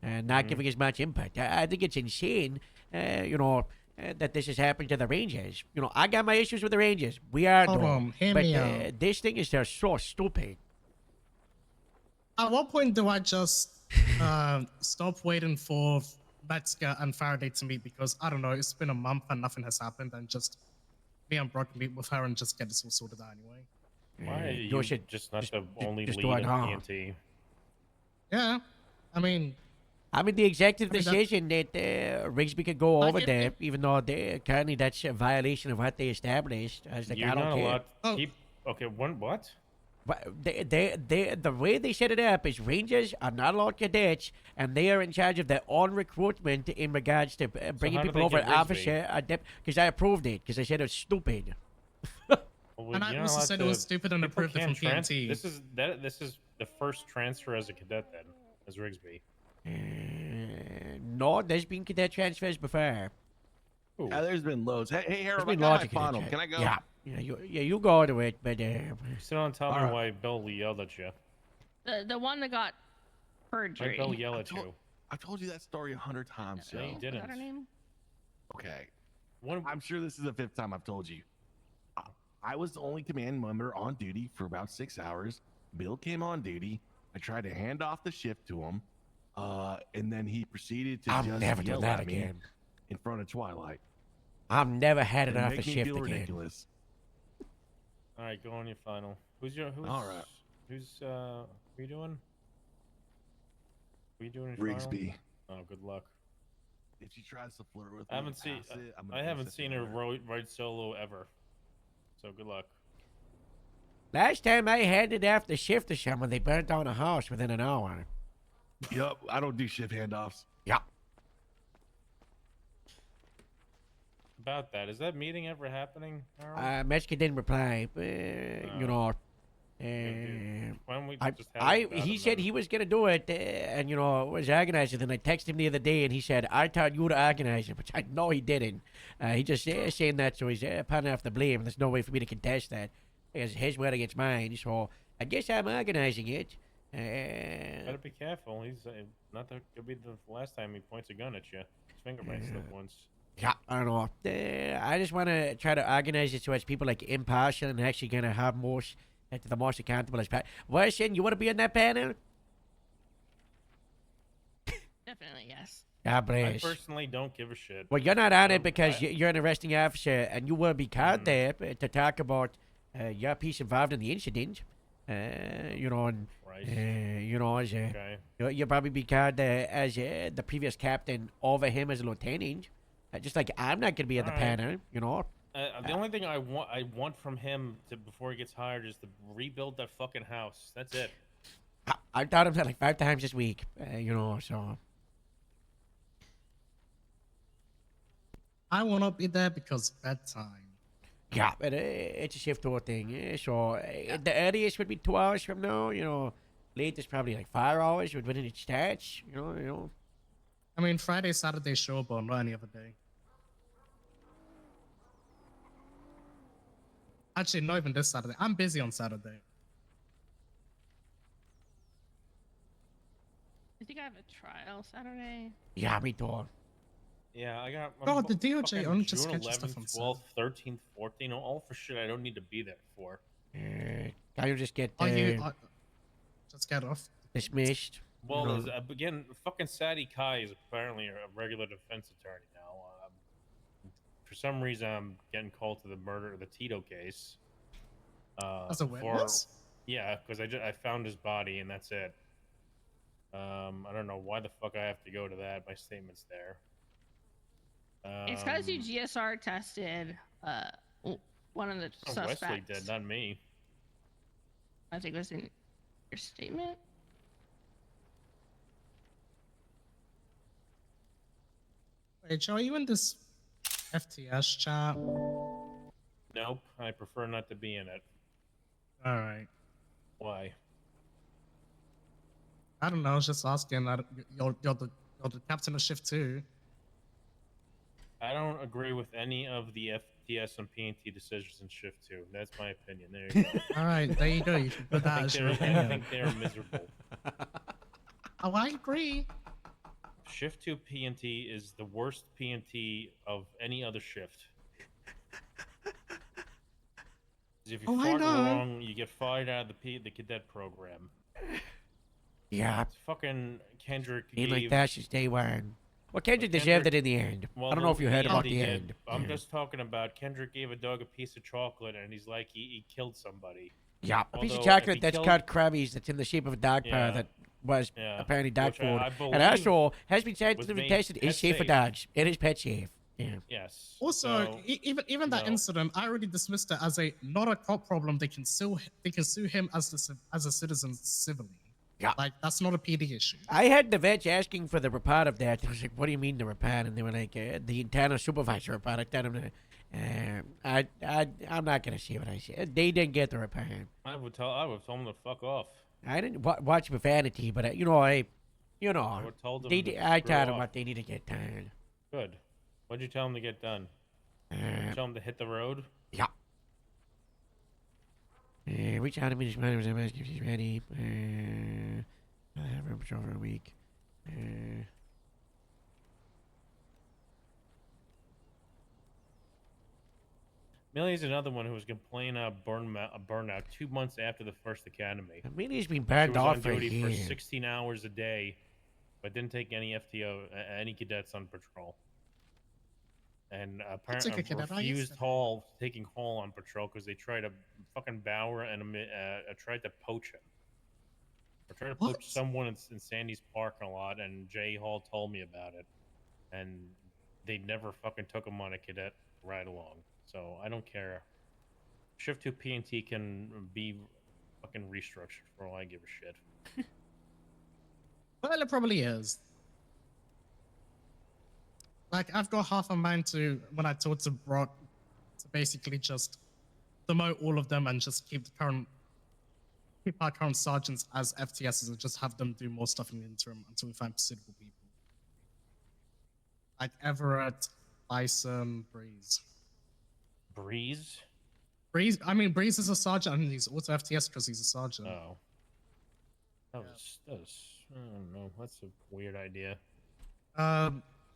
and not giving as much input. I think it's insane, that this has happened to the Rangers. I got my issues with the Rangers. We are, Hold on, hear me but out. this thing is just so stupid. At what point do I just stop waiting for Metzger and Faraday to meet? Because I don't know, it's been a month and nothing has happened, and just me and Brock meet with her and just get this all sorted out anyway. Why are you you should just not the only just lead do it in hard. TNT? Yeah, I mean, the executive I mean, decision that Rigsby could go Like, over there, even though currently that's a violation of what they established. I was like, You're I don't not care. allowed to keep. Okay, what? But the way they set it up is Rangers are not allowed cadets, and they are in charge of their own recruitment in regards to bringing how do people they over get officer, because I approved it, because I said it was stupid. Well, And I you're not also allowed said it was to- stupid and people approved it can't from PNT. This is the first transfer as a cadet then, as Rigsby. No, there's been cadet transfers before. Yeah, there's been loads. Hey, There's Harold, I been got lots my of cadet final. trans- Can I go? Yeah, you go to it, but Still don't tell me Alright. why Bill yelled at you. The one that got Why perjury. Bill yell at you? I've told you that story 100 times, No, Joe. you Was didn't. that her name? Okay. I'm sure this is the 5th time I've told you. I was the only command member on duty for about 6 hours. Bill came on duty. I tried to hand off the shift to him, and then he proceeded to I'm just never yell doing that at me again. in front of Twilight. I've never had it And off make the me shift feel again. ridiculous. All right, go on your final. Who's All right. Who's what are you doing? What are you doing in your Rigsby. final? Oh, good luck. If she tries to flirt with me, I haven't seen. pass it, I'm I gonna haven't miss it seen her forever. ride solo ever. So good luck. Last time I handed off the shift to someone, they burnt down a house within an hour. Yup, I don't do shift handoffs. Yeah. About that, is that meeting ever happening? Harold? Metzger didn't reply. Why don't we I, just have it without he him said then? he was gonna do it, and was organizing. Then I texted him the other day, and he said I thought you would organize it, which I know he didn't. He just saying that, so he's passing off the blame. There's no way for me to contest that. It's his word against mine, so I guess I'm organizing it. Better be careful. He's not that could be the last time he points a gun at you. His finger might slip once. Yeah, I don't know. I just want to try to organize it so it's people like impartial and actually gonna have the most accountable as part. Wilson, you want to be on that panel? Definitely yes. God I bless. personally don't give a shit. Well, you're not on it because you're an arresting officer, and you will be called there to talk about your piece involved in the incident. And as you'll probably be called as the previous captain over him as a lieutenant. Just like I'm not gonna be at the Alright. panel, The only thing I want from him before he gets hired is to rebuild that fucking house. That's it. I thought of that like 5 times this week. So. I will not be there because bedtime. Yeah, but it's a shift tour thing. So the earliest would be 2 hours from now. Latest probably like 5 hours when it starts. I mean, Friday, Saturday, Showborn, not any other day. Actually, not even this Saturday. I'm busy on Saturday. I think I have a trial Saturday. Yeah, me too. Yeah, I got. God, the DOJ fucking only just June scheduled stuff 11th, on 12th, 13th, 14th, all for shit I don't need to be there for. Can you just get just get off? dismissed? Well, again, fucking Sadie Kai is apparently a regular defense attorney now. For some reason, I'm getting called to the Tito case. As a witness? Yeah, because I found his body and that's it. I don't know why the fuck I have to go to that. My statement's there. It's because you GSR tested one of the Oh, suspects. Wesley did, not me. I think it was in your statement. Hey, Joe, are you in this FTS chat? Nope, I prefer not to be in it. All right. Why? I don't know. I was just asking. You're the captain of shift 2. I don't agree with any of the FTS and PNT decisions in Shift 2. That's my opinion. There you go. All right, there you go. You can put that as your I opinion. think they're miserable. Oh, I agree. Shift 2 PNT is the worst PNT of any other shift. 'Cause if you Oh, I fart know. wrong, you get fired out of the cadet program. Yeah. It's fucking Kendrick Ain't like gave- that since day one. Well, Kendrick deserved it in the end. Well, I don't know if you heard about he the did. end. I'm Yeah. just talking about Kendrick gave a dog a piece of chocolate, and he's like he killed somebody. Yeah, a piece of Although, if chocolate he that's killed- cut Krabby's that's in the shape of a dog Yeah. paw that was Yeah. apparently dog Which I food. And believe also has been was scientifically made tested is pet safe for safe. dogs. It is pet safe. Yeah. Yes. Also, so, even that no. incident, I already dismissed it as not a cop problem. They can sue him as a citizen civilly. Yeah. Like that's not a PD issue. I had the vets asking for the report of that. I was like, "What do you mean the report?" And they were like, "The internal supervisor report." I told them, "I'm not gonna say what I said." They didn't get the report. I would told him to fuck off. I didn't watch profanity, but I would've told them they to I screw told them off. what they need to get done. Good. What'd you tell him to get done? Tell him to hit the road? Yeah. Reach out to me this morning when if she's ready. I have room for over a week. Millie's another one who was complaining of burnout 2 months after the first academy. Millie's been She burned was off on for a duty for year. 16 hours a day, but didn't take any FTO, any cadets on patrol. And apparently took a cadet, I refused guess. taking Hall on patrol because they tried to fucking Bauer and tried to poach him. Or tried to poach someone in Sandy's parking lot, and Jay Hall told me about it. And they never fucking took him on a cadet ride along. So I don't care. Shift 2 PNT can be fucking restructured for all I give a shit. Well, it probably is. Like, I've got half a mind to, when I talked to Brock, to basically just demote all of them and just keep our current sergeants as FTSs and just have them do more stuff in the interim until we find suitable people. Like Everett, Bison, Breeze. Breeze? Breeze is a sergeant and he's also FTS because he's a sergeant. Oh. That was, I don't know, that's a weird idea.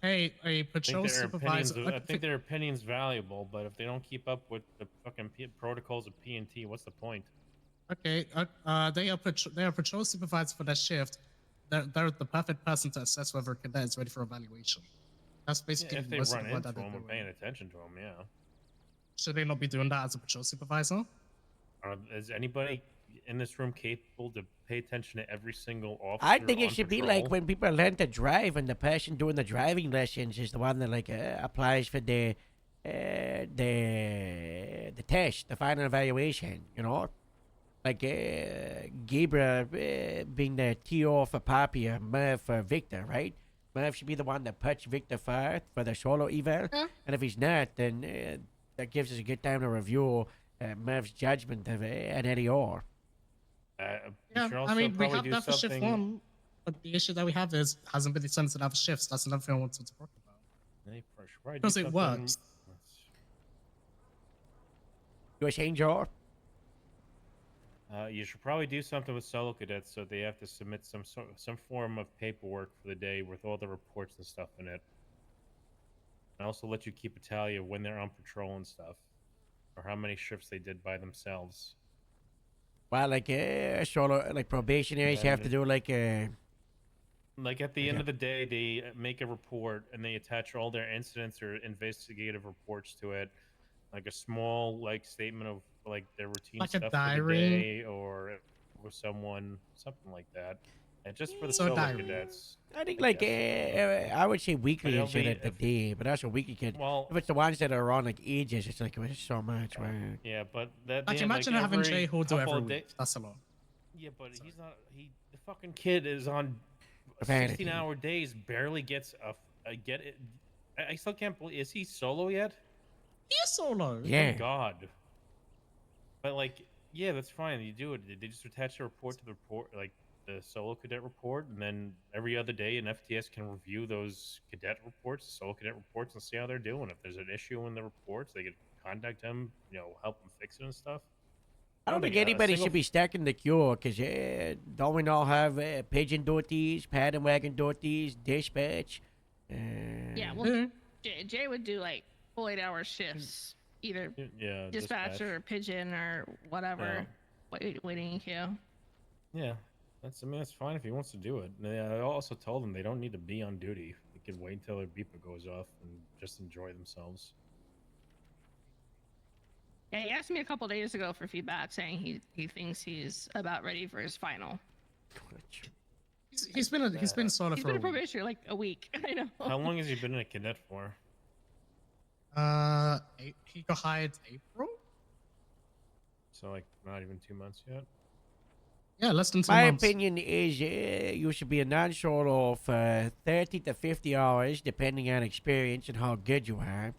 Hey, a patrol supervisor. I think their opinion's valuable, but if they don't keep up with the fucking protocols of PNT, what's the point? Okay, they are patrol supervisors for their shift. They're the perfect person to assess whether a cadet is ready for evaluation. That's basically If they most of run the work into that they're them or doing. paying attention to them, yeah. Should they not be doing that as a patrol supervisor? Is anybody in this room capable to pay attention to every single officer? I think it on should be patrol? like when people learn to drive, and the person doing the driving lessons is the one that applies for the test, the final evaluation. You know, like Gabriel being the TO for Papi and Merv for Victor, right? Merv should be the one that puts Victor first for the solo eval, and if he's not, then that gives us a good time to review Merv's judgment of an Eddie Orr. Yeah, I mean, we have that for shift 1, but the issue that we have is hasn't been sent to other shifts. That's another thing I wanted to talk about. Because it works. You were saying, Joe? You should probably do something with solo cadets so they have to submit some form of paperwork for the day with all the reports and stuff in it. And also let you keep a tally of when they're on patrol and stuff, or how many shifts they did by themselves. Well, like solo, like probationaries have to do like Like at the end of the day, they make a report and they attach all their incidents or investigative reports to it, like a small statement of their routine Like a stuff for the diary? day or with someone, something like that. And just for the So solo diary. cadets. I think I would say weekly But it'll instead be of the day, but also weekly kid. Well- if it's the ones that are on like ages, it's like it's so much. Work. Yeah, but that. Like, imagine having every Jay Hall do couple every of week. That's a lot. Yeah, but he's not. The fucking kid is on Profanity. 16-hour days. Barely gets I still can't believe. Is he solo yet? He is solo. Yeah. Thank God. But like, yeah, that's fine. You do it. They just attach a report to the report, like the solo cadet report, and then every other day an FTS can review those cadet reports, solo cadet reports, and see how they're doing. If there's an issue in the reports, they can contact them, help them fix it and stuff. I don't think anybody should be stacking the cure, because don't we all have pigeon duties, pad and wagon duties, dispatch? Yeah, well, Jay would do like full 8-hour shifts, either Yeah, dispatch or pigeon or whatever, waiting queue. Yeah, that's fine if he wants to do it. And I also told them they don't need to be on duty. They can wait until their beeper goes off and just enjoy themselves. Yeah, he asked me a couple days ago for feedback, saying he thinks he's about ready for his final. He's been solo He's for been a a probationer like a week. I know. How long has he been in a cadet for? He got hired April. So like not even 2 months yet. Yeah, less than 2 My months. opinion is you should be a non-solo for 30 to 50 hours, depending on experience and how good you are.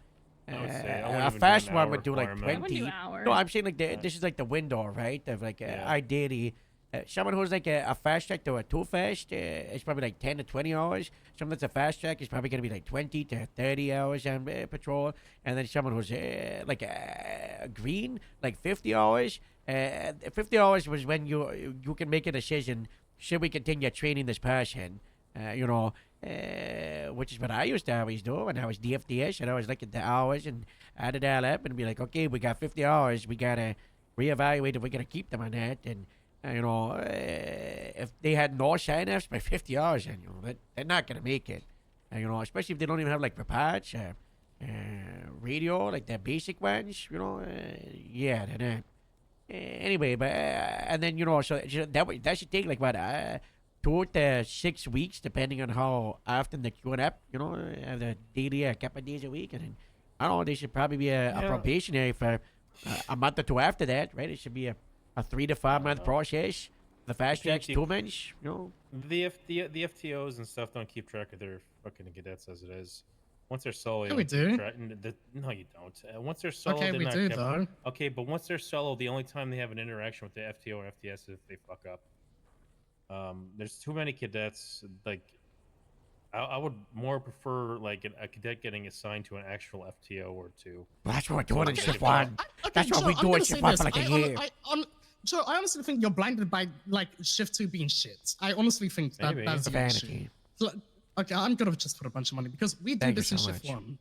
I would say I A wouldn't even fast do an one hour would do like requirement. 20. I would do hours. No, I'm saying like this is like the window, right? Of like ideally, someone who's like a fast track to a too fast, it's probably like 10 to 20 hours. Someone that's a fast track is probably gonna be like 20 to 30 hours on patrol, and then someone who's like green, like 50 hours. 50 hours was when you can make a decision: should we continue training this person? Which is what I used to always do when I was DFDS, and I was looking at the hours and add it all up and be like, okay, we got 50 hours, we gotta reevaluate if we're gonna keep them on that. And if they had no sign-offs by 50 hours, and they're not gonna make it. Especially if they don't even have like reports, radio, like the basic ones. Yeah, they're not. Anyway, but and then so that should take like what 2 to 6 weeks, depending on how often they queue up. The daily, a couple of days a week, and then, I don't know. They should probably be a probationary for a month or two after that, right? It should be a 3 to 5 month process. The fast tracks 2 months. The FTOs and stuff don't keep track of their fucking cadets as it is. Once they're solo, Yeah, we do. No, you don't. Once they're solo, Okay, they're we not do, kept- though. Okay, but once they're solo, the only time they have an interaction with the FTO or FTS is if they fuck up. There's too many cadets. Like, I would more prefer like a cadet getting assigned to an actual FTO or two. Well, that's what we're doing in Okay, shift fine. one. That's what Joe, we I'm do gonna in say shift one this. for like a year. Joe, I honestly think you're blinded by like shift 2 being shit. I honestly think that Maybe. that's It's the vanity. issue. So, okay, I'm gonna just put a bunch of money because we do Thank you this in so shift much. 1.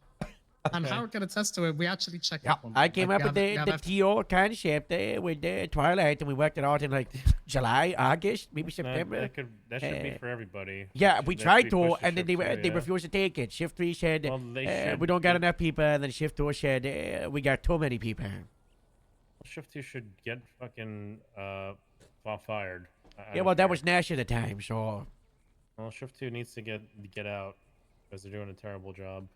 And Howard can attest to it. We actually check Yeah, up on I them. came Like, up with we the have TO concept with Twilight, and we worked it out in like July, August, maybe September. That should be for everybody. Yeah, That we should be tried to, pushed to and then shift they two, refused to take it. Shift 3 said Well, they we should, don't got but- enough people, and then Shift 2 said we got too many people. Shift 2 should get fucking fired. I Yeah, don't well, that care. was Nash at the time, so Well, Shift 2 needs to get out because they're doing a terrible job.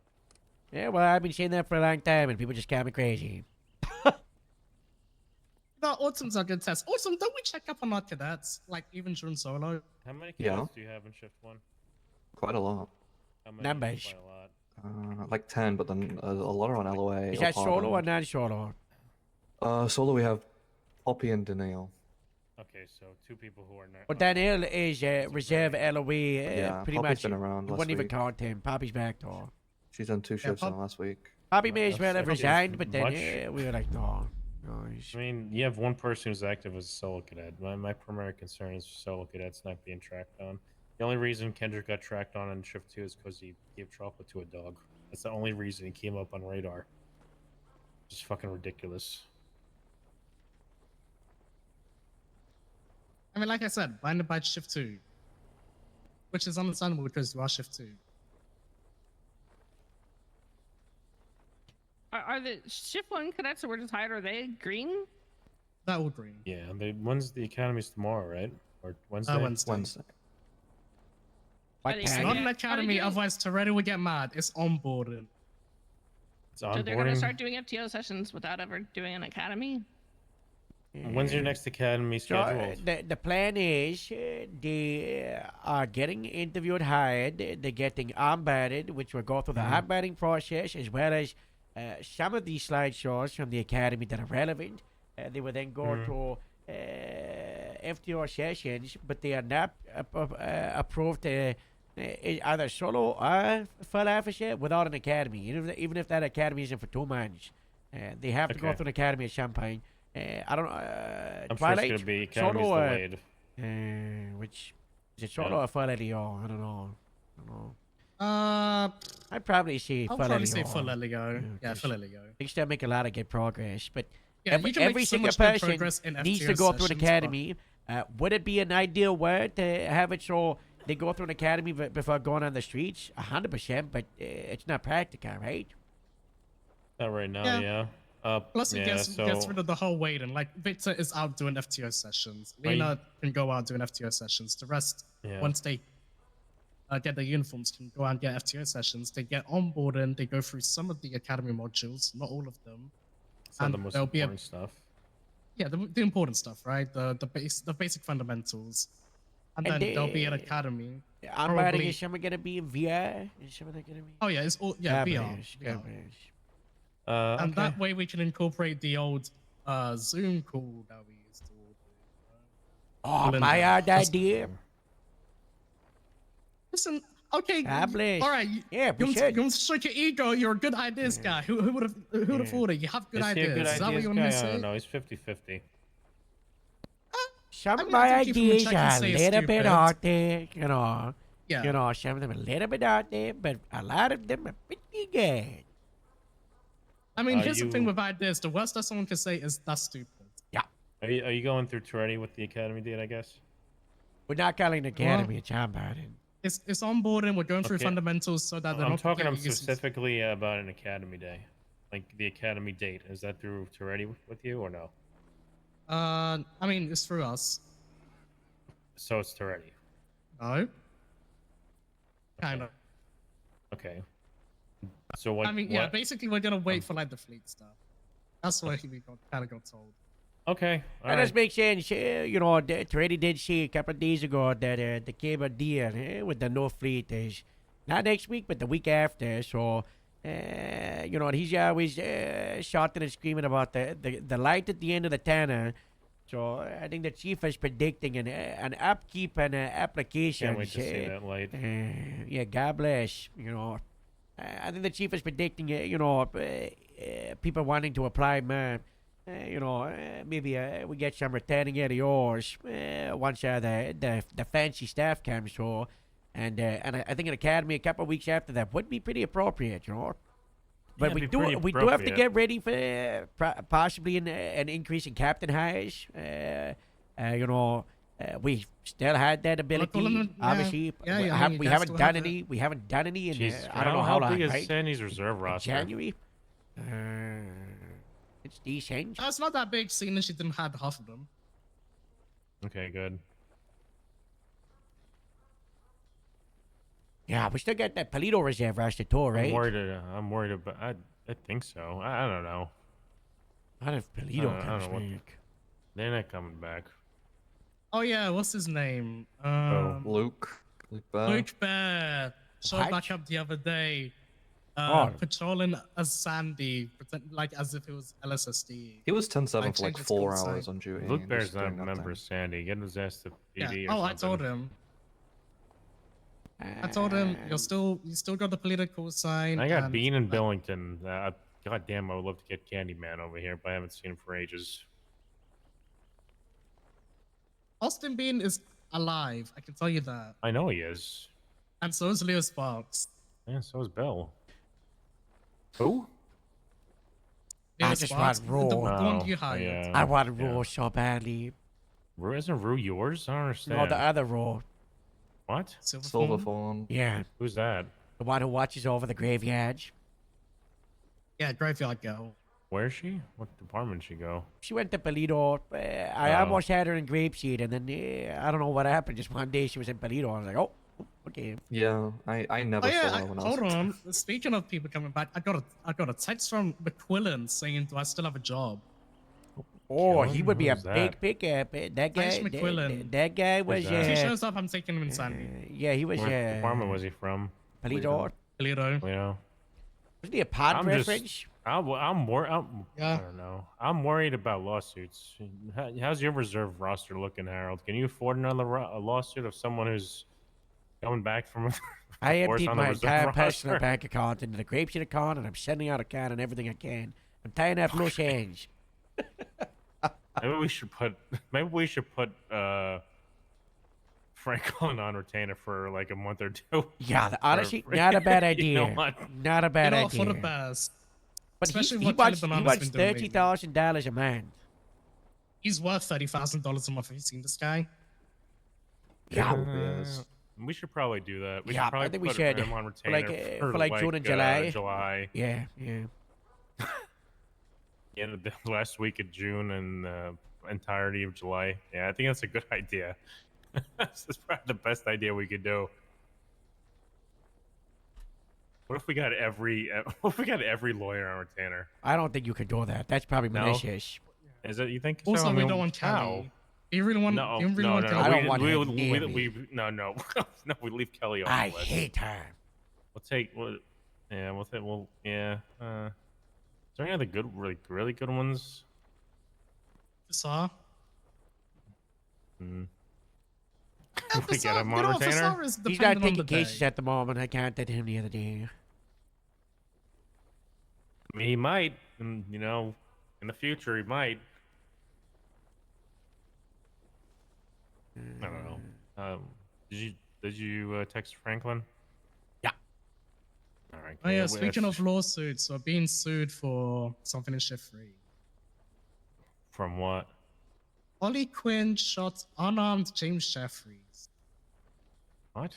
yeah. Well, I've been saying that for a long time, and people just call me crazy. No, Autumn's a good test. Autumn, don't we check up on our cadets, like even during solo? How many Yeah. cadets do you have in Shift 1? Quite a lot. How many? Numbers. Quite a lot. Like 10, but then a lot are on LOA. Is that or solo or Pardon. non-solo? Solo we have Poppy and Danielle. Okay, so 2 people who are not. Well, Danielle is reserve LOE. Yeah, Pretty Poppy's much. been around You last wouldn't even week. count him. Poppy's back though. She's done 2 shifts in the last week. Poppy may as well have That's resigned, but then much. we were like, no. I mean, you have one person who's active as a solo cadet. My primary concern is solo cadets not being tracked on. The only reason Kendrick got tracked on in Shift 2 is because he gave chocolate to a dog. That's the only reason he came up on radar. Just fucking ridiculous. I mean, like I said, blinded by shift 2, which is understandable because you are shift 2. Are the shift 1 cadets that were just hired, are they green? That all green. Yeah, when's the academy's tomorrow, right? Or Wednesday? Wednesday. Are they It's gonna not get- an are they academy, doing- otherwise Toretto would get mad. It's onboarding. It's So they're gonna onboarding. start doing FTO sessions without ever doing an academy? When's your next academy So scheduled? the plan is they are getting interviewed, hired. They're getting onboarded, which will go through the onboarding process, as well as some of these slideshows from the academy that are relevant. They will then go to FTO sessions, but they are not approved either solo or full officer without an academy. Even if that academy isn't for 2 months, they have to go through an academy at some point. I don't know. I'm sure Twilight, it's gonna be academy's solo, delayed. which is it solo or full LEO? I don't know. Uh, I'd probably say I'll full probably LEO. say full LEO. Yeah, 'cause full LEO. They still make a lot of good progress, but Yeah, every, you can make every so single much good person progress in needs to FTO go through an sessions, but- academy. Would it be an ideal word to have it so they go through an academy before going on the streets? 100%, but it's not practical, right? Not right now, Yeah. yeah. Plus, it yeah, gets so rid of the whole waiting. Like, Victor is out doing FTO sessions. Are you- Lena can go out doing FTO sessions. The rest, Yeah. once they get their uniforms, can go out and get FTO sessions. They get on board and they go through some of the academy modules, not all of them. it's not and the most there'll be important stuff. Yeah, the important stuff, right? The basic fundamentals, and then there'll be an academy. I'm writing, probably- is someone gonna be in VR? Is someone gonna be? Oh yeah, it's all VR. And okay. that way we can incorporate the old Zoom call that we used to all do. Oh, Belinda. my odd Just- idea. Listen, okay, Establish. all right. Yeah, we you should. want to stroke your ego. You're a good ideas guy. Who would have thought it? You have good Is he a ideas. good Is that what ideas you want me guy? to I say? don't know. He's 50-50. Some I of mean, I my think you can ideas check and are a say it's little bit stupid. out there, you know. Yeah. You know, some of them are a little bit out there, but a lot of them are pretty good. I mean, Are here's the thing you- with ideas. The worst that someone can say is that's stupid. Are you going through Toretti with the academy date, I guess? We're not calling the academy, it's onboarding. It's onboarding. We're going through Okay. fundamentals so that they're I'm not talking getting useless. specifically about an academy day. Like the academy date. Is that through Toretti with you or no? I mean, it's through us. So it's Toretti. No. Kind of. Okay. So what? I mean, yeah. what- Basically, we're gonna wait for like the fleet stuff. That's what we kind of got told. Okay. all That does right. make sense. You know, Toretti did say a couple of days ago that the cable deal with the no fleet is not next week, but the week after. So, you know, he's always shouting and screaming about the light at the end of the tunnel. So I think the chief is predicting an upkeep and application. Can't wait to see that light. Yeah, God bless. You know, I think the chief is predicting, you know, people wanting to apply more. You know, maybe we get some returning out of yours once the fancy staff comes. So, and I think an academy a couple of weeks after that would be pretty appropriate. You know. But Yeah, we it'd be pretty do have to appropriate. get ready for possibly an increase in captain hires. You know, we still had that ability. yeah, Obviously, yeah, we, yeah, I have, mean, we you guys haven't still done have any. We haven't done any in Jesus, I don't know how long. big is Right? Sandy's reserve roster? January. It's decent. It's not that big, seeing as she didn't have half of them. Okay, good. Yeah, we still got that Palito reserve roster too, right? I'm worried about. I think so. I don't know. Not if I Palito don't comes know what- back. They're not coming back. Oh yeah, what's his name? Luke. Luke Bear. Luke Bear showed What? back up the other day, Oh. patrolling as Sandy, pretend, like as if it was LSSD. He was 10-7 Like, for like changed his 4 call hours sign. on duty. Luke and Bear's just not a doing member nothing. of Sandy. Get his ass to Yeah. PD or Oh, something. I told him. I told him you still got the political sign. I got and, Bean and like, Billington. God damn, I would love to get Candyman over here, but I haven't seen him for ages. Austin Bean is alive. I can tell you that. I know he is. And so is Leo Sparks. Yeah, so is Bill. Who? Leo I just Sparks, want the Raw. one you Oh, hired. yeah. I want Raw so badly. Rue, isn't Rue yours? I don't understand. No, the other Raw. What? Silverfawn. Yeah, Who's that? the one who watches over the graveyards. Yeah, Graveyard Girl. Where is she? What department she go? She went to Palito. I Oh. almost had her in Grapeseed, and then I don't know what happened. Just one day she was in Palito. I was like, oh, okay. Yeah, I never Oh yeah, saw her when I hold was. on. Speaking of people coming back, I got a text from McQuillan saying, "Do I still have a job?" Oh, Kill he him? would be a Who's that? big pickup. That guy, Ash McQuillan. that guy was. that? If he shows up, I'm taking him inside. Yeah, he was. What department was he from? Polydor. Toledo. Toledo. Wasn't he a pod I'm reference? I don't know. I'm worried about lawsuits. How's your reserve roster looking, Harold? Can you afford another lawsuit of someone who's coming back from? I force emptied on the my reserve entire personal roster? bank account into the grapeshot account, and I'm sending out a can and everything I can. I'm tying up loose ends. Maybe we should put Franklin on retainer for like a month or two. Yeah, For honestly, free. not a bad idea. You know what? Not a bad You know, idea. for the best. But Especially he what wants, Caleb he Banana's wants been doing lately. $30,000 a month. He's worth $30,000 a month. Have you seen this guy? Yeah. We should probably do that. We Yeah, should probably I think we put should. him on For retainer like, for, for like June and July. July. Yeah, yeah. Yeah, the last week of June and entirety of July. Yeah, I think that's a good idea. That's probably the best idea we could do. What if we got every lawyer on retainer? I don't think you could do that. That's probably No? malicious. Is it? You think so? Also, I we mean, don't want how? Kelly. You really want? No, you really no, want no, Kelly? I don't want her we, near me. no, no, we leave Kelly on I the list. hate her. We'll take. Yeah, we'll take. Well, yeah. Is there any other good, really good ones? Saw. Hmm. Fasar, Get him you on know, retainer? Fasar is He's dependent not on taking the cases day. at the moment. I contacted him the other day. I mean, he might. You know, in the future, he might. I don't know. Did you text Franklin? Yeah. All right. Oh yeah, cool. speaking of lawsuits, we're being sued for something in Shift 3. From what? Ollie Quinn shot unarmed James Jeffries. What?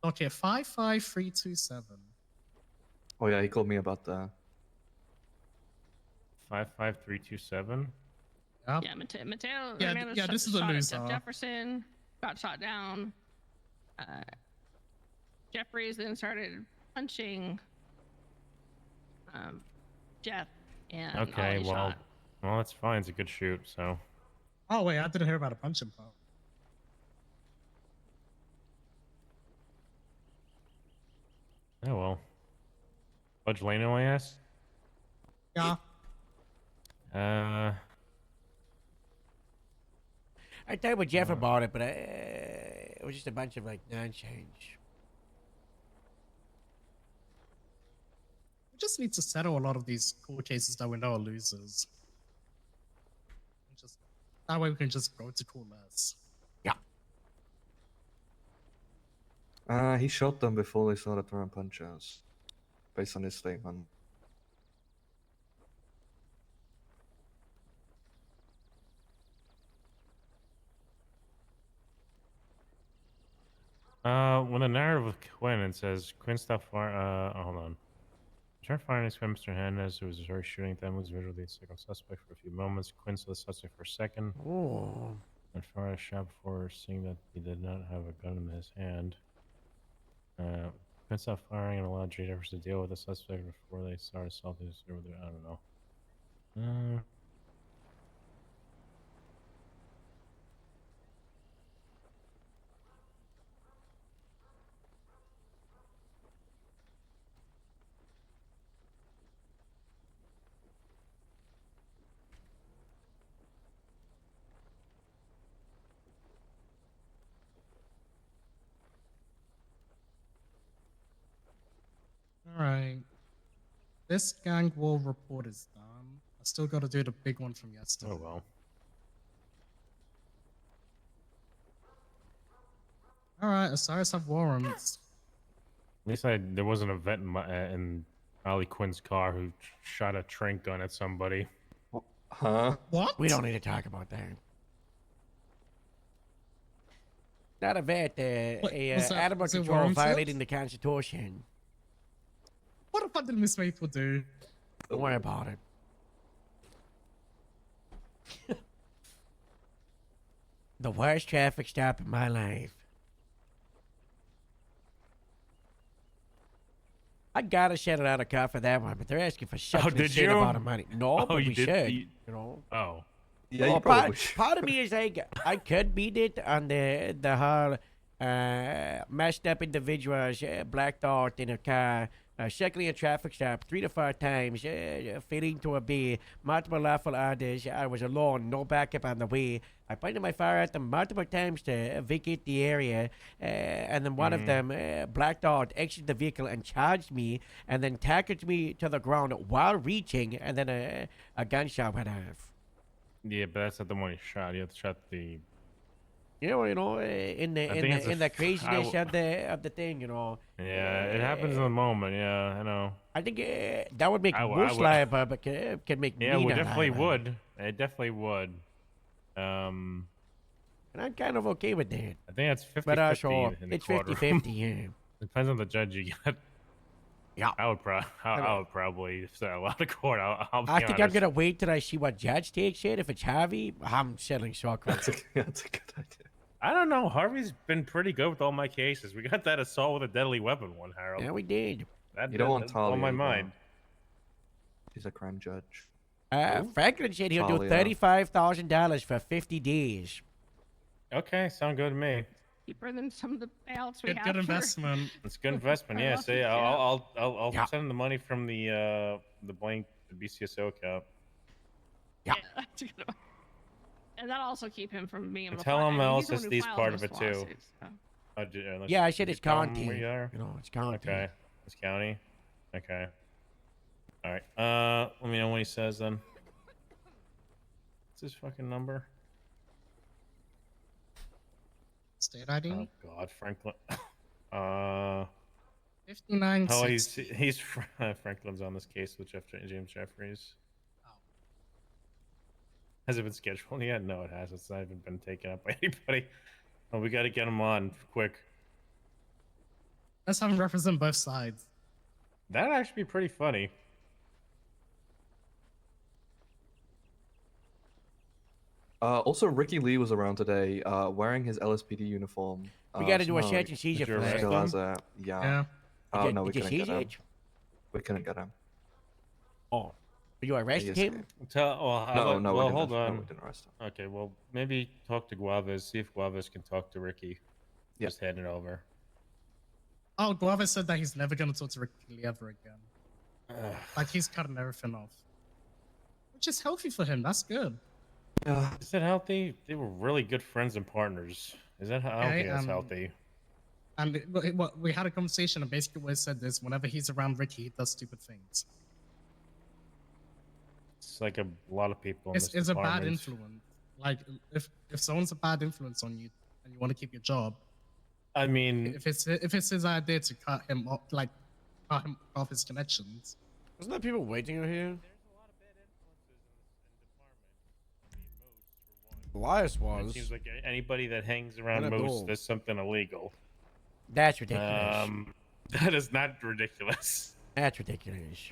Okay, 55327. Oh yeah, he called me about that. 55327. Yeah. Yeah, Mateo. Yeah, Hernandez yeah, this is a shot at loser. Jeff Jefferson got shot down. Jeffries then started punching Jeff, and Okay, Ollie well, shot. that's fine. It's a good shoot. So. Oh wait, I didn't hear about a punching part. Oh well. Fudge Lano, I asked. Yeah. I talked with Jeff about it, but it was just a bunch of like non-change. We just need to settle a lot of these court cases that we know are losers. Just that way we can just go to court less. He shot them before they started throwing punches, based on his statement. When the narrative of Quinn, it says Quinn stopped fire. Hold on. Trying firing his friend Mr. Hernandez, who was already shooting at them, was visually a second suspect for a few moments. Quinn saw the suspect for a second. Oh. And fired a shot before seeing that he did not have a gun in his hand. Quinn stopped firing and allowed J. Jefferson to deal with the suspect before they started assaulting his. I don't know. Alright. This gang war report is done. I still gotta do the big one from yesterday. Oh well. Alright, Osiris have warrants. At least there wasn't a vet in Ollie Quinn's car who shot a trank gun at somebody. Huh? What? We don't need to talk about that. Not a vet, animal was it control warranted? violating the Constitution. What the fuck did Miss Maple do? Don't worry about it. The worst traffic stop in my life. I gotta settle out a car for that one, but they're asking for such an did insane you? amount of money. No, Oh, but you we did? should. You- You know. Oh. Yeah, Well, you probably part of me is like I could beat it on the whole messed up individuals, blacked out in a car, circling a traffic stop 3 to 4 times, failing to obey multiple lawful orders. I was alone, no backup on the way. I pointed my fire at them multiple times to vacate the area, and then one of them blacked out, exited the vehicle, and charged me, and then tackled me to the ground while reaching, and then a gunshot went off. Yeah, but that's not the one you shot. You have to shot the. Yeah, well, you know, in the craziness of the thing, you know. Yeah, it happens in the moment. Yeah, I know. I think that would make worse liable, but can make Yeah, me we not definitely liable. would. It definitely would. And I'm kind of okay with that. I think that's 50-50 But sure, in the it's courtroom. 50-50, yeah. Depends on the judge you get. Yeah. I would probably settle out of court. I'll be I think I'm honest. gonna wait till I see what judge takes it. If it's Harvey, I'm settling shortcut. That's a good idea. I don't know. Harvey's been pretty good with all my cases. We got that assault with a deadly weapon one, Harold. Yeah, we did. That, You don't want that's Talia. on my bro. mind. He's a crime judge. Franklin said he'll do Talia. $35,000 for 50 days. Okay, sound good to me. Cheaper than some of the payouts we Good, have. good for- investment. It's good investment. Yeah. See, Yeah. I'll send the money from the blank the BCSO account. Yeah. And that'll also keep him from being able to Tell file- him I mean, he's the one who LSSD's filed part of most it too. lawsuits, so. Yeah, I said did it's you tell him county. where you are? You know, it's county. Okay, it's county. Okay. All right. Let me know when he says then. What's his fucking number? State ID? Oh God, Franklin. 59. Oh, he's Franklin's on this case with James Jeffries. Has it been scheduled yet? No, it hasn't. It's not even been taken up by anybody. Oh, we got to get him on quick. Let's have him represent both sides. That'd actually be pretty funny. Also, Ricky Lee was around today, wearing his LSPD uniform. We gotta do a somehow search and seizure he for that. still has that. Yeah. Yeah. Oh, Did no, you- we did you couldn't get seize him. it? We couldn't get him. Oh, you arrested him? Well, No, we well, didn't. hold No, on. we didn't arrest him. Okay, well, maybe talk to Guavez. See if Guavez can talk to Ricky. Yeah. Just hand it over. Oh, Guava said that he's never gonna talk to Ricky Lee ever again. Like he's cutting everything off. Which is healthy for him. That's good. Yeah. Is that healthy? They were really good friends and partners. Is that I don't think that's healthy. And we had a conversation, and basically what it said is whenever he's around Ricky, he does stupid things. It's like a lot of people. In It's this a bad department. influence. Like if someone's a bad influence on you and you want to keep your job, I mean, if it's his idea to cut him off, like cut him off his connections. Isn't there people waiting over here? Elias It was. seems like anybody that hangs around And a Moose, bull. there's something illegal. That's ridiculous. That is not ridiculous. That's ridiculous.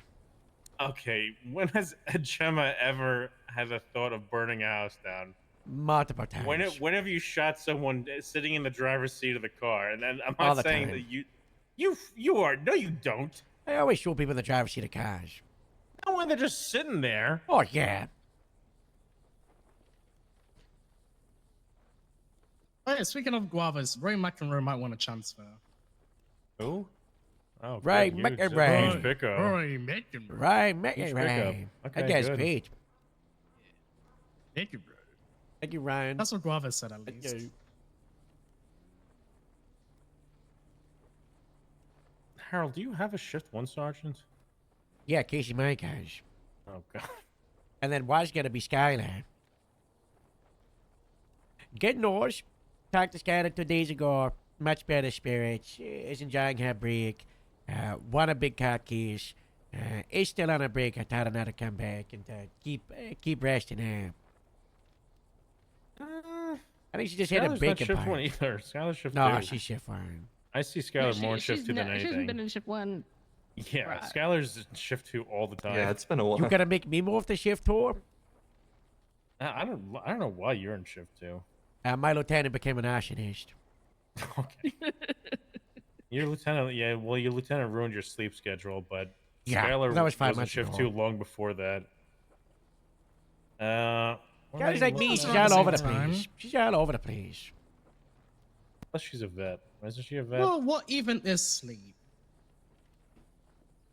Okay, when has Gemma ever had a thought of burning a house down? Multiple times. When have you shot someone sitting in the driver's seat of the car? And then I'm All not the saying time. that you are. No, you don't. I always show people in the driver's seat of cars. No, when they're just sitting there. Oh, yeah. Oh, yeah, speaking of guavas, Roy McEnroe might want to transfer. Who? Oh, Right, good. McEnroe. Huge pickup. Roy McEnroe. Right, Huge right. pickup. That Okay, guy's good. great. Thank you, bro. Thank you, Ryan. That's what Guava said at least. Harold, do you have a shift one sergeant? Yeah, Casey Mike-Eyes. Oh God. And then was gonna be Skylar. Good news. Talked to Skylar 2 days ago. Much better spirits. Is enjoying her break. Won a big car case. Is still on a break. I thought another come back and keep resting her. I think she just had a Skylar's not bacon shift pie. one either. Skylar's shift No, two. she's shift one. I see Skylar more in shift two than She anything. hasn't been in shift one. Yeah, Right. Skylar's in shift two all the time. Yeah, it's been a while. You gonna make me move to shift 2? I don't know why you're in shift two. My lieutenant became an arsonist. Okay. Your lieutenant, yeah. Well, your lieutenant ruined your sleep schedule, but Yeah, Skylar that was 5 on months shift ago. too long before that. What am Guys I like me, looking she's at? all over the place. She's all over the place. Plus, she's a vet. Isn't she a vet? Well, what even is sleep?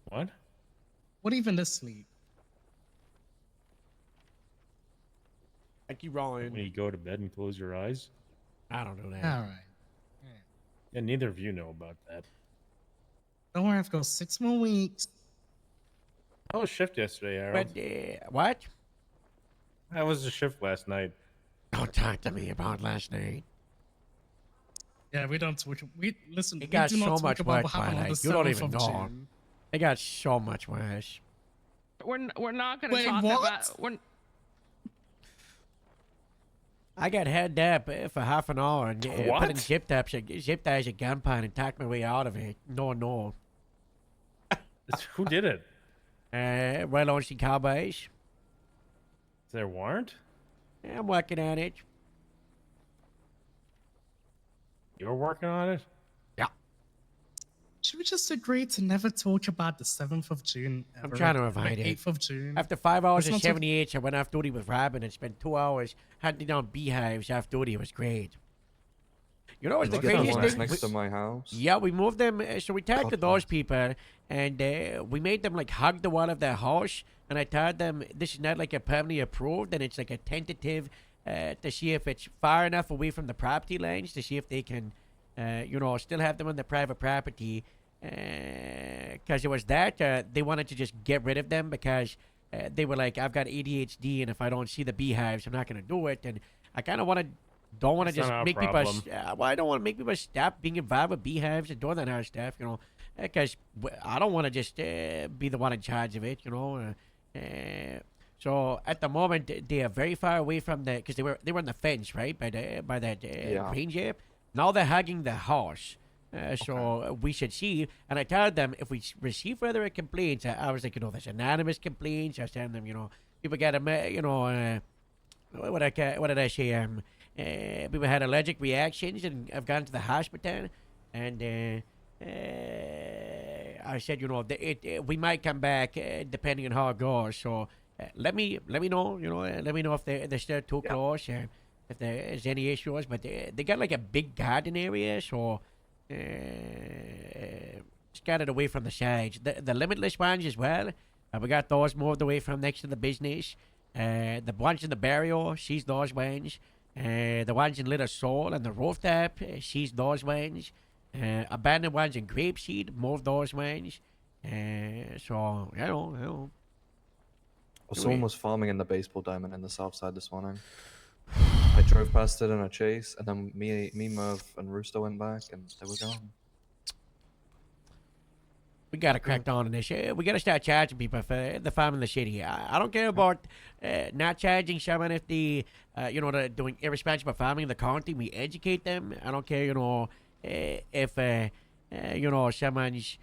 What? What even is sleep? Thank you, Ryan. When you go to bed and close your eyes? I don't know that. All right. Yeah, neither of you know about that. Don't worry, I've got 6 more weeks. How was shift yesterday, Harold? But, what? How was the shift last night? Don't talk to me about last night. Yeah, we don't talk. We listen. It we got do not so talk much about worse, what happened on Twilight. the You don't 7th even of know. June. It got so much worse. We're not gonna Wait, talk what? about. We're I got head up for half an hour and What? put in zip ties at gunpoint and talked my way out of it. No. Who did it? Red Ocean Cowboys. Is there a warrant? Yeah, I'm working on it. You're working on it? Yeah. Should we just agree to never talk about the 7th of June? I'm ever trying to again? avoid Like it. 8th of June. After 5 hours Let's and not talk- 78, I went off duty with Robin and spent 2 hours hunting down beehives off duty. It was great. You know what's Did the you get the craziest ones thing? next to my house? Yeah, we moved them. So we talked to those people, and we made them like hug the wall of their house. And I told them this is not like a permanently approved, and it's like a tentative to see if it's far enough away from the property lines to see if they can, still have them on the private property. Because it was that they wanted to just get rid of them because they were like, I've got ADHD, and if I don't see the beehives, I'm not gonna do it. And I kind of don't want to That's just not our make people. problem. I don't want to make people stop being involved with beehives and doing that kind of stuff, because I don't want to just be the one in charge of it, So at the moment they are very far away from because they were on the fence, right, by that ranger. Now they're hugging the house. So we should see, and I told them if we receive further complaints, I was like, there's anonymous complaints. I was telling them, people get what did I say? People had allergic reactions and have gone to the hospital, and I said, we might come back depending on how it goes. So let me know, let me know if they're still too close, if there's any issues. But they got like a big garden area, so. Scattered away from the sides. The limitless ones as well. We got those moved away from next to the business. The ones in the barrio, she's those ones. The ones in Little Soul and the rooftop, she's those ones. Abandoned ones in Grapeseed, moved those ones. So, I know. Well, someone was farming in the baseball diamond in the south side this morning. I drove past it in a chase, and then me, Merv, and Rooster went back, and they were gone. We gotta crack down on this. We gotta start charging people for the farm in the city. I don't care about not charging someone if they're doing irresponsible farming in the county. We educate them. I don't care, if someone's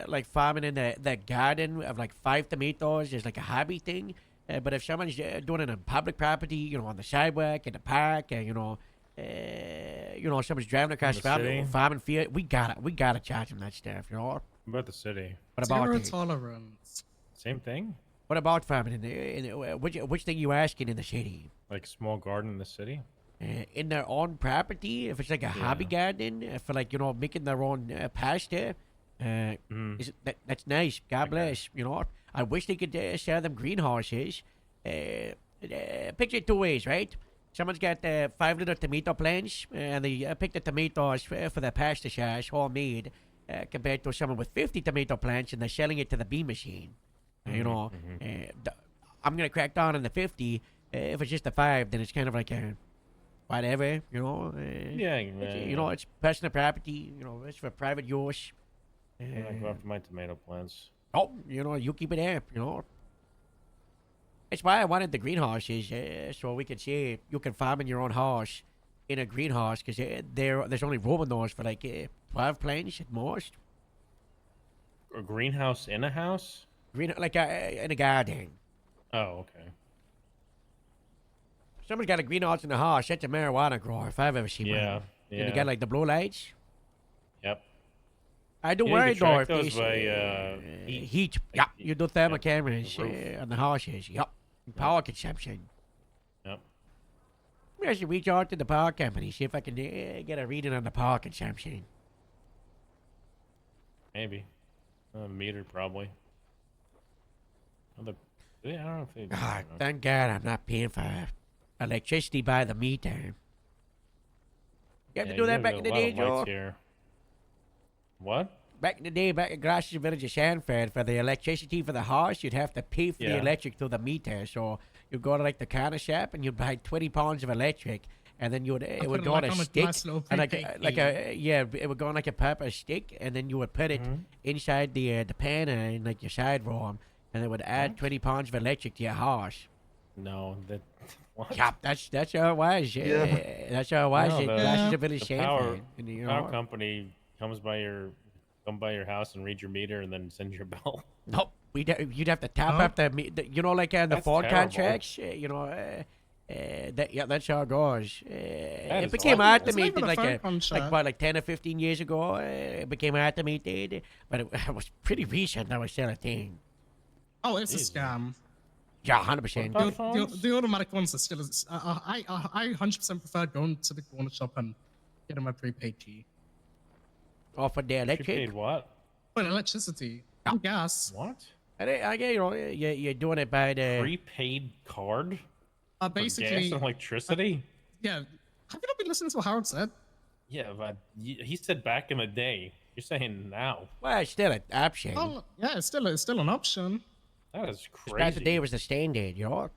like farming in the garden of like 5 tomatoes is like a hobby thing. But if someone's doing it on public property, on the sidewalk, in the park, someone's driving across the farming field, we gotta charge them that stuff, What about the city? What about Zero it? tolerance. Same thing? What about farming? Which thing you asking in the city? Like small garden in the city? In their own property? If it's like a hobby garden, for like, making their own pasta, that's nice. God bless, I wish they could sell them greenhouses. Picture it 2 ways, right? Someone's got 5 little tomato plants, and they pick the tomatoes for their pasta sauce, homemade, compared to someone with 50 tomato plants, and they're selling it to the bee machine. I'm gonna crack down on the 50. If it's just the 5, then it's kind of like whatever, it's personal property. It's for private use. I go after my tomato plants. Oh, you keep it up, That's why I wanted the greenhouses, so we could say you can farm in your own house in a greenhouse, because there's only room in those for like 12 plants at most. A greenhouse in a house? In a garden. Oh, okay. Someone's got a greenhouse in the house. That's a marijuana grower if I've ever seen one. Yeah. And they got like the blue lights. Yep. I don't Yeah, you worry, can track Dorothy. those by, Heat. Yep. You do thermal cameras on the horses. Yep. Power consumption. Yep. Maybe I should reach out to the power company, see if I can get a reading on the power consumption. Maybe. A meter, probably. Yeah, I don't know if they. Ah, thank God I'm not paying for electricity by the meter. You have to do that back in the day, Joe. Here. What? Back in the day, back in Gratiot Village of Sanford, for the electricity for the horse, you'd have to pay for the Yeah. electric through the meter. So you'd go to like the corner shop and you'd buy 20 pounds of electric, and then it would go on a stick, and it would go on like a paper stick, and then you would put it inside the pan in like your side room, and it would add 20 pounds of electric to your horse. No, that. What? Yep, that's how it was. Yeah, that's how it was. No, in Gratiot Village of the power, Sanford. And, you power know, company come by your house and read your meter and then send your bill. Nope. You'd have to tap up the you know, like the That's phone terrible. contracts, that's how it goes. It is became awful. automated It's not even a like phone contract. about like 10 or 15 years ago. It became automated, but it was pretty recent. That was still a thing. Oh, it's a scam. Yeah, 100%. The automatic ones are still. I 100% prefer going to the corner shop and getting my prepaid key. Oh, for the electric? Prepaid what? But electricity, and gas. What? I get, you know, you're doing it by the Prepaid card? For Basically, gas and electricity? Yeah. Have you not been listening to what Howard said? Yeah, but he said back in the day. You're saying now. Well, it's still an option. Oh, yeah, it's still an option. That is crazy. Back today was the standard, you know.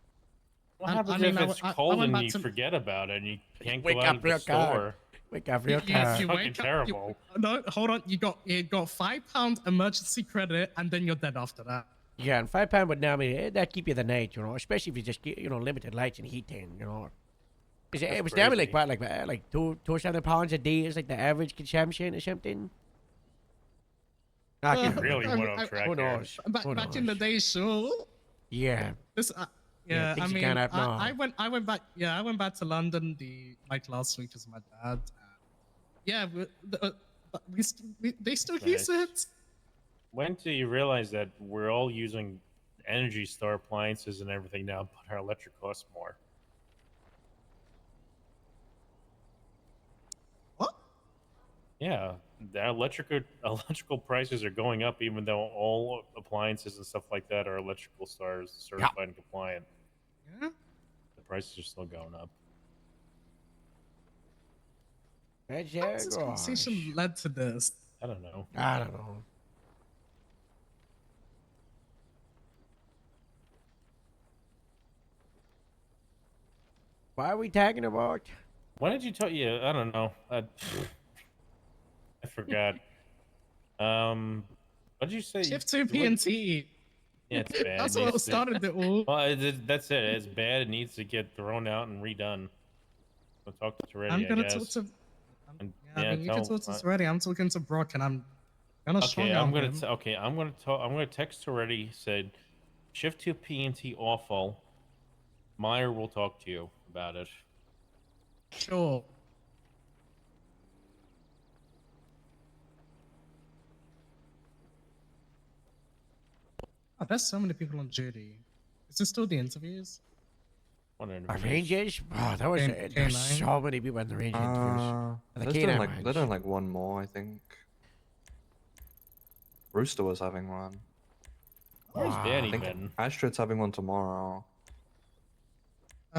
What happens if it's cold and you forget about it and you can't Wake go out up to the real car. store? Wake up real You car. It's fucking wake up, terrible. No, hold on. You got £5 emergency credit, and then you're dead after that. Yeah, and £5 would normally that keep you the night, you know, especially if you just get, you know, limited lights and heating, you know. 'Cause it was normally like what, like £200 a day is like the average consumption or something. I can't really I- went off I- track Who here. knows? Back in the day, sure. Yeah. This, Yeah, I things you mean, can't have now. I went back. Yeah, I went back to London last week with my dad. Yeah, they still use it. When do you realize that we're all using Energy Star appliances and everything now, but our electric costs more? What? Yeah, the electrical prices are going up, even though all appliances and stuff like that are Electrical Stars certified and compliant. Yeah. The prices are still going up. That's How has this conversation led to this? I don't know. I don't know. Why are we talking about? Why did you tell you? I don't know. I forgot. What did you say? Shift to PNT. Yeah, it's bad. That's It what needs to- started it all. Well, that's it. It's bad. It needs to get thrown out and redone. We'll talk to Toretti, I'm gonna I guess. talk to. And- Yeah, I mean, you can talk to Toretti. I'm talking to Brock, and I'm gonna strong Okay, arm I'm gonna him. I'm gonna talk. I'm gonna text Toretti. Said, shift to PNT awful. Meyer will talk to you about it. Sure. Oh, there's so many people on duty. Is this still the interviews? Rangers? Oh, that was K- there's K9? so many people in the Ranger interviews. The They're K9 doing ones. they're doing like one more, I think. Rooster was having one. Where's Danny I think been? Astrid's having one tomorrow.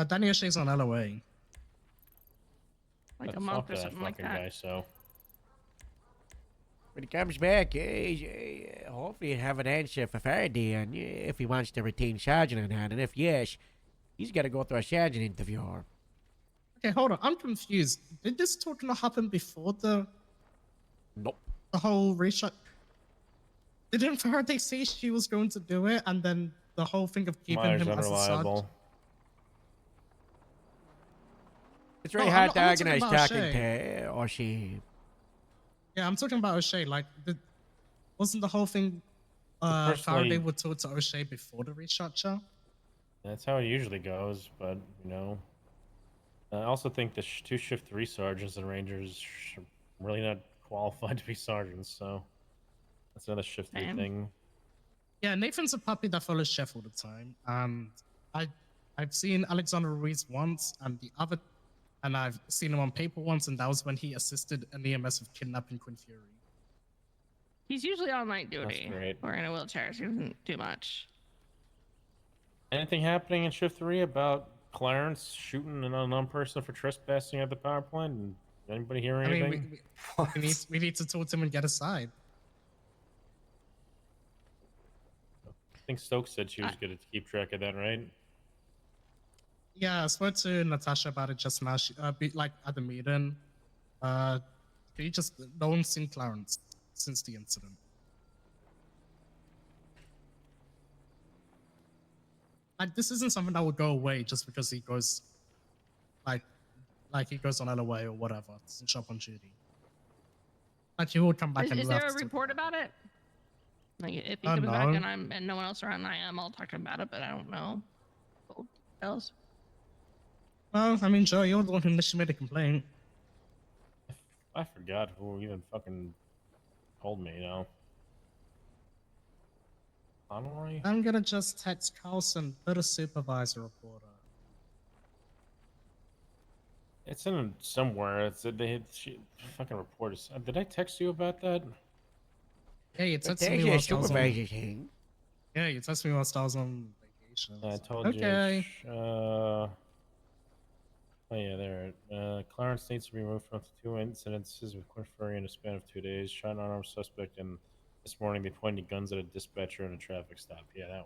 Danny O'Shea's on LOA. Like Let's a month talk or to that something like fucking that. guy, so. When he comes back, hopefully he'll have an answer for Faraday on if he wants to retain Sergeant or not. And if yes, he's got to go through a Sergeant interview. Okay, hold on. I'm confused. Did this talk not happen before the whole reshot? Didn't Faraday say she was going to do it, and then the whole thing of keeping Meyer's him as a sergeant? unreliable. It's really No, hard I'm to not talking organize about talking O'Shea. to O'Shea. Yeah, I'm talking about O'Shea. Like, wasn't the whole thing Personally- Faraday would talk to O'Shea before the restructure? That's how it usually goes, but you know. I also think the 2 shift 3 sergeants and rangers are really not qualified to be sergeants, so that's another shift Same. thing. Yeah, Nathan's a puppy that follows Chef all the time, and I've seen Alexander Ruiz once, and I've seen him on paper once, and that was when he assisted an EMS with kidnapping Quinn Fury. He's usually on night duty great. or in a wheelchair, so he doesn't do much. Anything happening in shift 3 about Clarence shooting an unknown person for trespassing at the power plant? And anybody hear I anything? mean, we need to talk to him and get aside. I think Stokes said she was going to keep track of that, right? Yeah, I spoke to Natasha about it just now. She, like at the meeting, no one's seen Clarence since the incident. Like, this isn't something that will go away just because he goes, like he goes on LOA or whatever, to show up on duty. Like, he will come back and Is left there a to- report about it? Like, if he comes back and no one else around, I'll talk about it, but I don't know full details. Well, I mean, Joe, you're the one who initially made a complaint. I forgot who even fucking told me, you know. Conroy? I'm gonna just text Carlson, put a supervisor reporter. It's in somewhere. It's she fucking reported. Did I text you about that? Yeah, you But texted there's me your whilst I was on. supervisor thing. Yeah, you texted me whilst I was on vacation. I so- told Okay. you. Oh yeah, there. Clarence needs to be removed from up to 2 incidences with Quinn Fury in a span of 2 days. Shot an unarmed suspect, and this morning they pointed guns at a dispatcher in a traffic stop. Yeah, that one.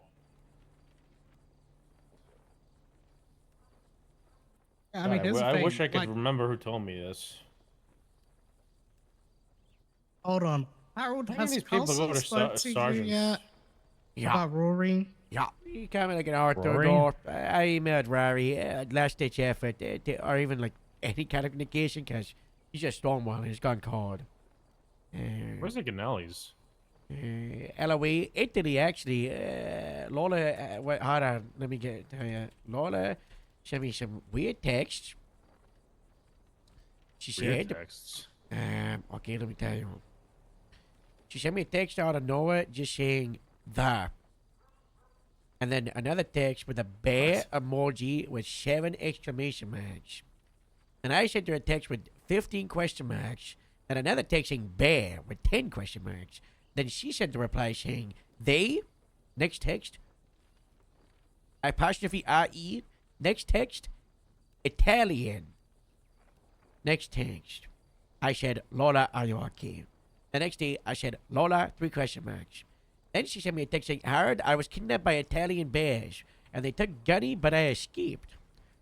Yeah, I mean, God, here's the I thing, wish I could like- remember who told me this. Hold on. Harold, How has many people Carlson go to spoke to you sergeants? yet about Rory? Yeah. He came in like an hour Rory? door. I emailed Rory, last ditch effort, or even like any kind of communication, because he's just stonewalling. He's gone cold. Where's the Ganellis? LOE, Italy actually. Lola, wait, hold on. Let me tell you. Lola sent me some weird text. She Weird said, texts. okay, let me tell you. She sent me a text out of nowhere just saying the. And then another text with a bear emoji with 7 exclamation marks. And I sent her a text with 15 question marks. And another text saying bear with 10 question marks. Then she sent a reply saying they. Next text. Apostrophe RE. Next text. Italian. Next text. I said, Lola, are you okay? The next day, I said, Lola, 3 question marks. Then she sent me a text saying, Howard, I was kidnapped by Italian bears, and they took Gunny, but I escaped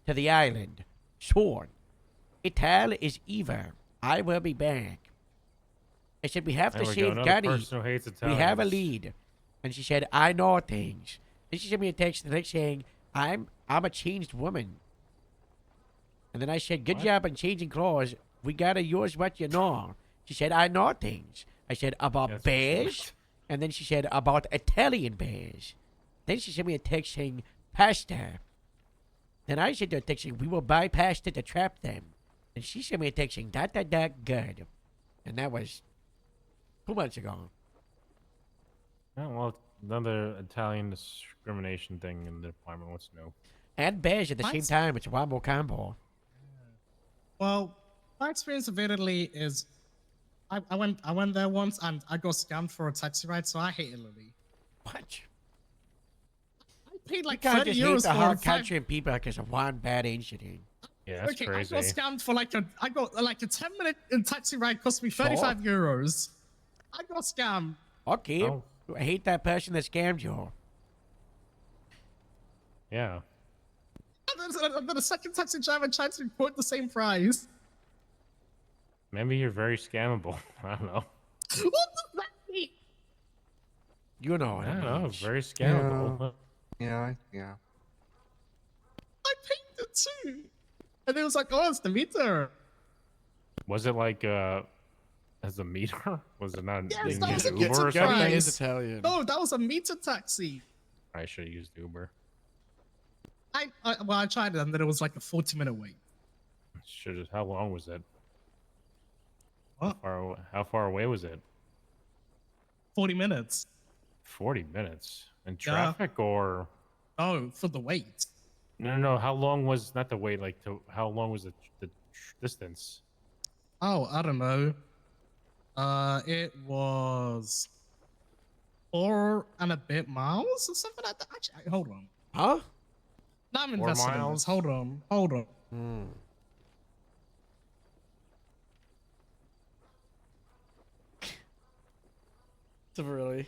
to the island. Sworn. Ital is Eva. I will be back. I said, we have to There we go, save another Gunny. person who hates We have a Italians. lead. And she said, I know things. Then she sent me a text the next saying, I'm a changed woman. And then I said, good job on changing clothes. We gotta use what you know. She said, I know things. I said, about bears. And then she said, about Italian bears. Then she sent me a text saying, pasta. Then I sent her a text saying, we will buy pasta to trap them. And she sent me a text saying, good. And that was 2 months ago. Oh, well, another Italian discrimination thing in the department. What's new? And bears at the same What? time. It's a wombo combo. Well, my experience of Italy is, I went there once and I got scammed for a taxi ride, so I hate Italy. What? I paid like You can't 30 just hate euros the for whole it. country and people because of one bad incident. Yeah, that's Okay, crazy. I got scammed for like a 10-minute taxi ride cost me 35 euros. I got scammed. Okay. Oh. I hate that person that scammed you. Yeah. And then a second taxi driver tried to report the same price. Maybe you're very scammable. I don't know. What does that mean? You know what I it don't know. means. Very scammable. Yeah. I paid it too. And it was like, oh, it's the meter. Was it like as a meter? Was it not Yes, being that was used a Uber or meter something? price. Italian. No, that was a meter taxi. I should have used Uber. I tried it and then it was like a 40-minute wait. Should have. How long was it? How far away was it? 40 minutes. 40 minutes. In Yeah. traffic or? Oh, for the wait. No. How long was not the wait? Like, how long was the distance? Oh, I don't know. It was 4 and a bit miles or something like that. Actually, hold on. Huh? Now I'm 4 invested in miles? this. Hold on. It's really.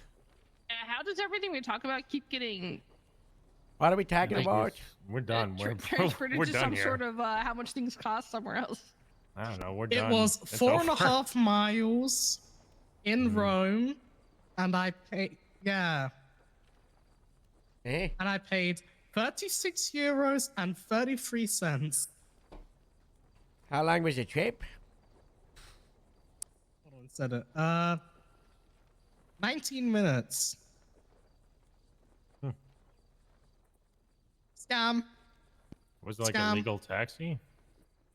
How does everything we talk about keep getting What are we talking about? We're done. transferred We're into done some here. sort of how much things cost somewhere else? I don't know. We're It done. was It's 4.5 over. miles in Rome, and I paid, yeah. Eh? And I paid 36 euros and 33 cents. How long was the trip? Hold on, said it. 19 minutes. Scam. Was it like Scam. a legal taxi?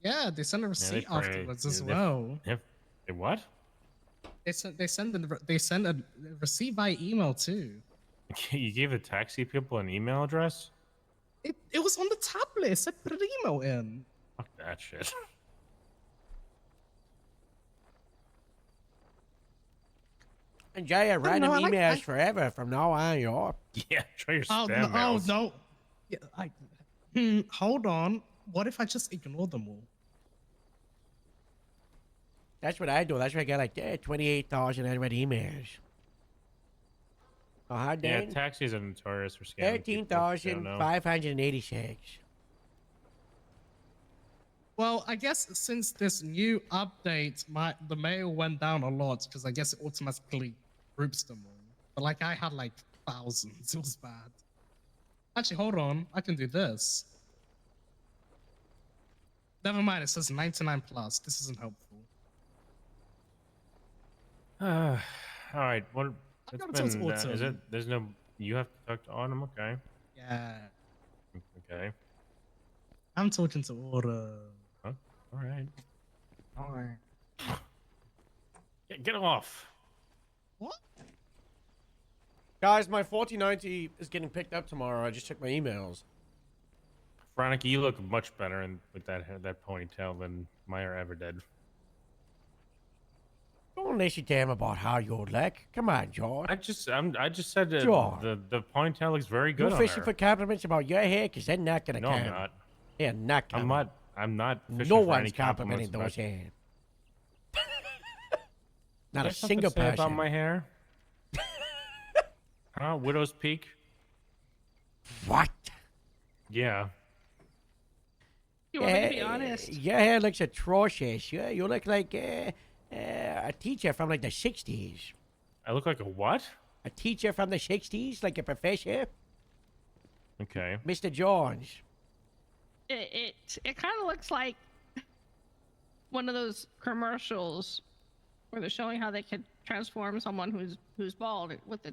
Yeah, they sent a Yeah, receipt they probably- afterwards as yeah, well. They what? They sent a receipt by email too. You gave the taxi people an email address? It was on the tablet. It said put an email in. Fuck that shit. Enjoy your random emails forever from now on, yo. Yeah, try your Oh spam no! mails. Oh no! Yeah, hold on. What if I just ignore them all? That's what I do. That's why I get like 28,000 unread emails. Oh, how Yeah, Dan? taxis are notorious for scamming people. if you don't know. 13,586. Well, I guess since this new update, the mail went down a lot because I guess it automatically groups them all. But like I had like thousands. It was bad. Actually, hold on. I can do this. Never mind. It says 99 plus. This isn't helpful. All right. What? It's gotta talk to been. Is Autumn. it? There's no. You have to talk to Autumn. Okay. Yeah. Okay. I'm talking to Aura. Huh? All right. All right. Get off. What? Guys, my 4090 is getting picked up tomorrow. I just checked my emails. Veronica, you look much better with that hair, that ponytail than Meyer ever did. Don't listen to him about how you look. Come on, George. I just said that Sure. the ponytail looks very good You're on fishing her. for compliments about your hair, because they're not going to No, come. I'm not. They're not coming. I'm not fishing No for one's any compliments complimenting those about- hair. Not You a have something single to say person. about my hair. Huh? Widow's Peak? What? Yeah. You want me to be honest? Your hair looks atrocious. You look like a teacher from like the 60s. I look like a what? A teacher from the 60s, like a professor. Okay. Mr. Jones. It kind of looks like one of those commercials where they're showing how they could transform someone who's bald with the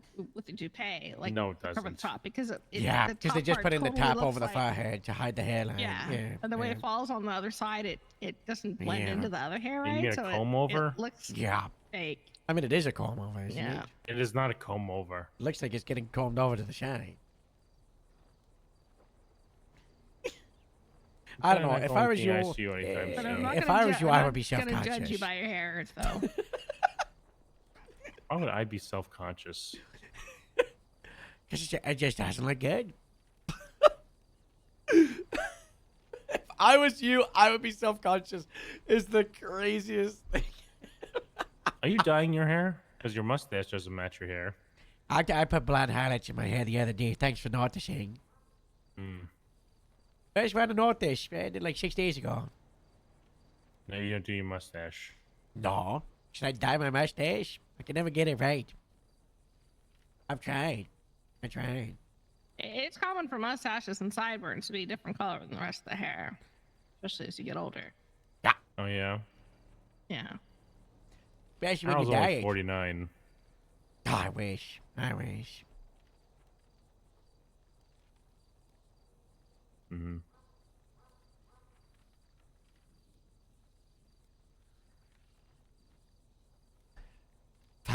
toupee, like No, it to cover the doesn't. top, because Yeah, because they just put in the top over the fire. forehead to hide the hairline. Yeah. Yeah. And the way yeah. it falls on the other side, it doesn't blend Yeah. into the other hair, You right? mean a so comb over? It looks Yeah. fake. I mean, it is a comb over, isn't Yeah. it? It is not a comb over. Looks like it's getting combed over to the side. I don't know. Not If going I was to you, the ICU anytime But I'm soon. not if gonna I was ju- you, I'm I not would be gonna judge you self-conscious. by your hairs, though. Why would I be self-conscious? Because it just doesn't look good. If I was you, I would be self-conscious. Is the craziest thing. Are you dyeing your hair? Because your mustache doesn't match your hair. I put blonde highlights in my hair the other day. Thanks for noticing. Hmm. I just want to notice. I did like 6 days ago. No, you don't do your mustache. No. Should I dye my mustache? I can never get it right. I've tried. I tried. It's common for mustaches and sideburns to be a different color than the rest of the hair, especially as you get older. Oh yeah. Yeah. Especially when Harold's you dye only it. 49. Oh, I wish. I wish. Mm-hmm.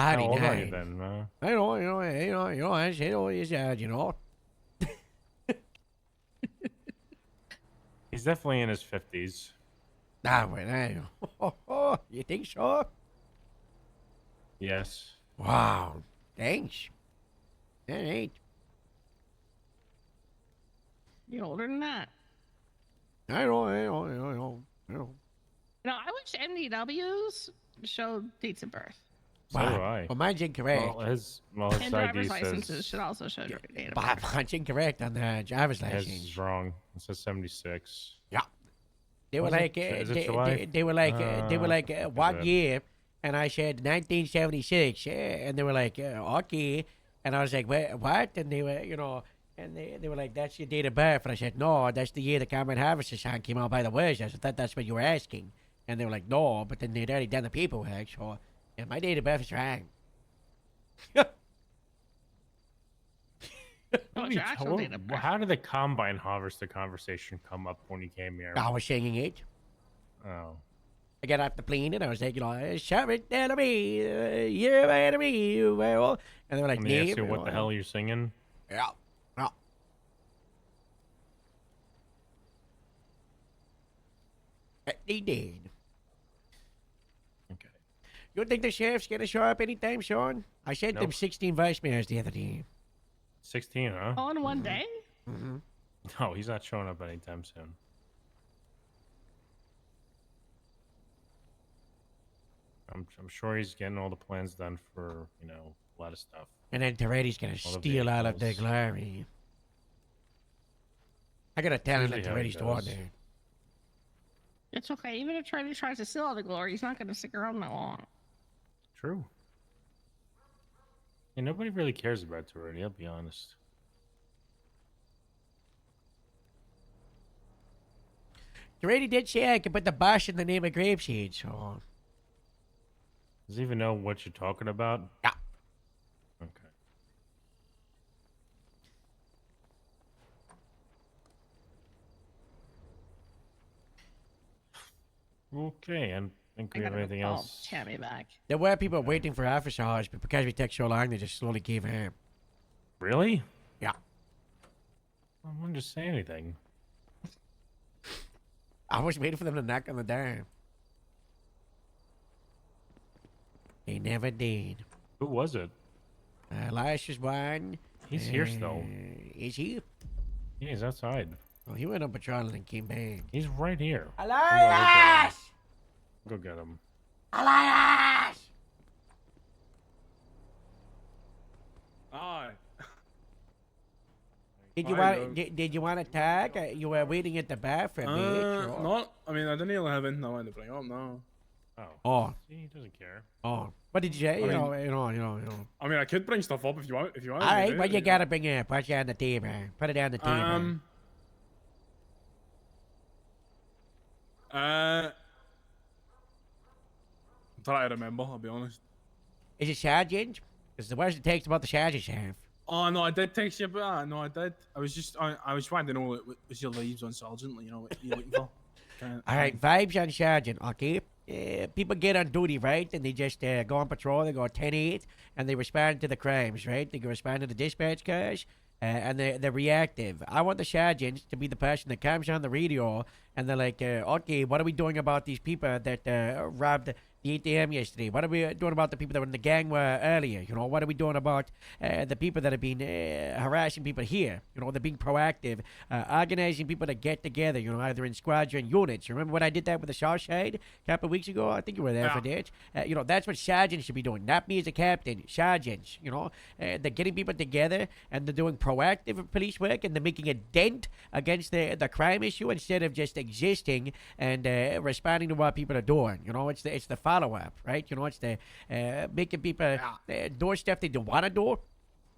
How old are you then, man? I know, he's you know. He's definitely in his 50s. Ah, well, you think so? Yes. Wow, thanks. All right. You're older than that. I know. I wish MDWs showed dates of birth. So do I. Well, mine's incorrect. Well, his And ID driver's licenses says should also show date of But birth. mine's incorrect on the driver's his license. is wrong. It says 76. Yeah. They were Was like, it? Is it July? they were like, what it? year? And I said 1976. And they were like, okay. And I was like, what? And they were, and they were like, that's your date of birth. And I said, no, that's the year the Common Harvester song came out by the Wiz. I said, that's what you were asking. And they were like, no, but then they'd already done the paperwork. So, and my date of birth is wrong. What's your actual date of birth? How did the Combine Harvester conversation come up when you came here? I was singing it. Oh. I got off the plane and I was like, shout it down to me, you're my enemy, well. And they were like, Let me ask "Name," you what the hell you're singing? Yeah. They did. Okay. You think the sheriff's gonna show up anytime soon? I sent them Nope. 16 voicemails the other day. 16, huh? All in one day? Mm-hmm. No, he's not showing up anytime soon. I'm sure he's getting all the plans done for, a lot of stuff. And then Toretti's gonna All the steal out of the vehicles. glory. I gotta tell him that Usually how he Toretti's the one does. there. It's okay. Even if Treddy tries to steal all the glory, he's not going to stick around that long. True. Yeah, nobody really cares about Toretti, I'll be honest. Toretti did say I could put the boss in the name of Grapeseed, so. Does he even know what you're talking about? Yeah. Okay. Okay, and think we have anything else? Tammy back. There were people waiting for officer hours, but because we took so long, they just slowly gave in. Really? Yeah. I wouldn't just say anything. I was waiting for them to knock on the door. They never did. Who was it? Elias was one. He's here still. Is he? Yeah, he's outside. Well, he went on patrol and came back. He's right here. Elias! Go get him. Elias! Aye. Did you Hi, want? Did you want to tag? You were waiting at the bar for a bit. or- No, I mean, I didn't really have anything I wanted to bring up, no. Oh. See, he doesn't care. Oh. What did you say? I You mean- know. I mean, I could bring stuff up if you want. All right, but you gotta bring it. Put it on the table. Put it on the table. I'm trying to remember, I'll be honest. Is it sergeant? Because the worst it takes about the sergeant have. Oh, no, I did text you, but no, I did. I was trying to know what was your leaves on sergeant, what you're looking for. All right, vibes on sergeant, okay? People get on duty, right? And they just go on patrol. They go 10-8, and they respond to the crimes, right? They can respond to the dispatch cars, and they're reactive. I want the sergeant to be the person that comes on the radio, and they're like, okay, what are we doing about these people that robbed the ATM yesterday? What are we doing about the people that were in the gang earlier? What are we doing about the people that have been harassing people here? They're being proactive, organizing people to get together, either in squads or in units. Remember when I did that with the South Side a couple of weeks ago? I think you were there for that. That's what sergeants should be doing, not me as a captain. Sergeants, they're getting people together and they're doing proactive police work and they're making a dent against the crime issue instead of just existing and responding to what people are doing. It's the follow-up, right? It's the making people do stuff they don't want to do.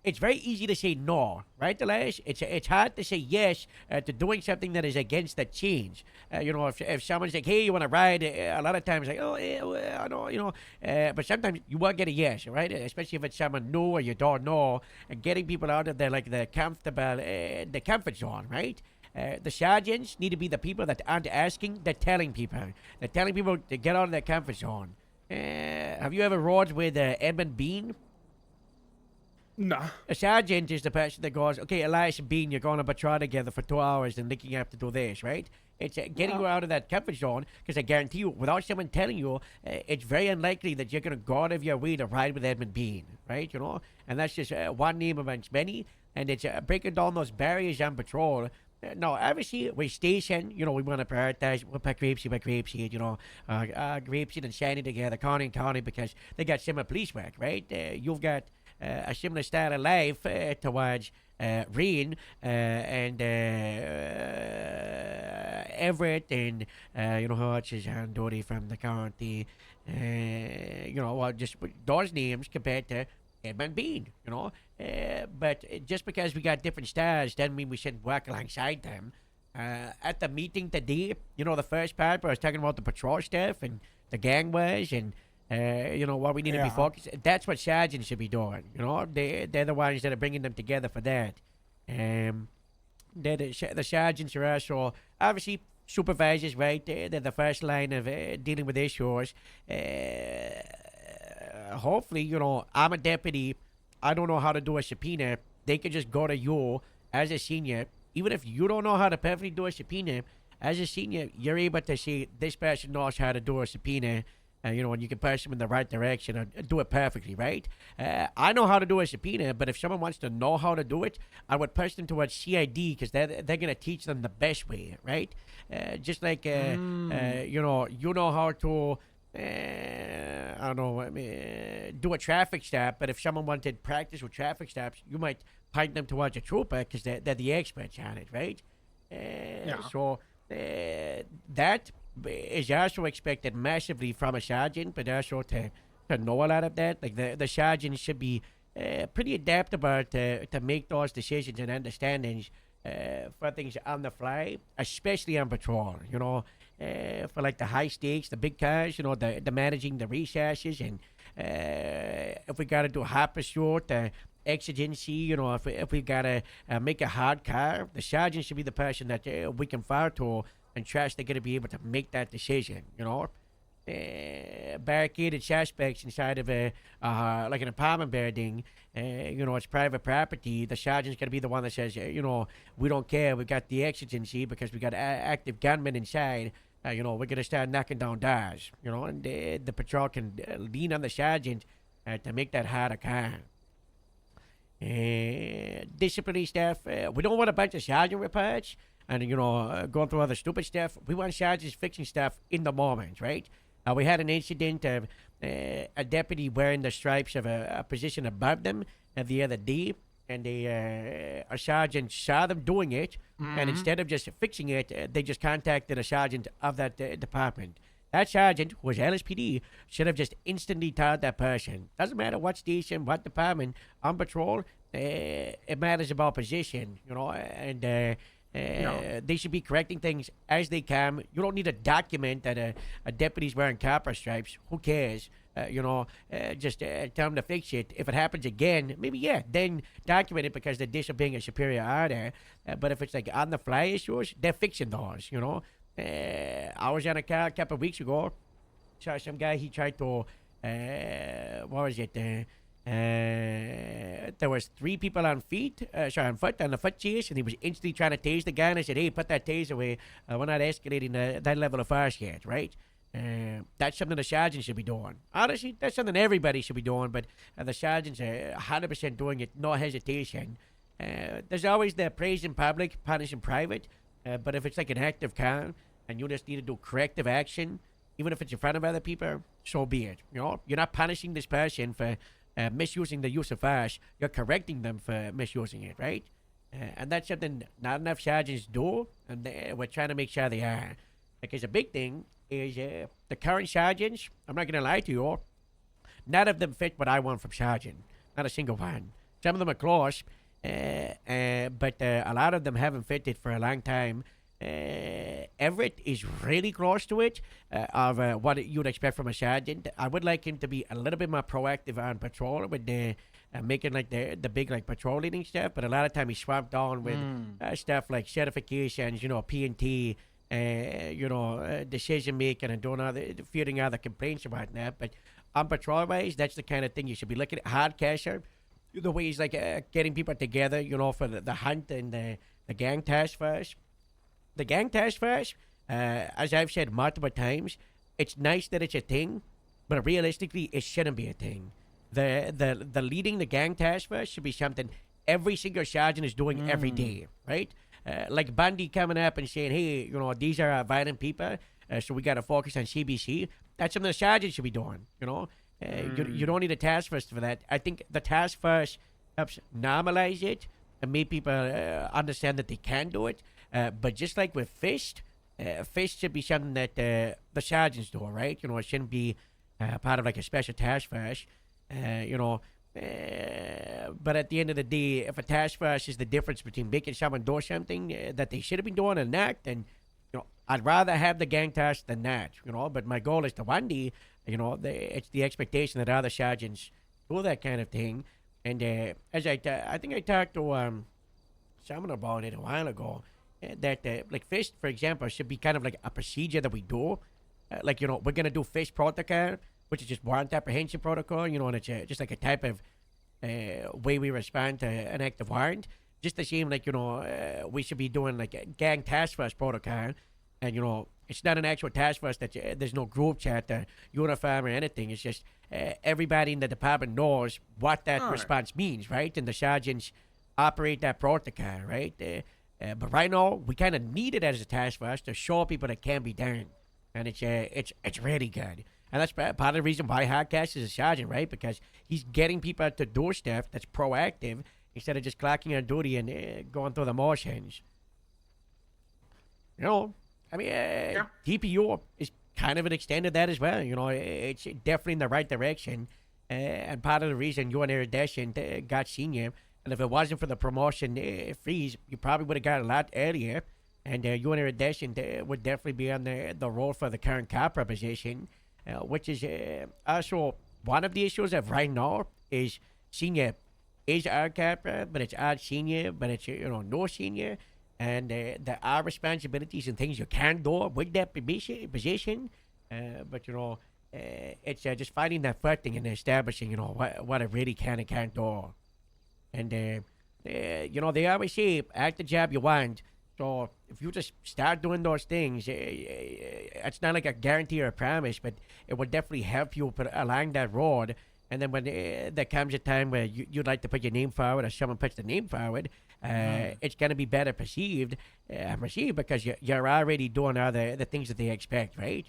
It's very easy to say no, right, Elias? It's hard to say yes to doing something that is against the change. If someone's like, hey, you want to ride? A lot of times like, oh, yeah, well, I know, but sometimes you won't get a yes, right? Especially if it's someone new or you don't know, and getting people out of the comfort zone, right? The sergeants need to be the people that aren't asking, they're telling people. They're telling people to get out of their comfort zone. Have you ever rode with Edmund Bean? Nah. A sergeant is the person that goes, okay, Elias and Bean, you're going on patrol together for 2 hours and linking up to do this, right? It's getting you out of that comfort zone, because I guarantee you, without someone telling you, it's very unlikely that you're going to go out of your way to ride with Edmund Bean, right? You know? And that's just one name amongst many, and it's breaking down those barriers on patrol. No, obviously, we station, you know, we want to prioritize, we'll put Grapeseed by Grapeseed, you know, Grapeseed and Shiny together, County and County, because they got similar police work, right? You've got a similar style of life towards Rain and Everett and, you know, Hutch is on duty from the county, you know, well, just those names compared to Edmund Bean, you know. But just because we got different styles doesn't mean we shouldn't work alongside them. At the meeting today, you know, the first part where I was talking about the patrol stuff and the gang wars and, you know, what we need to be focused. That's what sergeants should be doing, you know. They're the ones that are bringing them together for that. The sergeants are also, obviously, supervisors, right? They're the first line of dealing with issues. Hopefully, you know, I'm a deputy. I don't know how to do a subpoena. They could just go to you as a senior. Even if you don't know how to perfectly do a subpoena, as a senior, you're able to say, this person knows how to do a subpoena. You know, and you can push them in the right direction and do it perfectly, right? I know how to do a subpoena, but if someone wants to know how to do it, I would push them towards CID, because they're going to teach them the best way, right? Just like, you know how to... I don't know, do a traffic stop, but if someone wanted practice with traffic stops, you might point them towards a trooper because they're the experts on it, right? So that is also expected massively from a sergeant, but also to know a lot of that. Like the sergeant should be pretty adaptable to make those decisions and understandings for things on the fly, especially on patrol, you know. For like the high stakes, the big cars, you know, the managing the resources, and if we got to do a hot pursuit, exigency, you know, if we got to make a hard car, the sergeant should be the person that we can fire to and trust they're going to be able to make that decision, you know. Barricaded suspects inside of like an apartment building, you know, it's private property. The sergeant's going to be the one that says, you know, we don't care. We got the exigency because we got active gunmen inside. You know, we're going to start knocking down doors, you know, and the patrol can lean on the sergeant to make that harder car. Disciplinary stuff. We don't want a bunch of sergeant reports and, you know, going through other stupid stuff. We want sergeants fixing stuff in the moment, right? We had an incident of a deputy wearing the stripes of a position above them the other day, and a sergeant saw them doing it, and instead of just fixing it, they just contacted a sergeant of that department. That sergeant, who was LSPD, should have just instantly told that person. Doesn't matter what station, what department, on patrol, it matters about position, you know, and they should be correcting things as they can. You don't need to document that a deputy's wearing copper stripes. Who cares? You know, just tell them to fix it. If it happens again, maybe, then document it because they're disobeying a superior order. But if it's like on the fly issues, they're fixing those, you know. I was on a car a couple of weeks ago. Saw some guy, he tried to, what was it? There was 3 people on foot on the foot chase, and he was instantly trying to tase the guy, and I said, hey, put that tase away. We're not escalating that level of force yet, right? That's something the sergeant should be doing. Honestly, that's something everybody should be doing, but the sergeants are 100% doing it, no hesitation. There's always the praise in public, punish in private, but if it's like an active crime, and you just need to do corrective action, even if it's in front of other people, so be it. You know, you're not punishing this person for misusing the use of force, you're correcting them for misusing it, right? And that's something not enough sergeants do, and we're trying to make sure they are. Because a big thing is the current sergeants, I'm not going to lie to you, none of them fit what I want from sergeant. Not a single one. Some of them are close, but a lot of them haven't fit it for a long time. Everett is really close to it, of what you'd expect from a sergeant. I would like him to be a little bit more proactive on patrol with making like the big like patrol leading stuff, but a lot of time he's swamped down with stuff like certifications, you know, P&T, decision making and fielding other complaints and whatnot. But on patrol wise, that's the kind of thing you should be looking at. Hardcasher, the ways like getting people together, for the hunt and the gang task force. The gang task force, as I've said multiple times, it's nice that it's a thing, but realistically, it shouldn't be a thing. The leading the gang task force should be something every single sergeant is doing every day, right? Like Bundy coming up and saying, hey, these are violent people, so we got to focus on CBC. That's something the sergeant should be doing, You don't need a task force for that. I think the task force helps normalize it and make people understand that they can do it. But just like with Fist, Fist should be something that the sergeants do, right? It shouldn't be part of like a special task force, but at the end of the day, if a task force is the difference between making someone do something that they should have been doing and not, then I'd rather have the gang task than not. But my goal is to one day, it's the expectation that other sergeants do that kind of thing. And as I think I talked to someone about it a while ago, that like Fist, for example, should be kind of like a procedure that we do. We're gonna do Fist protocol, which is just warrant apprehension protocol, and it's just like a type of way we respond to an active warrant. Just the same, we should be doing like a gang task force protocol, and it's not an actual task force that there's no group chat or uniform or anything. It's just everybody in the department knows what that response means, right? And the sergeants operate that protocol, right? But right now, we kind of need it as a task force to show people that can be done, and it's really good. And that's part of the reason why Hardcast is a sergeant, right? Because he's getting people to do stuff that's proactive instead of just clocking on duty and going through the motions. DPO is kind of an extent of that as well. It's definitely in the right direction. And part of the reason you and Iridescent got senior, and if it wasn't for the promotion freeze, you probably would have got a lot earlier. And you and Iridescent would definitely be on the role for the current Capra position. Which is also one of the issues of right now is senior is our capra, but it's our senior, but it's no senior, and there are responsibilities and things you can do with that position, but it's just finding that footing and establishing what it really can and can't do, and they always say act the job you want. So if you just start doing those things, it's not like a guarantee or a promise, but it will definitely help you along that road. And then when there comes a time where you'd like to put your name forward or someone puts the name forward, it's going to be better perceived because you're already doing all the things that they expect, right?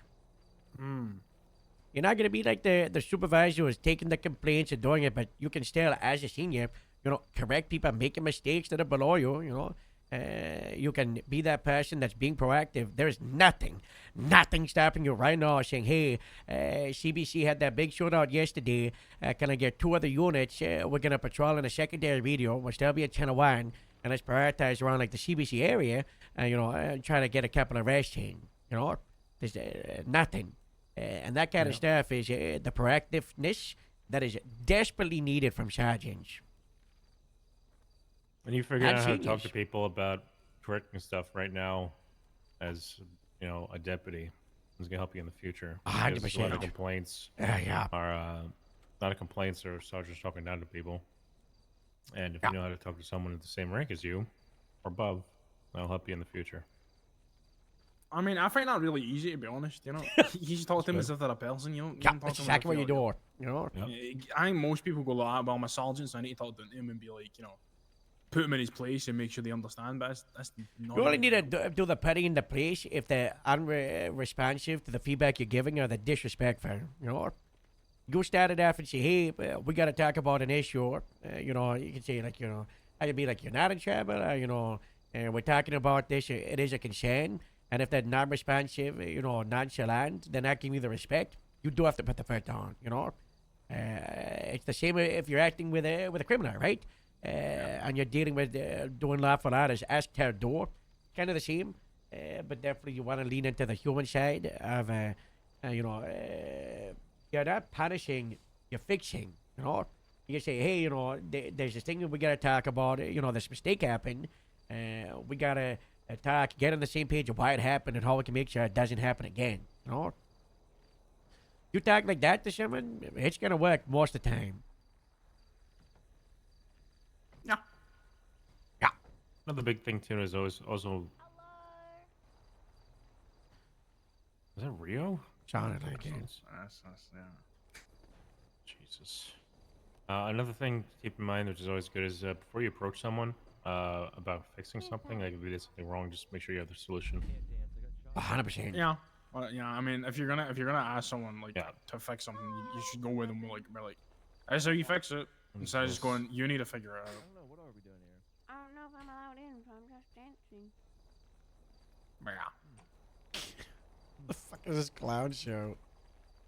You're not going to be like the supervisor who's taking the complaints and doing it, but you can still, as a senior, correct people making mistakes that are below you, you can be that person that's being proactive. There's nothing stopping you right now saying, hey, CBC had that big shootout yesterday. Can I get 2 other units? We're going to patrol in a secondary radio. We'll still be at 10 1, and let's prioritize around like the CBC area, and try to get a couple of arrests in. There's nothing. And that kind of stuff is the proactiveness that is desperately needed from sergeants. When you figure out how to talk to people about correcting stuff right now, as a deputy, is gonna help you in the future. 100%. A lot of complaints are not complaints or sergeants talking down to people. And if you know how to talk to someone at the same rank as you or above, that'll help you in the future. I mean, I find that really easy, to be honest. You just talk to them as if they're a person. You Yeah, that's exactly what you do. I think most people go like, well, my sergeant, so I need to talk to him and be like, put him in his place and make sure they understand. But that's not. You only need to do the putting in the place if they're unresponsive to the feedback you're giving or the disrespectful. You started off and say, hey, we got to talk about an issue. You can say I could be like, you're not in trouble, or, and we're talking about this. It is a concern. And if they're non-responsive, nonchalant, they're not giving you the respect. You do have to put the foot down. It's the same if you're acting with a criminal, right? And you're dealing with doing lawful orders, ask her door, kind of the same, but definitely you want to lean into the human side of, you're not punishing, you're fixing, You say, hey, there's this thing that we got to talk about, this mistake happened, we got to talk, get on the same page of why it happened and how we can make sure it doesn't happen again. You know? You talk like that to someone, it's gonna work most of the time. Another big thing too is always also. Is that Rio? Sounded like it. Jesus. Another thing to keep in mind, which is always good, is before you approach someone about fixing something, like if they did something wrong, just make sure you have the solution. 100%. Yeah. Well, yeah. I mean, if you're gonna ask someone like to fix something, you should go with them like, "That's how you fix it," instead of just going, "You need to figure it out." I don't know if I'm allowed in, so I'm just dancing. Yeah. The fuck is this clown show?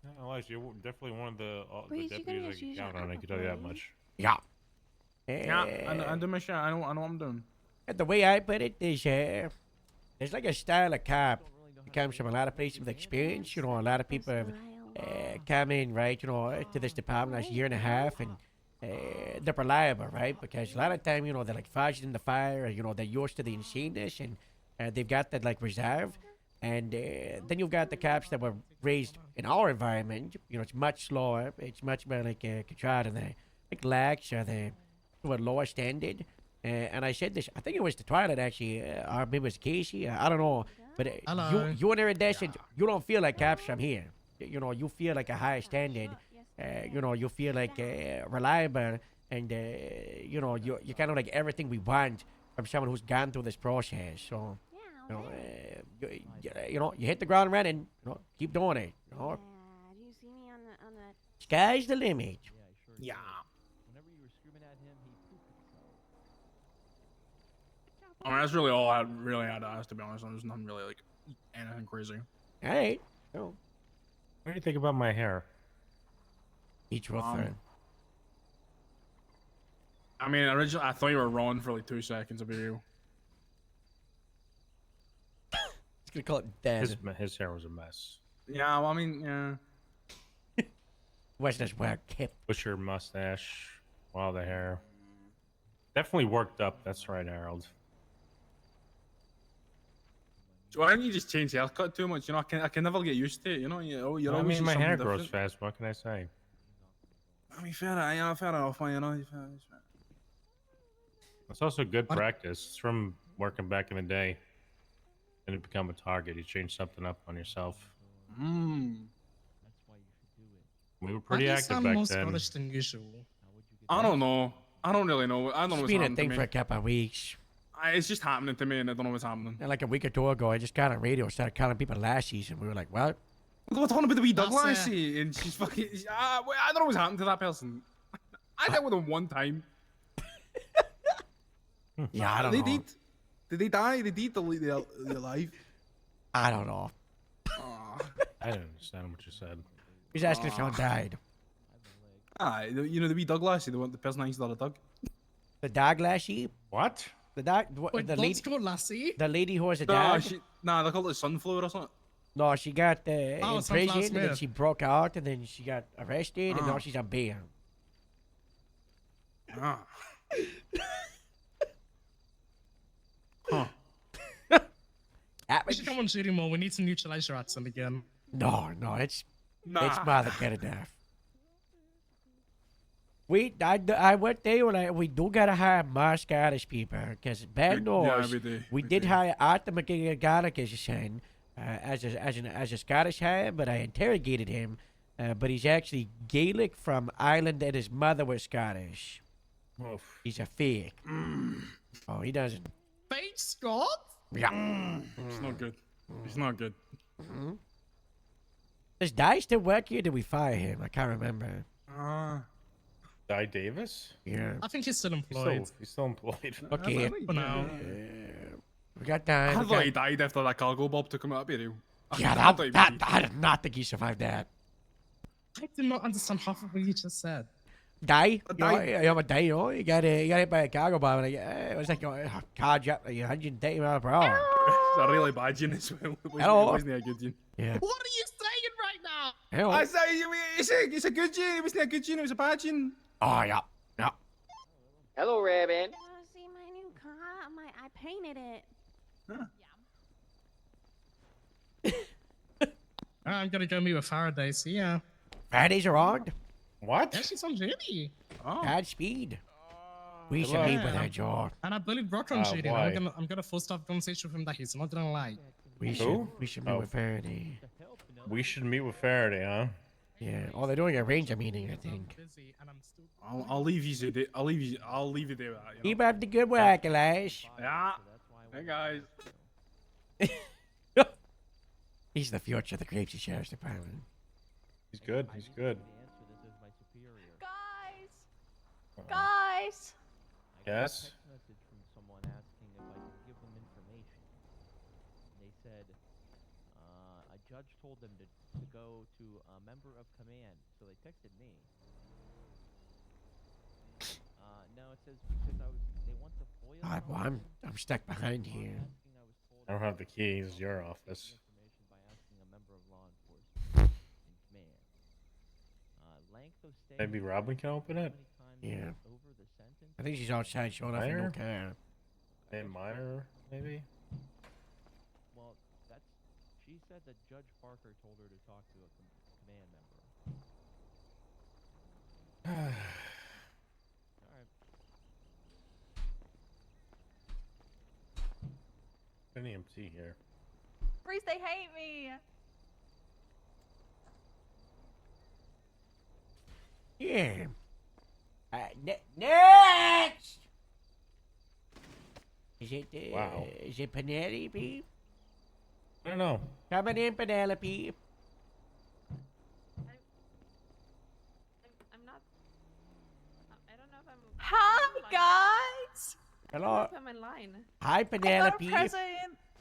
No, Elijah, you're definitely one of the Please, you can deputies I just can use count your on. I can tell you that upper much. Yeah. Yeah. I do my shit. I know what I'm doing. The way I put it is, there's like a style of cop. It comes from a lot of places with experience. You know, a lot of people have come in, right, you know, to this department last year and a half, and they're reliable, right? Because a lot of time, you know, they're like fudged in the fire, you know, they're used to the insaneness, and they've got that like reserve. And then you've got the cops that were raised in our environment. You know, it's much slower. It's much more like contrived, and they like lax, or they were lower standard. And I said this, I think it was the Twilight actually, or maybe it was Casey, I don't know. But you in iridescent, you don't feel like cops from here. You know, you feel like a higher standard. You know, you feel like reliable, and you know, you kind of like everything we want from someone who's gone through this process. So, you know, you hit the ground running. You know, keep doing it. You know, Do you see me on that? sky's the limit. Yeah. Whenever you were screaming at him, he pooped himself. I mean, that's really all I really had to ask, to be honest. There's nothing really like anything crazy. All right. So, what do you think about my hair? Each rougher. I mean, originally I thought you were wrong for like 2 seconds of you. It's gonna call it dead. His hair was a mess. Yeah, well, I mean, yeah. Wasn't as well kept. Busher mustache, wild hair. Definitely worked up. That's right, Harold. So why don't you just change haircut too much? You know, I can never get used to it. You know, you're I always mean, my something hair grows different. fast. What can I say? I mean, fair enough, man. You know, It's also good practice. It's from working back in the day. And to become a target, you change something up on yourself. We were pretty Why do you active sound back more then. Scottish than usual? I don't know. I don't really know. I don't know It's what's been a happening thing to for me. a couple of weeks. It's just happening to me, and I don't know what's happening. And like a week or two ago, I just got on radio, started calling people lassies, and we were like, what? We're talking about the wee Doug That's, lassie, and she's fucking. I don't know what's happened to that person. I dealt with them one time. Yeah, I don't they know. did. Did they die? They did. They're alive. I don't know. I didn't understand what you said. He's asking if someone died. You know the wee Doug lassie, the person that used to Doug. The dog lassie? What? The dog? Wait, the what's lady? called Lassie? The lady who was a Nah, dog? they call it sunflower or something. No, she got in Sunflower prison, and then Smith. she broke out, and then she got arrested, and now Ah. she's on bail. Ah. Huh. We should come on shooting more. We need to neutralize your accent again. No, it's Nah. more than good enough. I went there when we do gotta hire more Scottish people, because bad news. we did hire Arthur McGilligan as a son, as a Scottish hire, but I interrogated him, but he's actually Gaelic from Ireland, and his mother was Scottish. Oof. He's a fake. Oh, he doesn't. Fake Scott? Yeah. It's not good. It's not good. Does Di still work here? Did we fire him? I can't remember. Di Davis? Yeah. I think he's still employed. He's still employed. Okay. For now. We got I time. thought he died after that cargo bob took him out of burial. Yeah, I did not think he survived that. I did not understand half of what you just said. Die? I'm a die, you know? You got hit by a cargo bomb. Like, it was like a car dropped like 130 miles per hour. It's a really bad gene as well. Hello? It wasn't a good gene. Yeah. What are you saying right now? Hello? I say it's a good gene. It wasn't a good gene. It was a bad gene. Oh, yeah. Yeah. Hello, Rabbit. You wanna see my new car? I painted it. I'm gonna go meet with Faraday. See ya. Fridays are on. What? Yeah, she's on duty. Bad speed. We Good should luck. meet with her, George. And I believe Brock on duty. why? I'm gonna force have a conversation with him that he's not gonna lie. We Who? should meet Oh. with Faraday. We should meet with Faraday, huh? Yeah. Oh, they're doing a ranger meeting, I think. I'll leave you there. I'll leave you there. You know? Keep up the good work, Elias. Yeah. Hey guys. He's the future of the Grapeseed Sheriff's Department. He's good. He's good. Guys! Yes. Message from someone asking if I could give them information. They said a judge told them to go to a member of command, so they texted me. No, it says because they want the FOIA. God, well, I'm stuck behind here. I don't have the keys. It's your office. By asking a member of law enforcement in command. Length of stay. Maybe Robin can open it. Yeah. I think she's outside showing off her new car. A minor, maybe. Well, she said that Judge Parker told her to talk to a command member. Alright. An EMT here. Reese, they hate me. Yeah. Next! Is it, Wow. Is it Penelope? I don't know. Coming in, Penelope. I'm not. I don't know if I'm. Hi, guys! I don't know Hello. if I'm in line. Hi, I got a Penelope. present.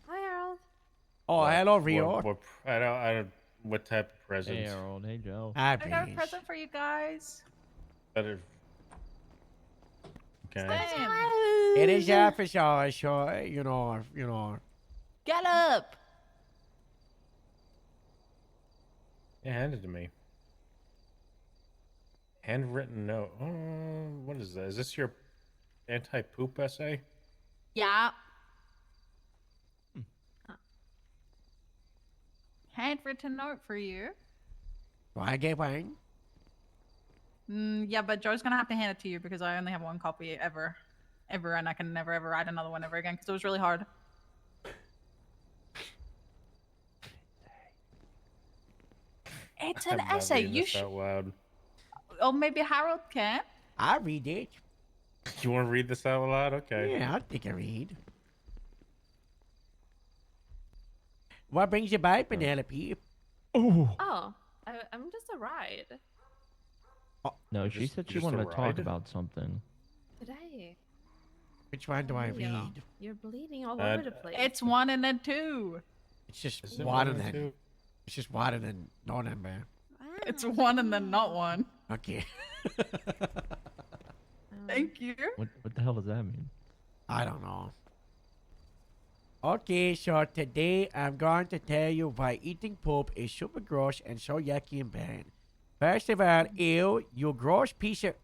Hi, Harold. Oh, hello, Rio. I don't. What type of presents? Hey, Harold. Hey, Joe. Hi, I got a Paige. present for you guys. Better. Okay. Same. It is office hours, so, you know. Get up! Yeah, hand it to me. Handwritten note. What is that? Is this your anti-poop essay? Yeah. Handwritten note for you. Do I get one? Yeah, but Joe's gonna have to hand it to you because I only have one copy ever, and I can never ever write another one ever again because it was really hard. It's an I'm not essay. reading You this should, out loud. or maybe Harold can. I read it. You want to read this out loud? Okay. Yeah, I'll take a read. What brings you by, Penelope? Oh, I'm just a ride. No, she said she just wanted a to talk ride? about something. Today. Which one do I Leo, read? You're bleeding all over the place. It's 1 and then 2. It's just Is it water one or than. two? It's just water than November. It's 1 and then not 1. Okay. Thank you. What the hell does that mean? I don't know. Okay, so today I'm going to tell you why eating poop is super gross and so yucky and bad. First of all, ew, you gross piece of...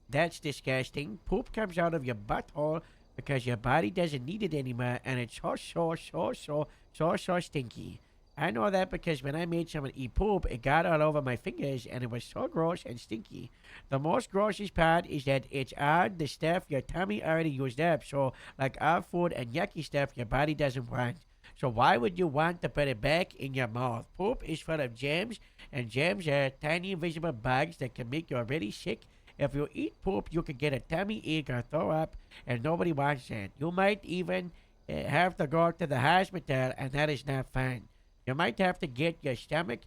That's disgusting. Poop comes out of your butthole because your body doesn't need it anymore and it's so stinky. I know that because when I made someone eat poop, it got all over my fingers and it was so gross and stinky. The most grossest part is that it's on the stuff your tummy already used up. So, like our food and yucky stuff your body doesn't want. So why would you want to put it back in your mouth? Poop is full of germs, and germs are tiny invisible bugs that can make you really sick. If you eat poop, you can get a tummy ache or throw up, and nobody wants that. You might even have to go to the hospital, and that is not fun. You might have to get your stomach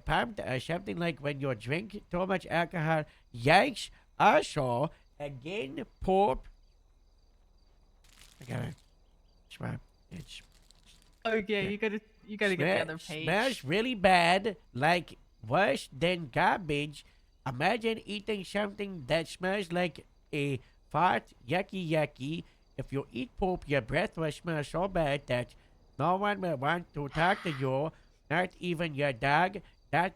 pumped or something like when you drink too much alcohol. Yikes! Also, again, poop. I gotta swap. It's Okay, you gotta get the other page. Smells really bad, like worse than garbage. Imagine eating something that smells like a fart, yucky. If you eat poop, your breath will smell so bad that no one will want to talk to you, not even your dog, or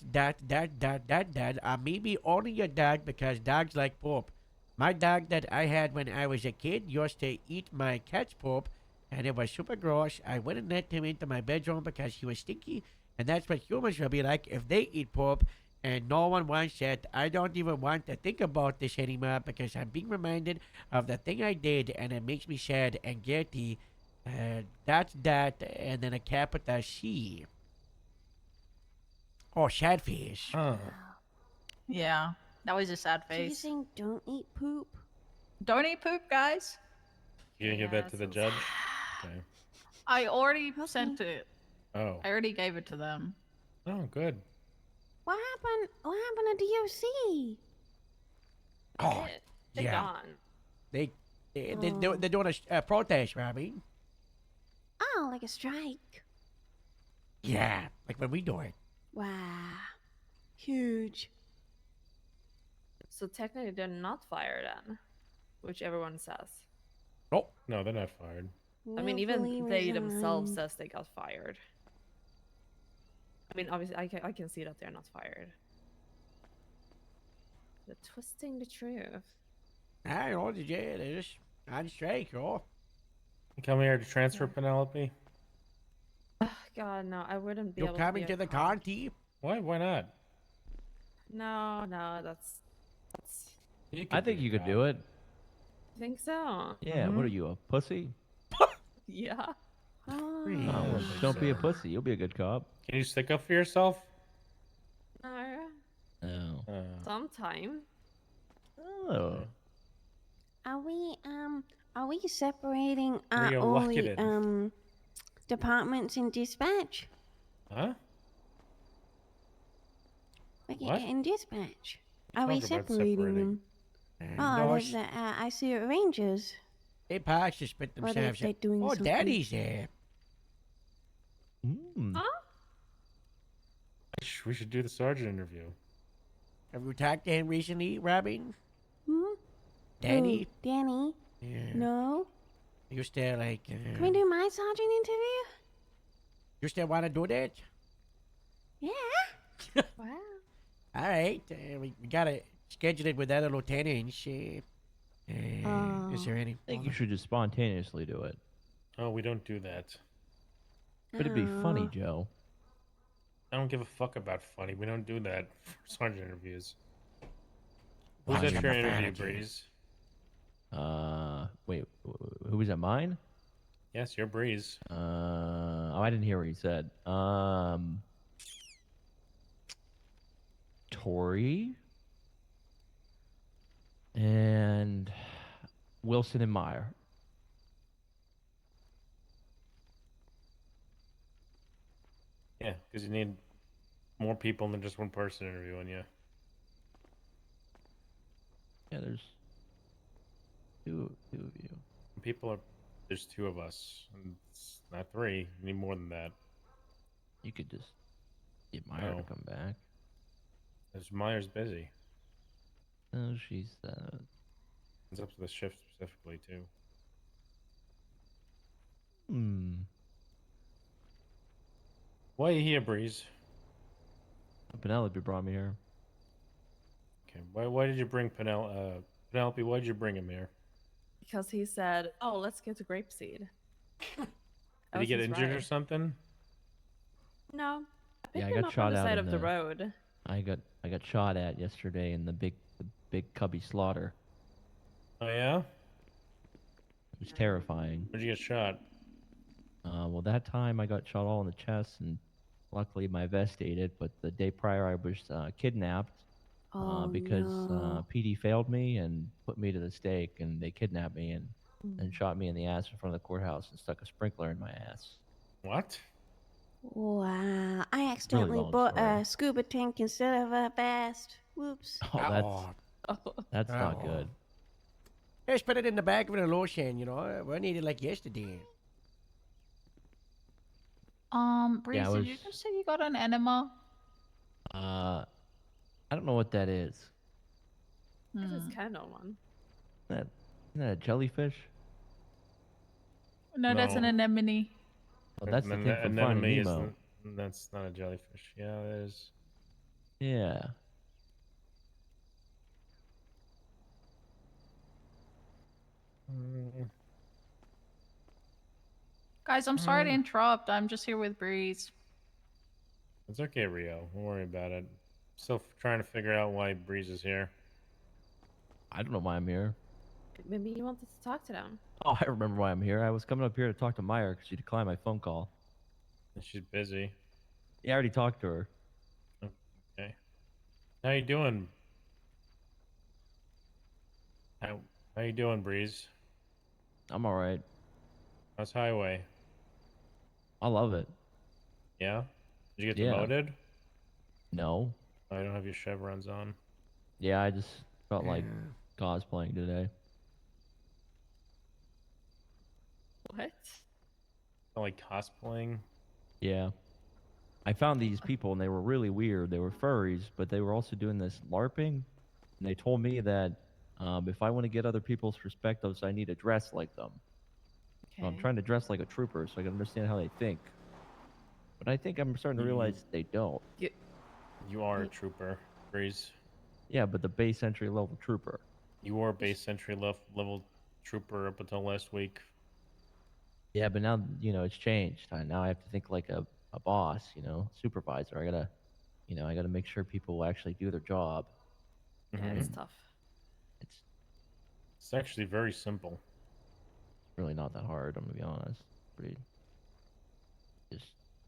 maybe only your dog because dogs like poop. My dog that I had when I was a kid used to eat my cat's poop, and it was super gross. I wouldn't let him into my bedroom because he was stinky, and that's what humans will be like if they eat poop, and no one wants it. I don't even want to think about this anymore because I'm being reminded of the thing I did, and it makes me sad and guilty. That's that, and then a capital C. Oh, sad face. Yeah, that was a sad So you're face. saying don't eat poop? Don't eat poop, guys. You gonna give that to the judge? Okay. I already sent it. Oh. I already gave it to them. Oh, good. What happened? What happened to DOC? Oh, They're yeah. gone. They're doing a protest, Robbie. Oh, like a strike. Yeah, like when we do it. Wow. Huge. So technically, they're not fired then, which everyone says. Oh. No, they're not fired. I mean, Willfully even they themselves resigned. says they got fired. I mean, obviously, I can see that they're not fired. They're twisting the truth. I know, they're just on strike, oh. You come here to transfer Penelope? God, no, I wouldn't be You're able coming to. to the county? Why? Why not? No, that's. I think you could do it. I think so. Yeah, what are you, a pussy? Yeah. Oh, well, don't be a pussy. You'll be a good cop. Can you stick up for yourself? No. No. Sometime. Oh. Are we separating Where you all lock it the in? departments in dispatch? Huh? Like What? in dispatch? Are we Talk about separating separating. them? No, Oh, there's the I see Rangers. They parts to split Or themselves they're up. doing Oh, something. Daddy's there. Huh? We should do the sergeant interview. Have you talked to him recently, Robin? Hmm? Danny? Who? Danny? Yeah. No? You still like... Can we do my sergeant interview? You still want to do that? Yeah. Wow. All right. We gotta schedule it with other lieutenants. Is there any... I think you should just spontaneously do it. Oh, we don't do that. But it'd be funny, Joe. I don't give a fuck about funny. We don't do that for sergeant interviews. Who's Watch at your your interview, profanity. Breeze? Wait, who was that? Mine? Yes, you're Breeze. Oh, I didn't hear what he said. Tori and Wilson and Meyer. Yeah, because you need more people than just one person interviewing you. Yeah, there's two of you. There's two of us. And it's not three. You need more than that. You could just get Meyer No. to come back. Because Meyer's busy. No, she's It's up to the shift specifically, too. Why are you here, Breeze? Penelope brought me here. Okay, why did you bring Penelope, why did you bring him here? Because he said, "Oh, let's get to Grapeseed." Did he get injured or something? No. I Yeah, I picked him got up shot on the out side in of the road. I got shot at yesterday in the big Cubby slaughter. Oh yeah? It was terrifying. Where'd you get shot? Well, that time I got shot all in the chest, and luckily my vest ate it. But the day prior, I was kidnapped because no. PD failed me and put me to the stake, and they kidnapped me and shot me in the ass in front of the courthouse and stuck a sprinkler in my ass. What? Wow. I accidentally long bought story. a scuba tank instead of a vest. Whoops. Oh, that's not good. Just put it in the back of an lotion, you know. We needed like yesterday. Breeze, Yeah, I did you was- just say you got an enema? I don't know what that is. This is kind of one. Isn't that a jellyfish? No, that's an No. anemone. Well, that's the An- thing an from Finding enemy Nemo. isn't- That's not a jellyfish. Yeah, it is. Yeah. Guys, I'm sorry to interrupt. I'm just here with Breeze. It's okay, Rio. Don't worry about it. Still trying to figure out why Breeze is here. I don't know why I'm here. Maybe you wanted to talk to them. Oh, I remember why I'm here. I was coming up here to talk to Meyer because she declined my phone call. And she's busy. Yeah, I already talked to her. Okay. How you doing? How you doing, Breeze? I'm all right. How's Highway? I love it. Yeah? Did you get Yeah. demoted? No. I don't have your chevrons on. Yeah, I just felt like cosplaying today. What? Not like cosplaying. Yeah. I found these people and they were really weird. They were furries, but they were also doing this LARPing. And they told me that if I want to get other people's perspectives, I need to dress like them. So I'm Okay. trying to dress like a trooper so I can understand how they think. But I think I'm starting to realize they don't. You are a trooper, Breeze. Yeah, but the base entry level trooper. You were a base entry level trooper up until last week. Yeah, but now, it's changed. Now I have to think like a boss, supervisor. I gotta make sure people will actually do their job. Yeah, it's tough. It's actually very simple. It's really not that hard, I'm gonna be honest. Pretty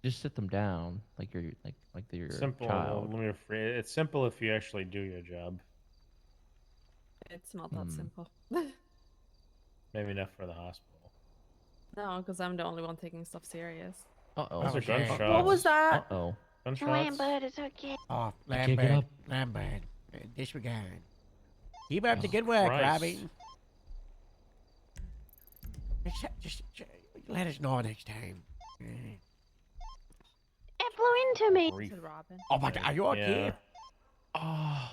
just sit them down like you're like they're Simple. a child. Let me rephrase. It's simple if you actually do your job. It's not that Hmm. simple. Maybe not for the hospital. No, because I'm the only one taking stuff serious. Uh-oh. Those are gunshots. What was that? Uh-oh. Gunshots. Lambert, it's okay. Oh, I can't get Lambert. up. Lambert. Disregard. Keep up the good work, Christ. Robbie. Just let us know next time. It flew into me. Grief. Said Robin. Oh my god, are you okay? Yeah. Oh.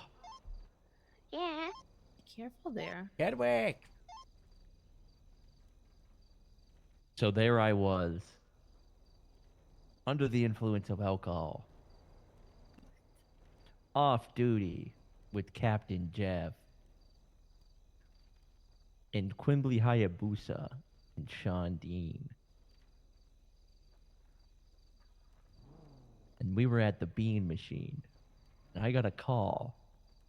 Yeah. Be careful there. Good work. So there I was, under the influence of alcohol, off duty with Captain Jeff, and Quimbley Hayabusa, and Sean Dean. And we were at the bean machine, and I got a call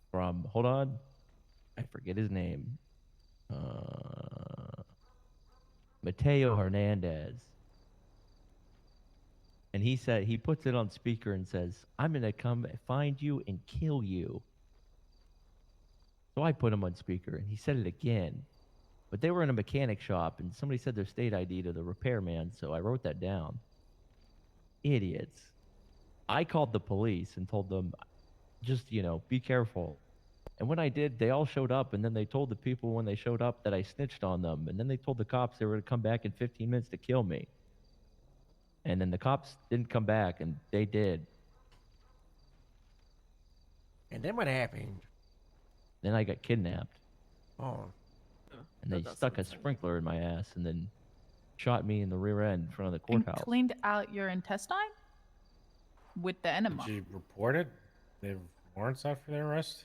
from, hold on, I forget his name, Mateo Hernandez. And he said, he puts it on speaker and says, I'm going to come find you and kill you. So I put him on speaker and he said it again. But they were in a mechanic shop and somebody said their state ID to the repairman, so I wrote that down. Idiots. I called the police and told them, just, be careful. And when I did, they all showed up, and then they told the people when they showed up that I snitched on them, and then they told the cops they were going to come back in 15 minutes to kill me. And then the cops didn't come back, and they did. And then what happened? Then I got kidnapped, Oh. and they stuck a sprinkler in my ass, and then shot me in the rear end in front of the And courthouse. cleaned out your intestine with the enema. Did you report it? They have warrants out for their arrest?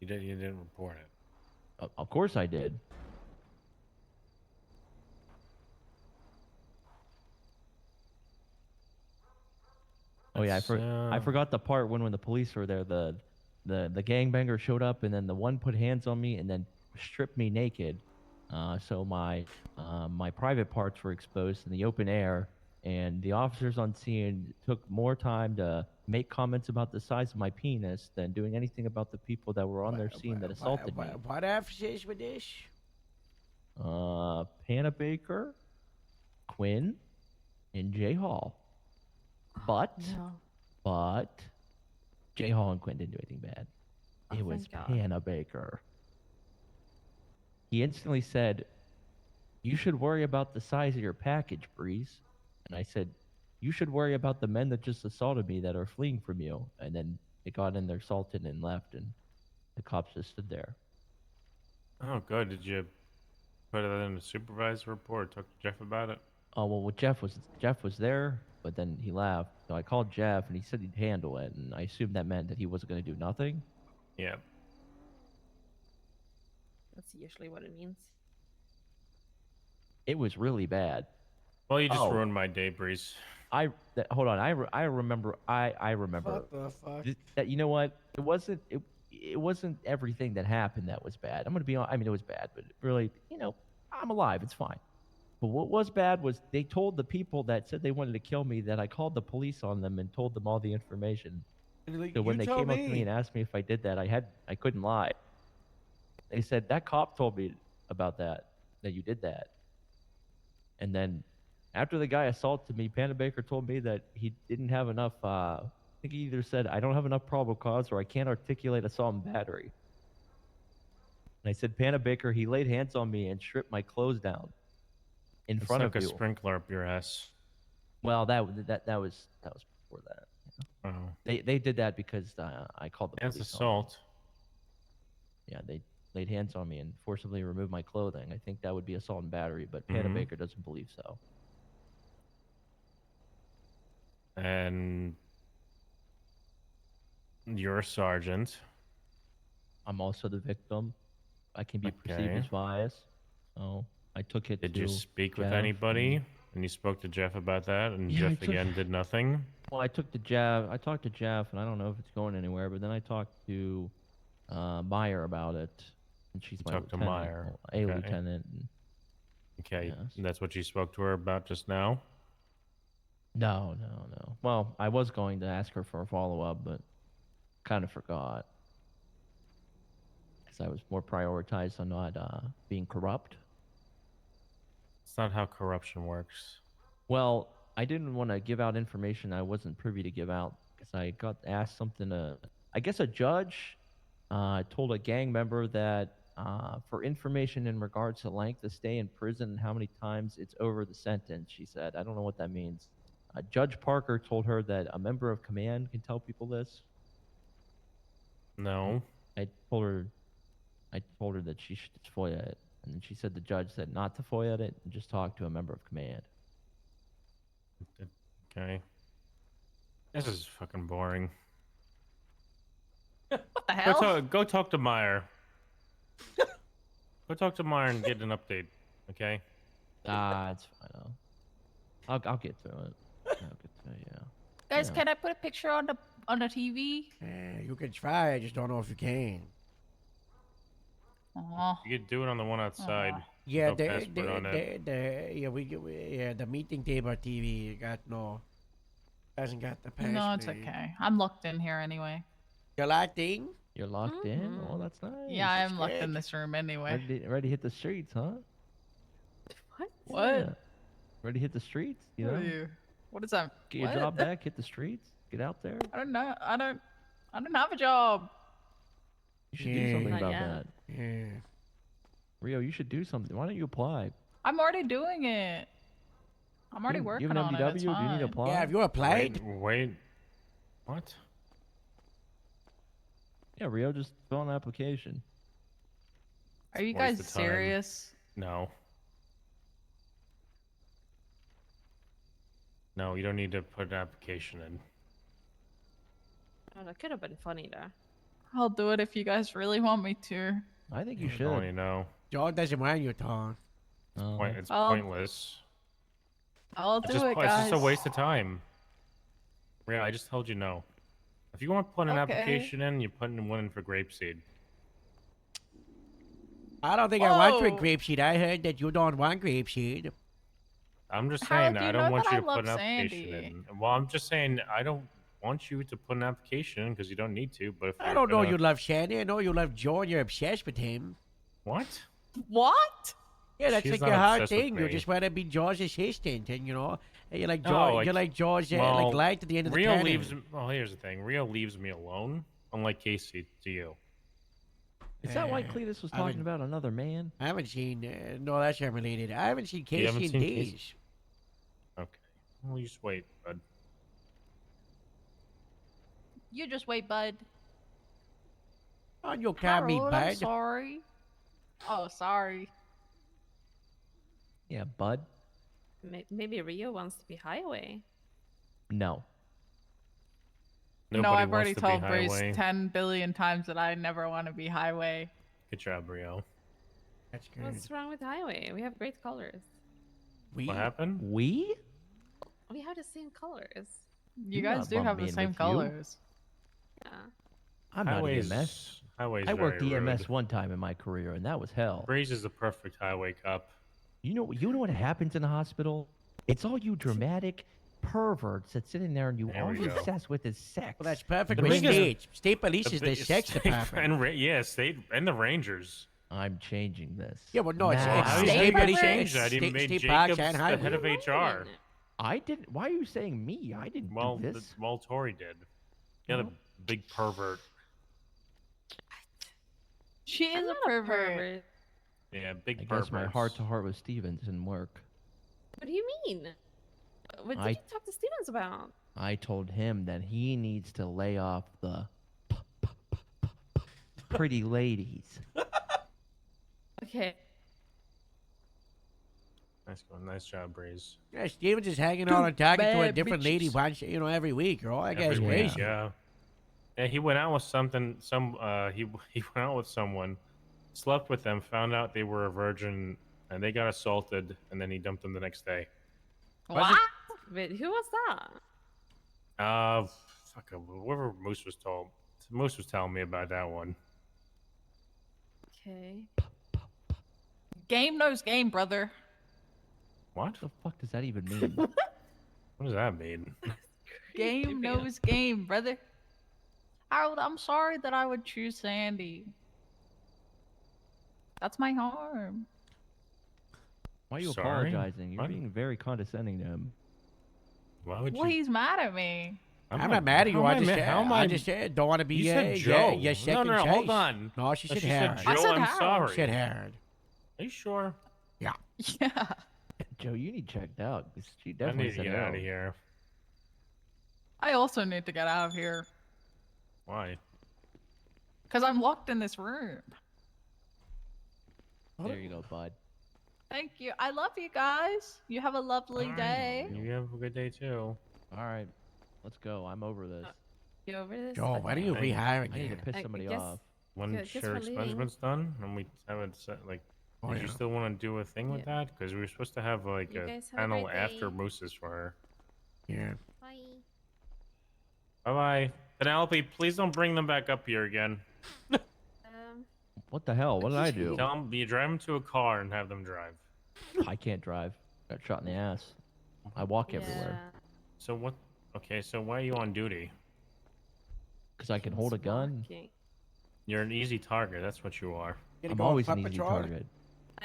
You didn't report it. Of course I did. Oh yeah, I forgot the part when the police were there. The gangbanger showed up, and then the one put hands on me and then stripped me naked. So my private parts were exposed in the open air, and the officers on scene took more time to make comments about the size of my penis than doing anything about the people that were on their scene that assaulted me. What officers were this? Panna Baker, Quinn, and Jay Hall. But Jay Hall and Quinn didn't do anything bad. Oh, It was thank God. Panna Baker. He instantly said, "You should worry about the size of your package, Breeze." And I said, "You should worry about the men that just assaulted me that are fleeing from you." And then they got in there, assaulted, and left, and the cops just stood there. Oh, good. Did you put it in the supervisor report? Talk to Jeff about it? Oh well, Jeff was there, but then he left. So I called Jeff, and he said he'd handle it, and I assumed that meant that he wasn't going to do nothing. Yeah. That's usually what it means. It was really bad. Well, you just Oh. ruined my day, Breeze. Hold on. I remember. I remember. What the fuck? That you know what? It wasn't everything that happened that was bad. I'm gonna be honest. I mean, it was bad, but really, I'm alive. It's fine. But what was bad was they told the people that said they wanted to kill me that I called the police on them and told them all the information. So when they came up to me and asked me if I did that, I couldn't lie. They said that cop told me about that you did that. And then after the guy assaulted me, Panda Baker told me that he didn't have enough. I think he either said I don't have enough probable cause or I can't articulate assault and battery. And I said, Panda Baker, he laid hands on me and stripped my clothes down in front of a you. sprinkler up your ass. Well, that was before that. Oh. They did that because I called the police. That's on them. assault. Yeah, they laid hands on me and forcibly removed my clothing. I think that would be assault and battery, but Panda Mhm. Baker doesn't believe so. And you're a sergeant. I'm also the victim. I can be perceived Okay. as biased. So I took it Did to you speak with Jeff anybody? And you spoke to Jeff about that, and Yeah, I Jeff took- again did nothing. Well, I talked to Jeff, and I don't know if it's going anywhere. But then I talked to Meyer about it, and she's my talked to lieutenant, Meyer. a Okay. lieutenant. And Okay, Yes. and that's what you spoke to her about just now. no. Well, I was going to ask her for a follow up, but kind of forgot because I was more prioritized on not being corrupt. It's not how corruption works. Well, I didn't want to give out information I wasn't privy to give out because I got asked something. I guess a judge told a gang member that for information in regards to length of stay in prison and how many times it's over the sentence, she said. I don't know what that means. Judge Parker told her that a member of command can tell people this. No. I told her that she should just FOIA it. And then she said the judge said not to FOIA it and just talk to a member of command. Okay. This is fucking boring. What the hell? Go talk to Meyer. Go talk to Meyer and get an update. Okay. It's fine. I'll get through it. I'll get through it, yeah. Guys, Yeah. can I put a picture on the TV? You can try. I just don't know if you can. Aw. You could do it on the one outside. Yeah, No password on it. the meeting table TV hasn't got the password. No, it's okay. I'm locked in here anyway. You're locked in? You're locked in? Oh, that's nice. Yeah, I am locked in this room anyway. Ready to hit the streets, huh? What? Yeah. Ready to hit the streets? You What know? are you? What is that? Get your What? job back, hit the streets, get out there. I don't know. I don't have a job. You should do something Not about yet. that. Yeah. Rio, you should do something. Why don't you apply? I'm already doing it. I'm already You working have an on it. MDW? It's Do you need to fine. apply? Yeah, have you applied? Wait. What? Yeah, Rio, just fill out an application. Are you Waste guys of time. serious? No. No, you don't need to put an application in. Oh, that could have been funny there. I'll do it if you guys really want me to. I think you I should. don't really know. John doesn't want you, Tom. It's I'll- pointless. I'll It's do just, it, it's guys. just a waste of time. Yeah, I just told you no. If you want to put an Okay. application in, you put in one in for grapeseed. I don't think I want Whoa. your grapeseed. I heard that you don't want grapeseed. I'm just How saying do you I know don't want that you I to put an love application Sandy? in. Well, I'm just saying I don't want you to put an application in because you don't need to. But if I you're don't know gonna- you love Sandy. I know you love John. You're obsessed with him. What? What? Yeah, that's She's like not your hard obsessed with thing. You me. just want to be George's assistant, and and you like No, George. like- you like George, well, like light at the end of the Rio tunnel. leaves. Well, here's the thing. Rio leaves me alone, unlike Casey to you. Is that why Cletus was I talking haven't- about another man? I haven't seen. No, that's unrelated. I haven't seen You Casey haven't in seen days. Casey? Okay. Well, you just wait, bud. You just wait, bud. On your car, me, Harold, I'm bud. sorry. Oh, sorry. Yeah, bud. Maybe Rio wants to be highway. No. no, Nobody I've wants already to be told Breeze highway. 10 billion times that I never want to be highway. Good job, Rio. That's good. What's wrong with highway? We have great colors. We? What happened? We? We have the same colors. You Do guys not do lump have me the in same with you. colors. Yeah. I'm not Highway's- EMS. Highway's I worked very EMS rude. one time in my career, and that was hell. Breeze is the perfect highway cop. You know what happens in the hospital? It's all you dramatic perverts that sit in there and you There all we you're go. obsessed with is sex. Well, that's perfect The with biggest- state. State police is the biggest- sex department. and state and the Rangers. I'm changing this. Yeah, well, no, it's Now. How you state gonna police. change It's that? He state, made state parks Jacobs and the highway. head of HR. I didn't. Why are you saying me? I didn't Well, do this. Tori did. The other big pervert. She is a pervert. Yeah, big I pervert. guess my heart-to-heart with Stevens didn't work. What do you mean? What did I- you talk to Stevens about? I told him that he needs to lay off the pretty ladies. Okay. Nice job, Breeze. Yeah, Stevens is hanging out and talking to a bad different lady once, every week, girl. That guy's Every crazy. week, yeah. Yeah, he went out with he went out with someone, slept with them, found out they were a virgin, and they got assaulted, and then he dumped them the next day. What? Wait, who was that? Whoever Moose was told. Moose was telling me about that one. Okay. Game knows game, brother. What the fuck does that even mean? What does that mean? Game knows game, brother. Harold, I'm sorry that I would choose Sandy. That's my harm. Why are you Sorry? apologizing? You're What? being very condescending to him. Why would Well, he's mad at me. I'm not mad at you. how I am I just ma- said, how am I I- just said, don't want to be You said yeah, Joe. yeah, second no, choice. hold on. No, she No, said she said Harold. Joe, I said I'm Harold. sorry. She said Harold. Are you sure? Yeah. Yeah. Joe, you need checked out. 'Cause she I definitely need to said get no. out of here. I also need to get out of here. Why? Because I'm locked in this room. There you go, bud. Thank you. I love you guys. You have a lovely day. You have a good day too. All right, let's go. I'm over this. You over this? Joe, why do you Okay. rehire I need again? to piss I somebody guess- off. When Good, just share for leaving. expensement's done, and we haven't set did you yeah. still want to do a thing with that? Because we were supposed to have like You a guys have a panel great after day. Moose's for her. Yeah. Bye. Bye bye. Penelope, please don't bring them back up here again. What the hell? What did I do? Tell them you drive them to a car and have them drive. I can't drive. Got shot in the ass. I walk everywhere. So what? Okay, so why are you on duty? Because I can hold a gun. You're an easy target. That's what you are. I'm always an easy target.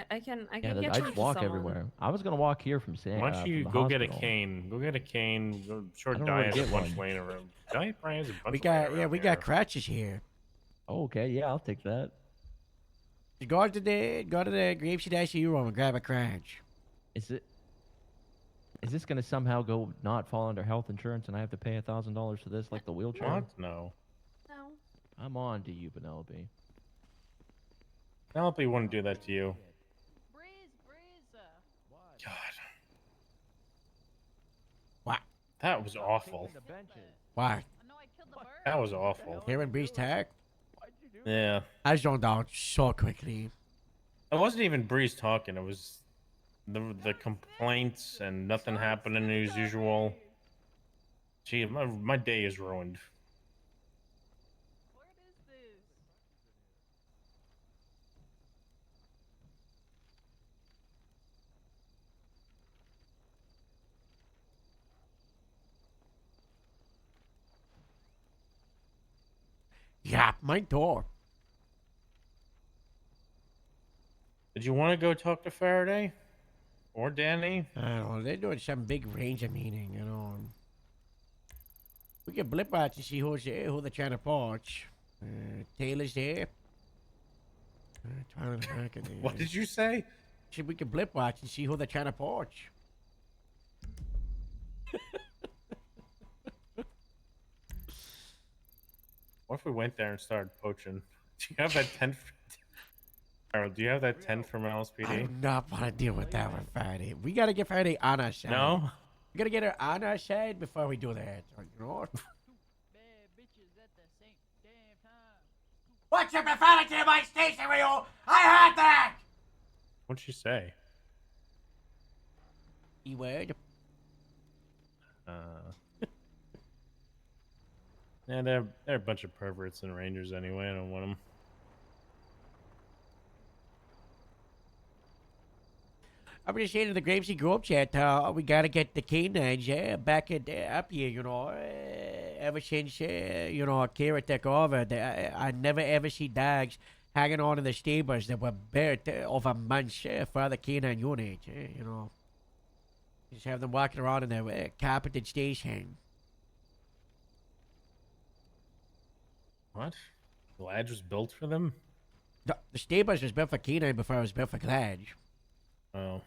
I can Yeah, get I you just to walk someone. everywhere. I was gonna walk here from San. Why don't you from the go get a hospital. cane? Go get a cane. Go, sure, I don't know where Diane to has a get bunch one. laying around. Diane probably has a bunch. We laying got around we here. got crutches here. Oh, okay, yeah, I'll take that. You go to the Grapeseed ICU room and grab a crutch. Is this gonna somehow go not fall under health insurance and I have to pay $1,000 for this like the wheelchair? What? No. No. I'm on to you, Penelope. Penelope wouldn't do that to you. God. What? That was awful. Why? That was awful. Here in Breeze Tech? Yeah. I zoned out so quickly. It wasn't even Breeze talking. It was the complaints and nothing happening as usual. Gee, my day is ruined. Yeah, my door. Did you want to go talk to Faraday? Or Danny? I don't know. They're doing some big ranger meeting, We can blip out to see who's there, who they're trying to poach. Taylor's there. What did you say? See, we can blip watch and see who they're trying to poach. What if we went there and started poaching? Do you have that tent? Harold, do you have that tent from I LSPD? do not want to deal with that with Friday. We gotta get Friday on our side. No? We gotta get her on our side before we do that. What's your profanity in my station, Rio? I heard that! What'd she say? E-word. Yeah, they're a bunch of perverts and rangers anyway. I don't want them. I'm just saying to the Gravesy group chat, we gotta get the canines, back up here, ever since, Kira took over, I never ever see dogs hanging on in the stables that were built over months for the canine units, Just have them walking around in their carpeted station. What? The Ladge was built for them? The stables was built for canine before it was built for Gladge. Oh.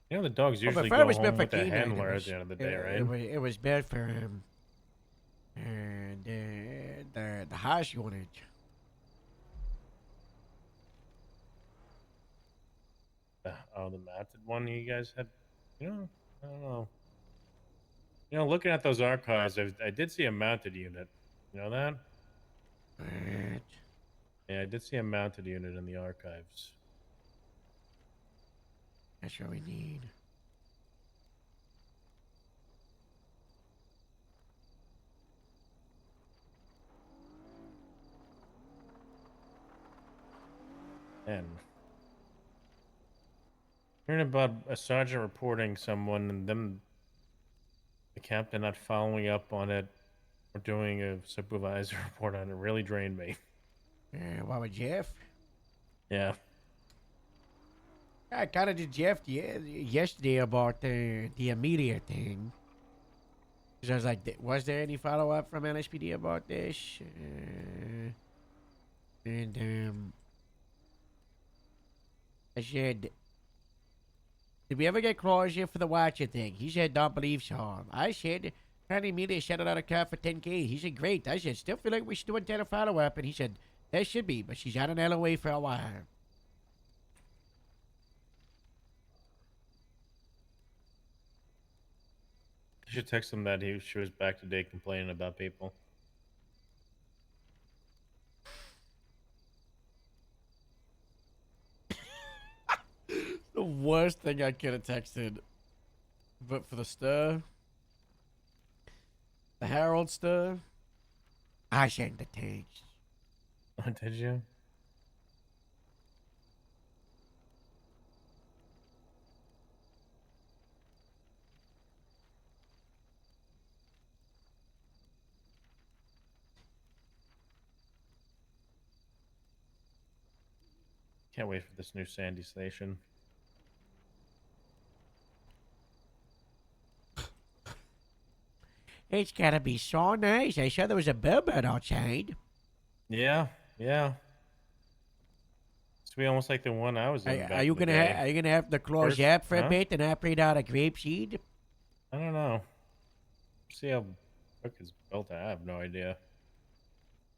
You know the dogs Well, usually before go it was home built for with a canine, handler it at was- the end of the day, it- right? It was built for the house unit. Oh, the mounted one you guys had? I don't know. Looking at those archives, I did see a mounted unit. You know that? Yeah, I did see a mounted unit in the archives. That's what we need. And hearing about a sergeant reporting someone and them, the captain not following up on it or doing a supervisor report on it really drained me. What with Jeff? Yeah. I kind of did Jeff yesterday about the immediate thing. 'Cause I was like, was there any follow up from LSPD about this? I said, did we ever get closure for the Watcher thing? He said, don't believe so. I said, County Media shut it out of car for 10K. He said, great. I said, still feel like we should do a follow up. And he said, there should be, but she's out in LOA for a while. You should text him that she was back today complaining about people. The worst thing I could have texted. But for the stir. The Herald stir. I sent the text. Oh, did you? Can't wait for this new Sandy station. It's gotta be so nice. I saw there was a bellbird outside. Yeah, yeah. It's be almost like the one I was in. back Are you in the gonna day. are you gonna have to close First- up for a huh? bit and operate out of grapeseed? I don't know. See how quick it's built. I have no idea.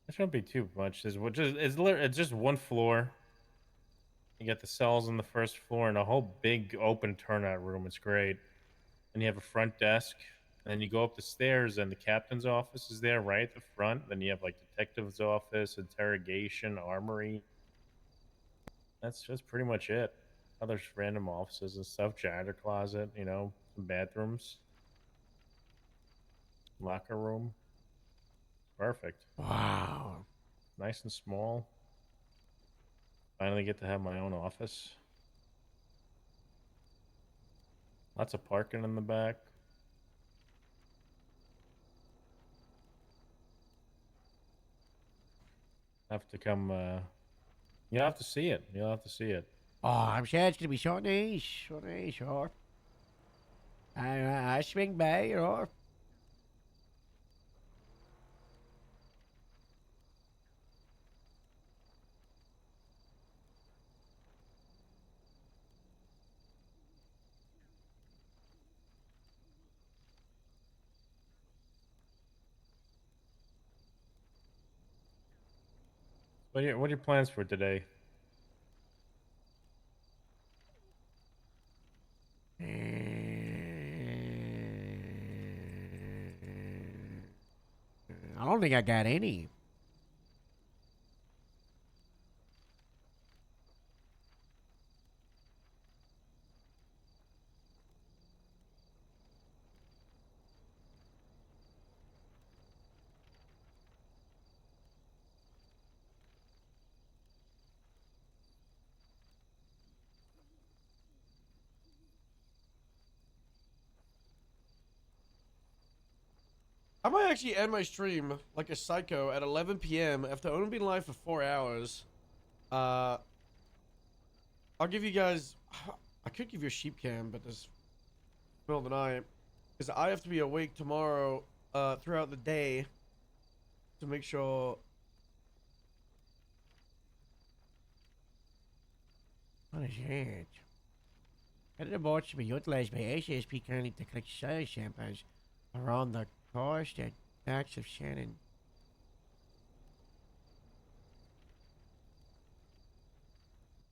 It shouldn't be too much. It's just one floor. You got the cells on the first floor and a whole big open turnout room. It's great. And you have a front desk. And then you go up the stairs and the captain's office is there right at the front. Then you have like detective's office, interrogation, armory. That's just pretty much it. Other random offices and stuff. Janitor closet, some bathrooms. Locker room. Perfect. Wow. Nice and small. Finally get to have my own office. Lots of parking in the back. Have to come, you'll have to see it. You'll have to see it. Oh, I'm sure it's gonna be so nice. So nice, sure. I swing by, What are your plans for today? I don't think I got any. I might actually end my stream like a psycho at 11 p.m. after only being live for 4 hours. I'll give you guys. I could give you a sheep cam, but this middle of the night because I have to be awake tomorrow throughout the day to make sure. What is it? Editor board should be utilized by ACSP currently to collect soil samples around the coast and backs of Shannon.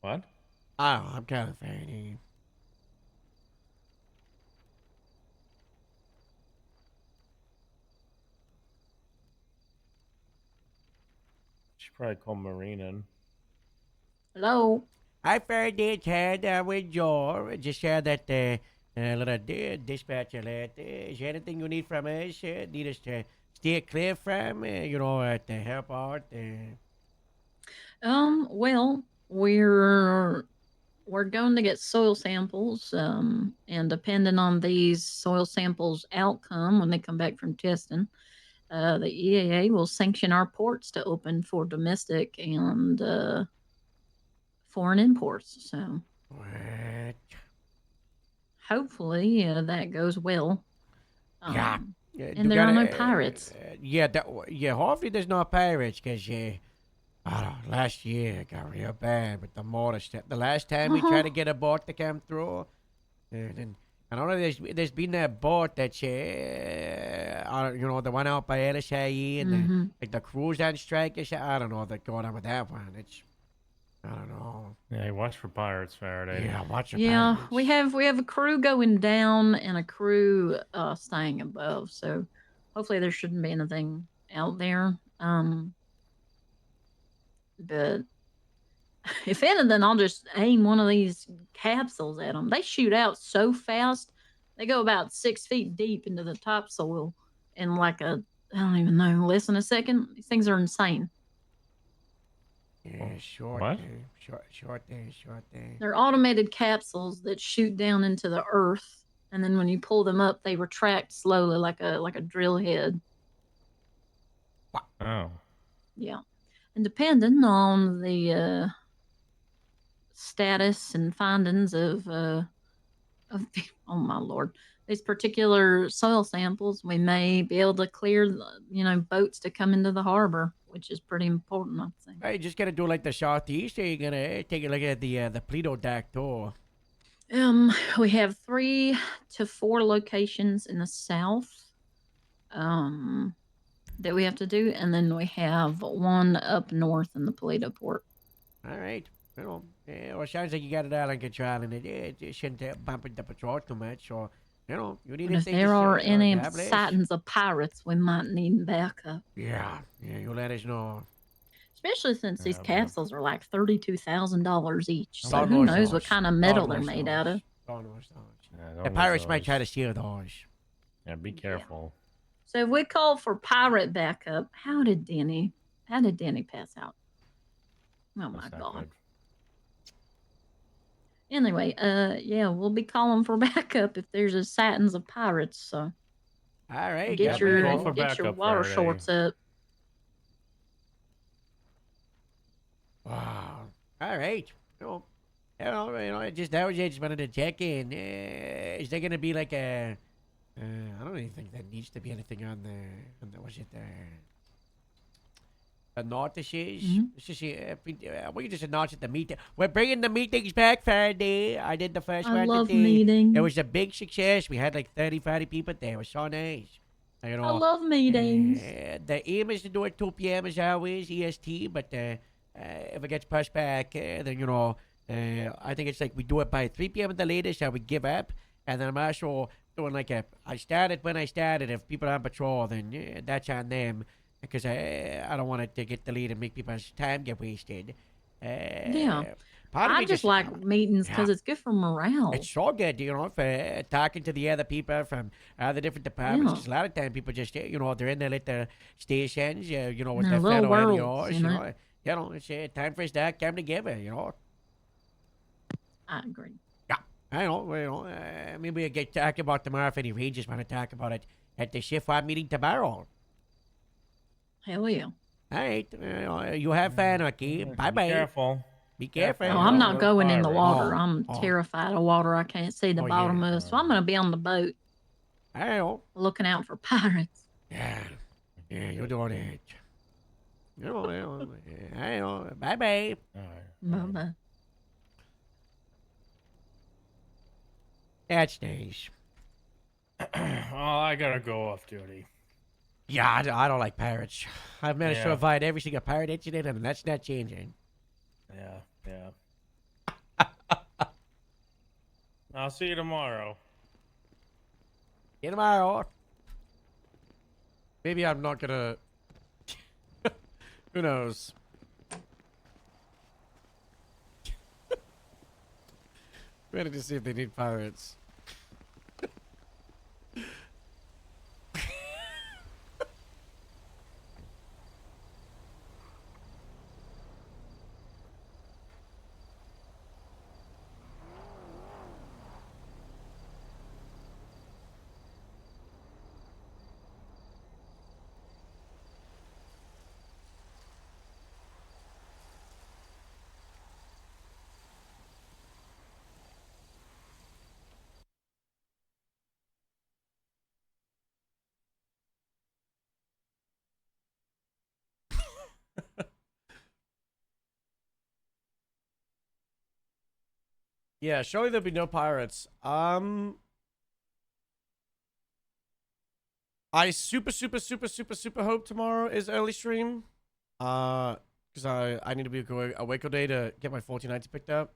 What? Oh, I'm kind of fading. Should probably call Marine in. Hello. I Faraday had with Joe. Just share that little dispatch alert. Is there anything you need from us? Need us to steer clear from? To help out? Well, we're going to get soil samples, and depending on these soil samples' outcome when they come back from testing, the EAA will sanction our ports to open for domestic and foreign imports. So What? hopefully that goes well. Yeah. And there are no pirates. Hopefully there's no pirates, because last year it got real bad with the mortar stuff. The last time we tried to get a boat to come through, and I don't know, there's been that boat that's, the one out by LSIE and the cruise on strike. I don't know what's going on with that one. I don't know. Yeah, watch for pirates, Faraday. Yeah, watch for Yeah, pirates. we have a crew going down and a crew staying above. So hopefully there shouldn't be anything out there. But if anything, I'll just aim one of these capsules at them. They shoot out so fast. They go about 6 feet deep into the topsoil in like I don't even know, less than a second. These things are insane. Yeah, short What? day. They're automated capsules that shoot down into the earth, and then when you pull them up, they retract slowly like a drill head. Oh. Yeah, and depending on the status and findings of oh my lord, these particular soil samples, we may be able to clear boats to come into the harbor, which is pretty important, I think. Hey, just gonna do like the southeast, or you gonna take a look at the Pleto dock too? We have 3 to 4 locations in the south that we have to do, and then we have one up north in the Paleto port. All right. Well, it sounds like you got it all under control, and it shouldn't bump into the patrol too much. So, you need And if anything. there are any God bless. sightings of pirates, we might need backup. Yeah, you let us know. Especially since these capsules are like $32,000 each. So God who knows knows what those. kind of metal God they're knows made those. out of. God knows those. Yeah, The pirates might try to steal those. Yeah, be careful. So if we call for pirate backup, how did Denny pass out? Oh my god. Anyway, yeah, we'll be calling for backup if there's a sightings of pirates. So All right. get God your bless. get your water shorts up. Wow. All right. I just wanted to check in. Is there gonna be like a? I don't even think there needs to be anything on the was it the notices? It's just we just announced at the meeting. We're bringing the meetings back Friday. I did the first I one love today. meetings. It was a big success. We had like 30, 40 people there. It was so nice. I love meetings. The aim is to do it 2 p.m. as always, EST, but if it gets pushed back, then, I think it's like we do it by 3 p.m. at the latest, and we give up. And then I'm also doing like I started when I started. If people are on patrol, then that's on them, because I don't want it to get deleted and make people's time get wasted. Yeah. Part of I me just like meetings because it's good for morale. It's so good, for talking to the other people from other different departments. Yeah. 'Cause a lot of time people just, they're in their little stations, with Their their little fellow worlds, NEOs, it's time for us to come together, I agree. Yeah, I know. Maybe we'll get talk about tomorrow if any rangers want to talk about it. at the shift 1 meeting tomorrow. Hell yeah. All right. You have fun, okay? Bye bye. Be careful. Be careful. Oh, I'm not going in the water. Oh, I'm oh. terrified of water. I can't see the Oh, bottom yeah. of, so I'm gonna be on the boat Hell. looking out for pirates. Yeah. Yeah, you're doing it. Bye bye. Bye-bye. That's nice. Oh, I gotta go off duty. Yeah, I don't like pirates. I've managed to Yeah. avoid every single pirate incident, and that's not changing. Yeah. I'll see you tomorrow. See you tomorrow. Maybe I'm not gonna. Who knows? Ready to see if they need pirates. Yeah, surely there'll be no pirates. I super hope tomorrow is early stream. Because I need to be awake all day to get my 49s picked up.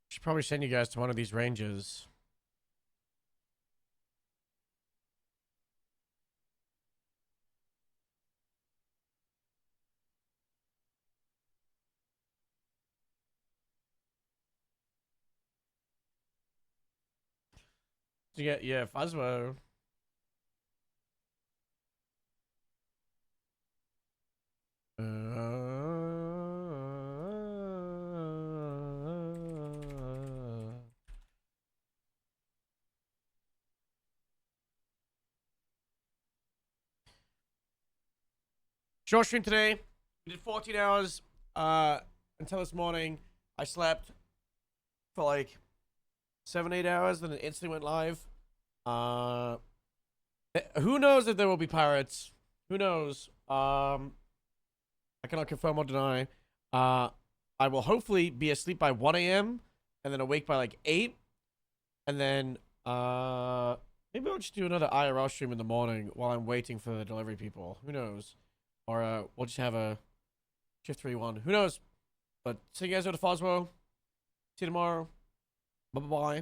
Should probably send you guys to one of these ranges. Yeah, Fuzbo. Short stream today. We did 14 hours until this morning. I slept for like 7-8 hours, then it instantly went live. Who knows if there will be pirates? Who knows? I cannot confirm or deny. I will hopefully be asleep by 1 a.m. and then awake by like 8. And then maybe I'll just do another IRL stream in the morning while I'm waiting for the delivery people. Who knows? Or we'll just have a shift 3-1. Who knows? But see you guys at the Foswell. See you tomorrow. Bye-bye.